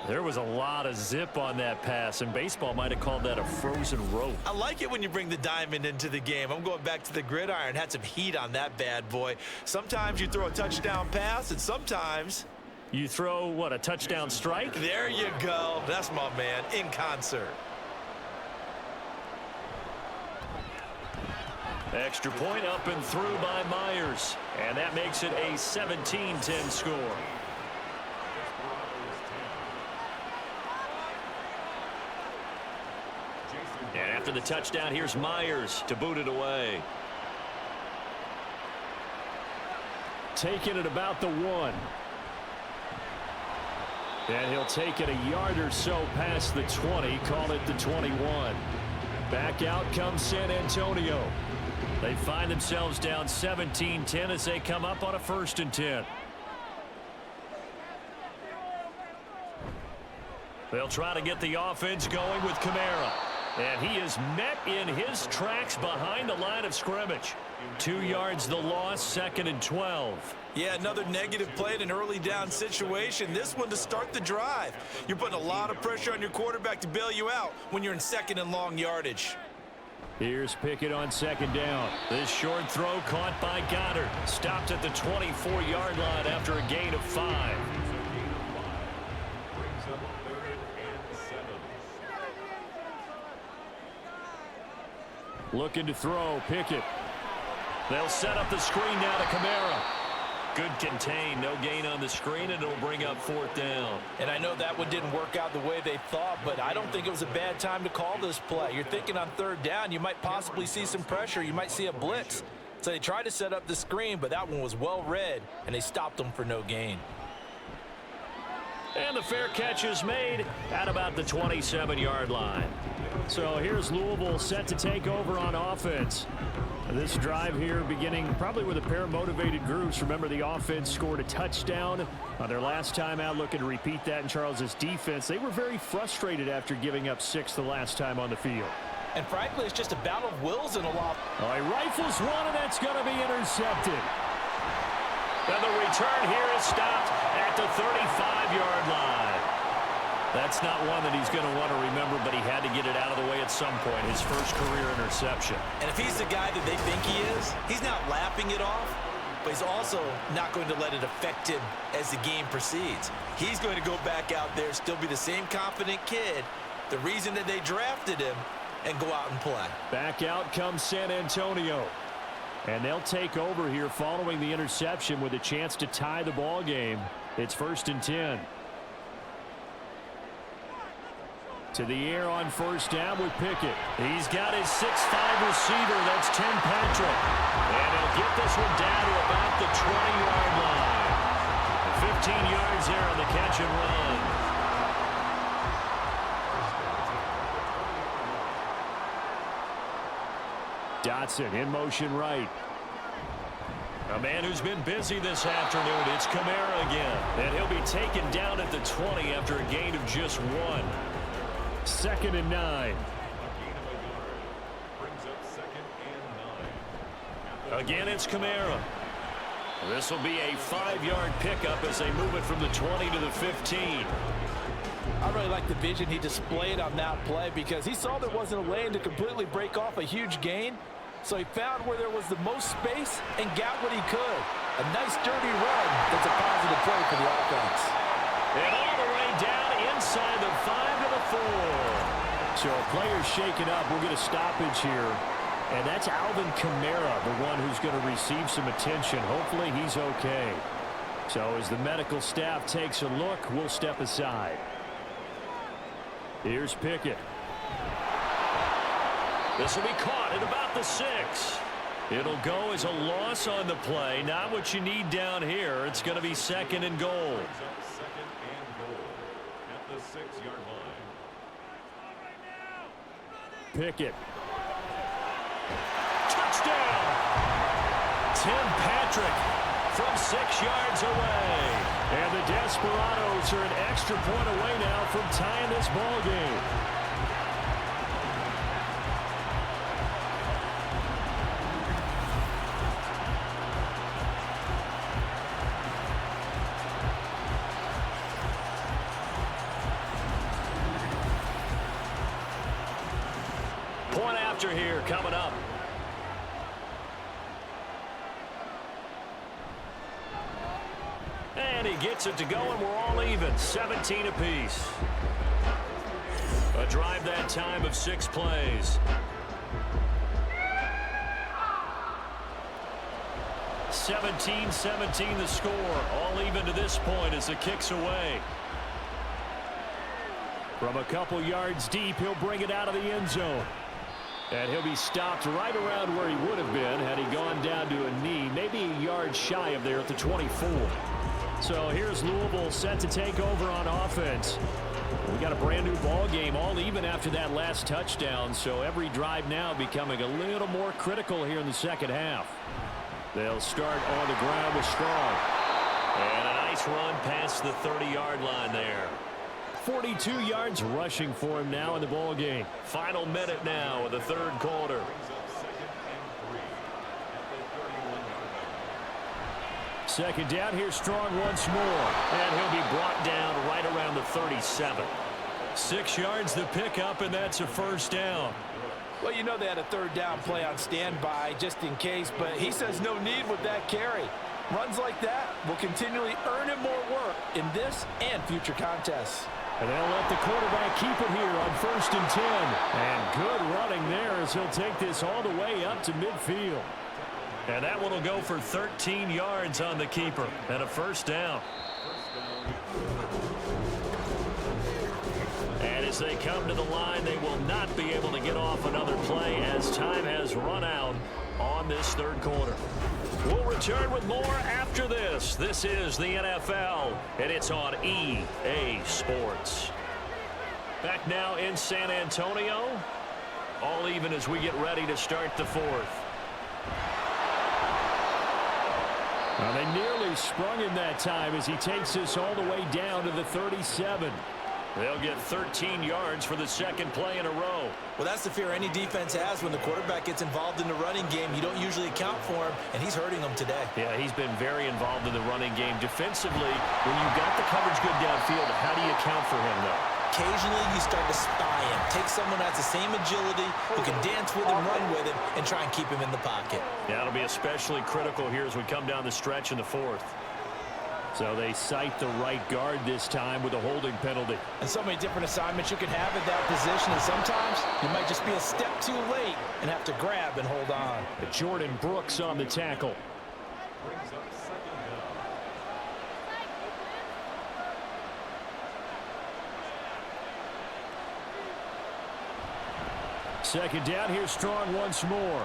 There was a lot of zip on that pass, and baseball might have called that a frozen rope. I like it when you bring the diamond into the game. I'm going back to the gridiron. Had some heat on that bad boy. Sometimes you throw a touchdown pass, and sometimes you throw, what, a touchdown strike? There you go. That's my man, in concert. Extra point up and through by Myers. And that makes it a 17-10 score. And after the touchdown, here's Myers to boot it away. Taking it about the 1. And he'll take it a yard or so past the 20, call it the 21. Back out comes San Antonio. They find themselves down 17-10 as they come up on a 1st and 10. They'll try to get the offense going with Kamara. And he is met in his tracks behind the line of scrimmage. 2 yards the loss, 2nd and 12. Yeah, another negative play in an early down situation. This one to start the drive. You're putting a lot of pressure on your quarterback to bail you out when you're in 2nd and long yardage. Here's Pickett on 2nd down. This short throw caught by Goddard. Stopped at the 24-yard line after a gain of 5. Looking to throw, Pickett. They'll set up the screen now to Kamara. Good contain, no gain on the screen, and it'll bring up 4th down. And I know that one didn't work out the way they thought, but I don't think it was a bad time to call this play. You're thinking on 3rd down, you might possibly see some pressure. You might see a blitz. So they tried to set up the screen, but that one was well read, and they stopped them for no gain. And the fair catch is made at about the 27-yard line. So here's Louisville set to take over on offense. This drive here beginning probably with a pair of motivated groups. Remember, the offense scored a touchdown on their last time out. Looking to repeat that in Charles's defense. They were very frustrated after giving up 6 the last time on the field. And frankly, it's just a battle of wills in a lot. Oh, he rifles one, and that's going to be intercepted. And the return here is stopped at the 35-yard line. That's not one that he's going to want to remember, but he had to get it out of the way at some point. His first career interception. And if he's the guy that they think he is, he's not laughing it off, but he's also not going to let it affect him as the game proceeds. He's going to go back out there, still be the same confident kid, the reason that they drafted him, and go out and play. Back out comes San Antonio. And they'll take over here following the interception with a chance to tie the ball game. It's 1st and 10. To the air on 1st down with Pickett. He's got his 6'5 receiver. That's Tim Patrick. And he'll get this one down to about the 20-yard line. 15 yards there on the catch and run. Dotson in motion right. A man who's been busy this afternoon. It's Kamara again. And he'll be taken down at the 20 after a gain of just 1. 2nd and 9. Again, it's Kamara. This will be a 5-yard pickup as they move it from the 20 to the 15. I really like the vision he displayed on that play because he saw there wasn't a lane to completely break off a huge gain. So he found where there was the most space and got what he could. A nice dirty run that's a positive play for the offense. And all the way down inside the 5 to the 4. So a player's shaken up. We'll get a stoppage here. And that's Alvin Kamara, the one who's going to receive some attention. Hopefully he's okay. So as the medical staff takes a look, we'll step aside. Here's Pickett. This will be caught at about the 6. It'll go as a loss on the play. Not what you need down here. It's going to be 2nd and goal. 2nd and goal at the 6-yard line. Pickett. Touchdown! Tim Patrick from 6 yards away. And the Desperados are an extra point away now from tying this ball game. Point after here coming up. And he gets it to go, and we're all even. 17 apiece. A drive that time of 6 plays. 17-17 the score. All even to this point as the kick's away. From a couple yards deep, he'll bring it out of the end zone. And he'll be stopped right around where he would have been had he gone down to a knee, maybe a yard shy of there at the 24. So here's Louisville set to take over on offense. We got a brand new ball game, all even after that last touchdown. So every drive now becoming a little more critical here in the second half. They'll start on the ground with Strong. And a nice run past the 30-yard line there. 42 yards rushing for him now in the ball game. Final minute now of the 3rd quarter. Second down, here's Strong once more. And he'll be brought down right around the 37. 6 yards to pick up, and that's a 1st down. Well, you know they had a 3rd down play on standby just in case, but he says no need with that carry. Runs like that will continually earn him more work in this and future contests. And they'll let the quarterback keep it here on 1st and 10. And good running there as he'll take this all the way up to midfield. And that one will go for 13 yards on the keeper and a 1st down. And as they come to the line, they will not be able to get off another play as time has run out on this 3rd quarter. We'll return with more after this. This is the NFL, and it's on EA Sports. Back now in San Antonio. All even as we get ready to start the 4th. Well, they nearly sprung him that time as he takes this all the way down to the 37. They'll get 13 yards for the second play in a row. Well, that's the fear any defense has when the quarterback gets involved in the running game. You don't usually account for him, and he's hurting them today. Yeah, he's been very involved in the running game. Defensively, when you got the coverage good downfield, how do you account for him, though? Occasionally, you start to spy him. Take someone that has the same agility, who can dance with him, run with him, and try and keep him in the pocket. Yeah, it'll be especially critical here as we come down the stretch in the fourth. So they cite the right guard this time with a holding penalty. And so many different assignments you can have at that position, and sometimes you might just be a step too late and have to grab and hold on. Jordan Brooks on the tackle. Second down, here's Strong once more.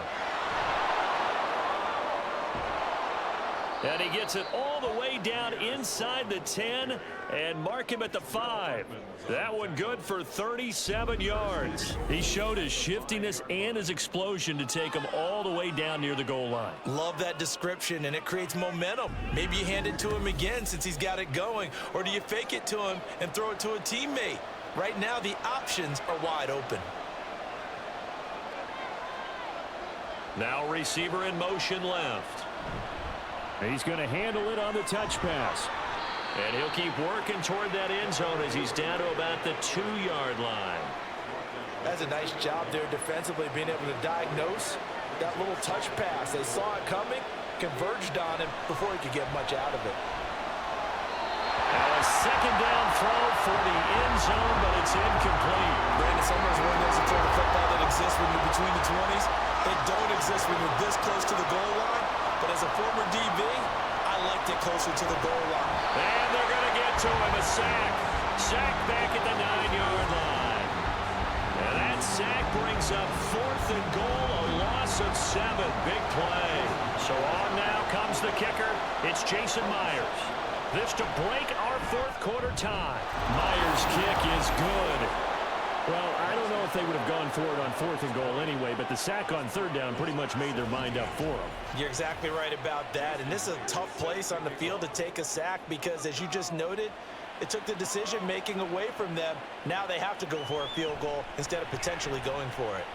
And he gets it all the way down inside the 10 and mark him at the 5. That one good for 37 yards. He showed his shiftiness and his explosion to take him all the way down near the goal line. Love that description, and it creates momentum. Maybe you hand it to him again since he's got it going, or do you fake it to him and throw it to a teammate? Right now, the options are wide open. Now receiver in motion left. He's going to handle it on the touch pass. And he'll keep working toward that end zone as he's down to about the 2-yard line. That's a nice job there defensively, being able to diagnose that little touch pass. They saw it coming, converged on him before he could get much out of it. Now a second down throw for the end zone, but it's incomplete. Brandon, sometimes one knows the sort of football that exists when you're between the 20s. They don't exist when you're this close to the goal line. But as a former DB, I liked it closer to the goal line. And they're going to get to him, a sack. Sack back at the 9-yard line. And that sack brings up 4th and goal, a loss of 7. Big play. So on now comes the kicker. It's Jason Myers. This to break our fourth quarter tie. Myers' kick is good. Well, I don't know if they would have gone for it on 4th and goal anyway, but the sack on 3rd down pretty much made their mind up for them. You're exactly right about that. And this is a tough place on the field to take a sack because, as you just noted, it took the decision-making away from them. Now they have to go for a field goal instead of potentially going for it.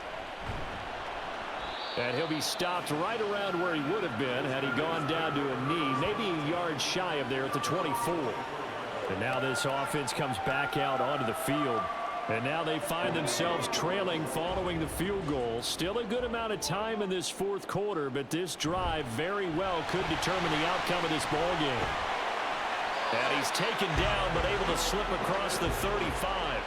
And he'll be stopped right around where he would have been had he gone down to a knee, maybe a yard shy of there at the 24. And now this offense comes back out onto the field. And now they find themselves trailing following the field goal. Still a good amount of time in this fourth quarter, but this drive very well could determine the outcome of this ball game. And he's taken down, but able to slip across the 35.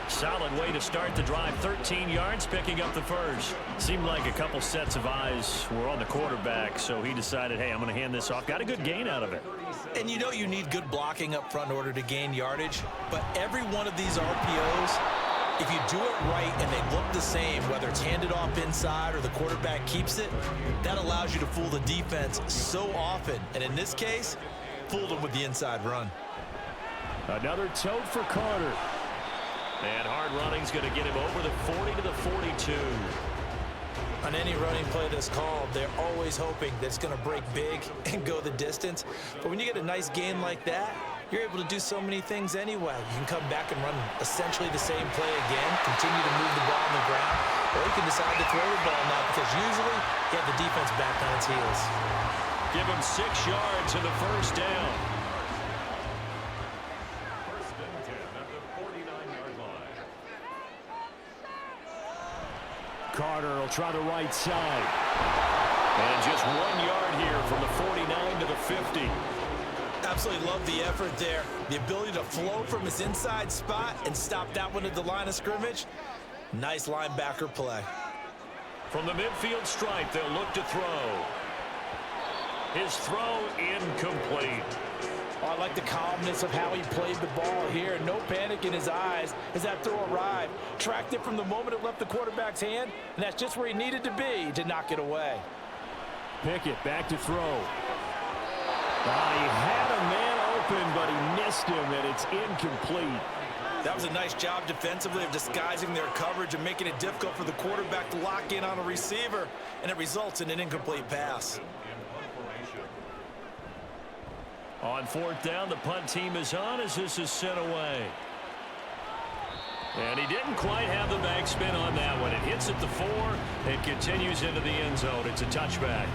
Solid way to start the drive. 13 yards, picking up the first. Seemed like a couple sets of eyes were on the quarterback, so he decided, hey, I'm going to hand this off. Got a good gain out of it. And you know you need good blocking up front in order to gain yardage, but every one of these RPOs, if you do it right and they look the same, whether it's handed off inside or the quarterback keeps it, that allows you to fool the defense so often. And in this case, fooled them with the inside run. Another tote for Carter. And hard running's going to get him over the 40 to the 42. On any running play that's called, they're always hoping that it's going to break big and go the distance. But when you get a nice gain like that, you're able to do so many things anyway. You can come back and run essentially the same play again, continue to move the ball on the ground, or you can decide to throw the ball now because usually you have the defense back on its heels. Give him 6 yards in the first down. First and 10 at the 49-yard line. Carter will try the right side. And just 1 yard here from the 49 to the 50. Absolutely love the effort there. The ability to flow from his inside spot and stop that one at the line of scrimmage. Nice linebacker play. From the midfield stripe, they'll look to throw. His throw incomplete. Oh, I like the calmness of how he played the ball here. No panic in his eyes as that throw arrived. Tracked it from the moment it left the quarterback's hand, and that's just where he needed to be to knock it away. Pickett back to throw. He had a man open, but he missed him, and it's incomplete. That was a nice job defensively of disguising their coverage and making it difficult for the quarterback to lock in on a receiver, and it results in an incomplete pass. On 4th down, the punt team is on as this is sent away. And he didn't quite have the backspin on that one. It hits at the 4. It continues into the end zone. It's a touchback.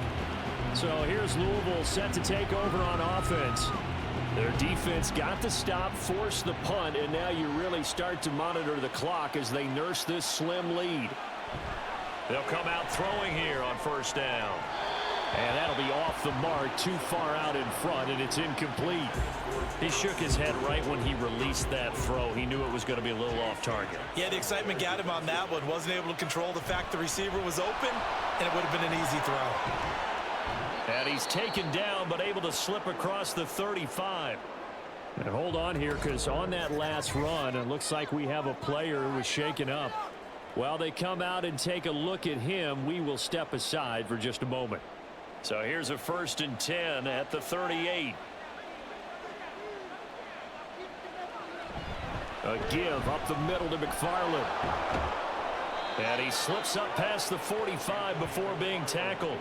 So here's Louisville set to take over on offense. Their defense got the stop, forced the punt, and now you really start to monitor the clock as they nurse this slim lead. They'll come out throwing here on 1st down. And that'll be off the mark, too far out in front, and it's incomplete. He shook his head right when he released that throw. He knew it was going to be a little off target. Yeah, the excitement got him on that one. Wasn't able to control the fact the receiver was open, and it would have been an easy throw. And he's taken down, but able to slip across the 35. And hold on here, because on that last run, it looks like we have a player who was shaken up. While they come out and take a look at him, we will step aside for just a moment. So here's a 1st and 10 at the 38. A give up the middle to McFarland. And he slips up past the 45 before being tackled.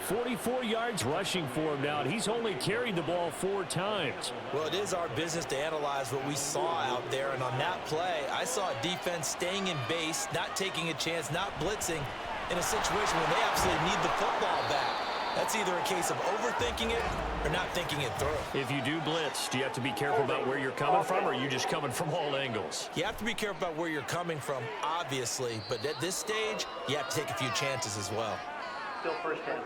44 yards rushing for him now, and he's only carried the ball 4 times. Well, it is our business to analyze what we saw out there, and on that play, I saw a defense staying in base, not taking a chance, not blitzing, in a situation where they absolutely need the football back. That's either a case of overthinking it or not thinking it through. If you do blitz, do you have to be careful about where you're coming from, or are you just coming from all angles? You have to be careful about where you're coming from, obviously, but at this stage, you have to take a few chances as well. Still 1st down.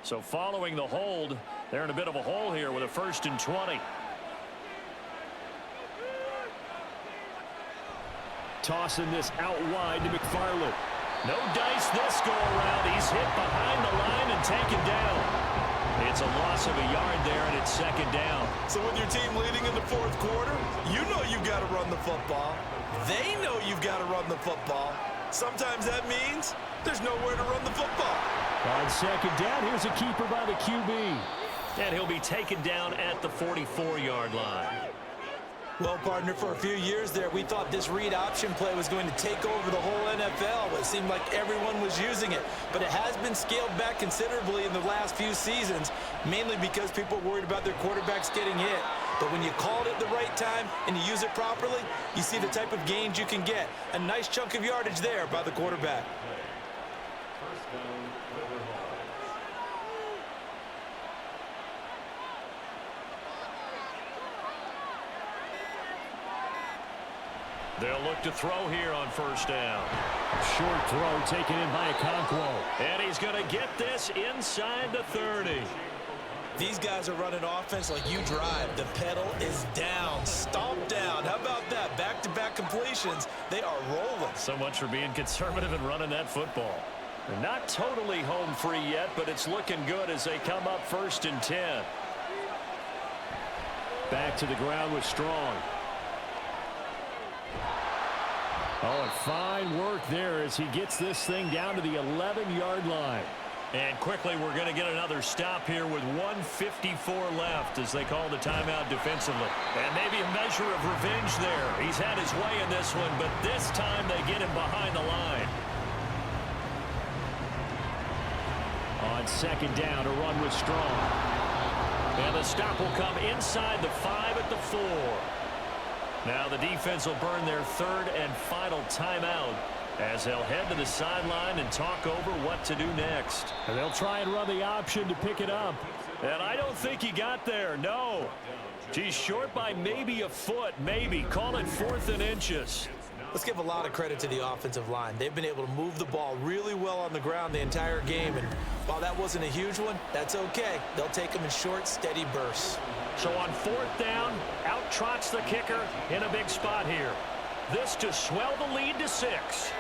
So following the hold, they're in a bit of a hole here with a 1st and 20. Tossing this out wide to McFarland. No dice this go around. He's hit behind the line and taken down. It's a loss of a yard there, and it's 2nd down. So with your team leading in the 4th quarter, you know you've got to run the football. They know you've got to run the football. Sometimes that means there's nowhere to run the football. On 2nd down, here's a keeper by the QB. And he'll be taken down at the 44-yard line. Well, partner, for a few years there, we thought this read option play was going to take over the whole NFL. It seemed like everyone was using it. But it has been scaled back considerably in the last few seasons, mainly because people are worried about their quarterbacks getting hit. But when you call it at the right time and you use it properly, you see the type of gains you can get. A nice chunk of yardage there by the quarterback. They'll look to throw here on 1st down. Short throw taken in by Okonkwo. And he's going to get this inside the 30. These guys are running offense like you drive. The pedal is down, stomp down. How about that? Back-to-back completions. They are rolling. So much for being conservative and running that football. They're not totally home free yet, but it's looking good as they come up 1st and 10. Back to the ground with Strong. Oh, and fine work there as he gets this thing down to the 11-yard line. And quickly, we're going to get another stop here with 1:54 left as they call the timeout defensively. And maybe a measure of revenge there. He's had his way in this one, but this time they get him behind the line. On 2nd down, a run with Strong. And the stop will come inside the 5 at the 4. Now the defense will burn their 3rd and final timeout as they'll head to the sideline and talk over what to do next. And they'll try and run the option to pick it up. And I don't think he got there, no. He's short by maybe a foot, maybe. Call it 4th and inches. Let's give a lot of credit to the offensive line. They've been able to move the ball really well on the ground the entire game. And while that wasn't a huge one, that's okay. They'll take them in short, steady bursts. So on 4th down, out trots the kicker in a big spot here. This to swell the lead to 6.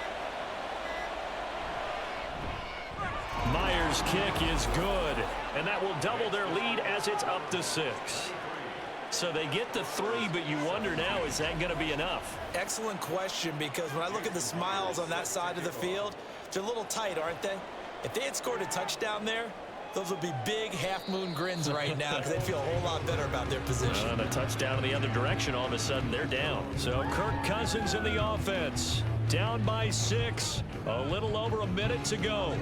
Myers' kick is good, and that will double their lead as it's up to 6. So they get to 3, but you wonder now, is that going to be enough? Excellent question, because when I look at the smiles on that side of the field, they're a little tight, aren't they? If they had scored a touchdown there, Those would be big half-moon grins right now because they'd feel a whole lot better about their position. And a touchdown in the other direction, all of a sudden they're down. So Kirk Cousins in the offense. Down by 6. A little over a minute to go.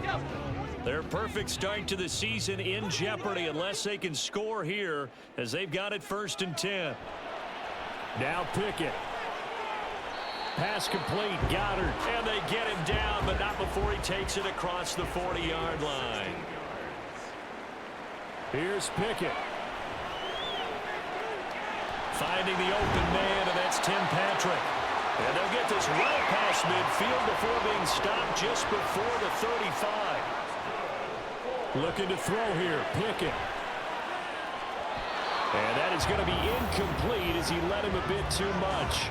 Their perfect start to the season in jeopardy unless they can score here as they've got it 1st and 10. Now Pickett. Pass complete. Goddard. And they get him down, but not before he takes it across the 40-yard line. Here's Pickett. Finding the open man, and that's Tim Patrick. And they'll get this well past midfield before being stopped just before the 35. Looking to throw here. Pickett. And that is going to be incomplete as he led him a bit too much.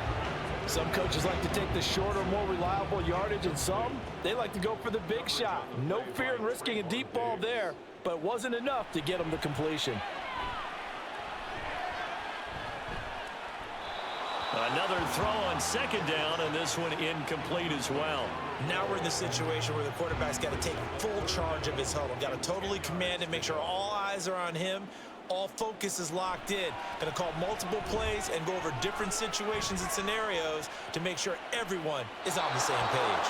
Some coaches like to take the shorter, more reliable yardage, and some, they like to go for the big shot. No fear in risking a deep ball there, but it wasn't enough to get them to completion. Another throw on 2nd down, and this one incomplete as well. Now we're in the situation where the quarterback's got to take full charge of his huddle. Got to totally command and make sure all eyes are on him. All focus is locked in. Going to call multiple plays and go over different situations and scenarios to make sure everyone is on the same page.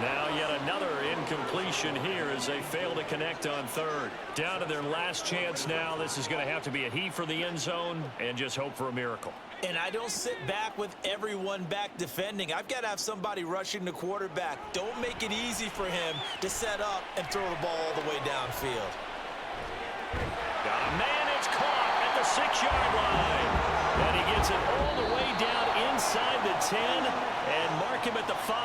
Now yet another incompletion here as they fail to connect on 3rd. Down to their last chance now. This is going to have to be a heave for the end zone and just hope for a miracle. And I don't sit back with everyone back defending. I've got to have somebody rushing the quarterback. Don't make it easy for him to set up and throw the ball all the way downfield. Got a man, it's caught at the 6-yard line. And he gets it all the way down inside the 10 and mark him at the 5.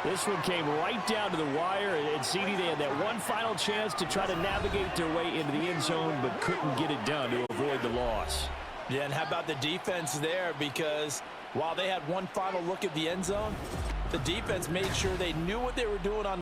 This one came right down to the wire, and CD, they had that one final chance to try to navigate their way into the end zone, but couldn't get it done to avoid the loss. Yeah, and how about the defense there? Because while they had one final look at the end zone, the defense made sure they knew what they were doing on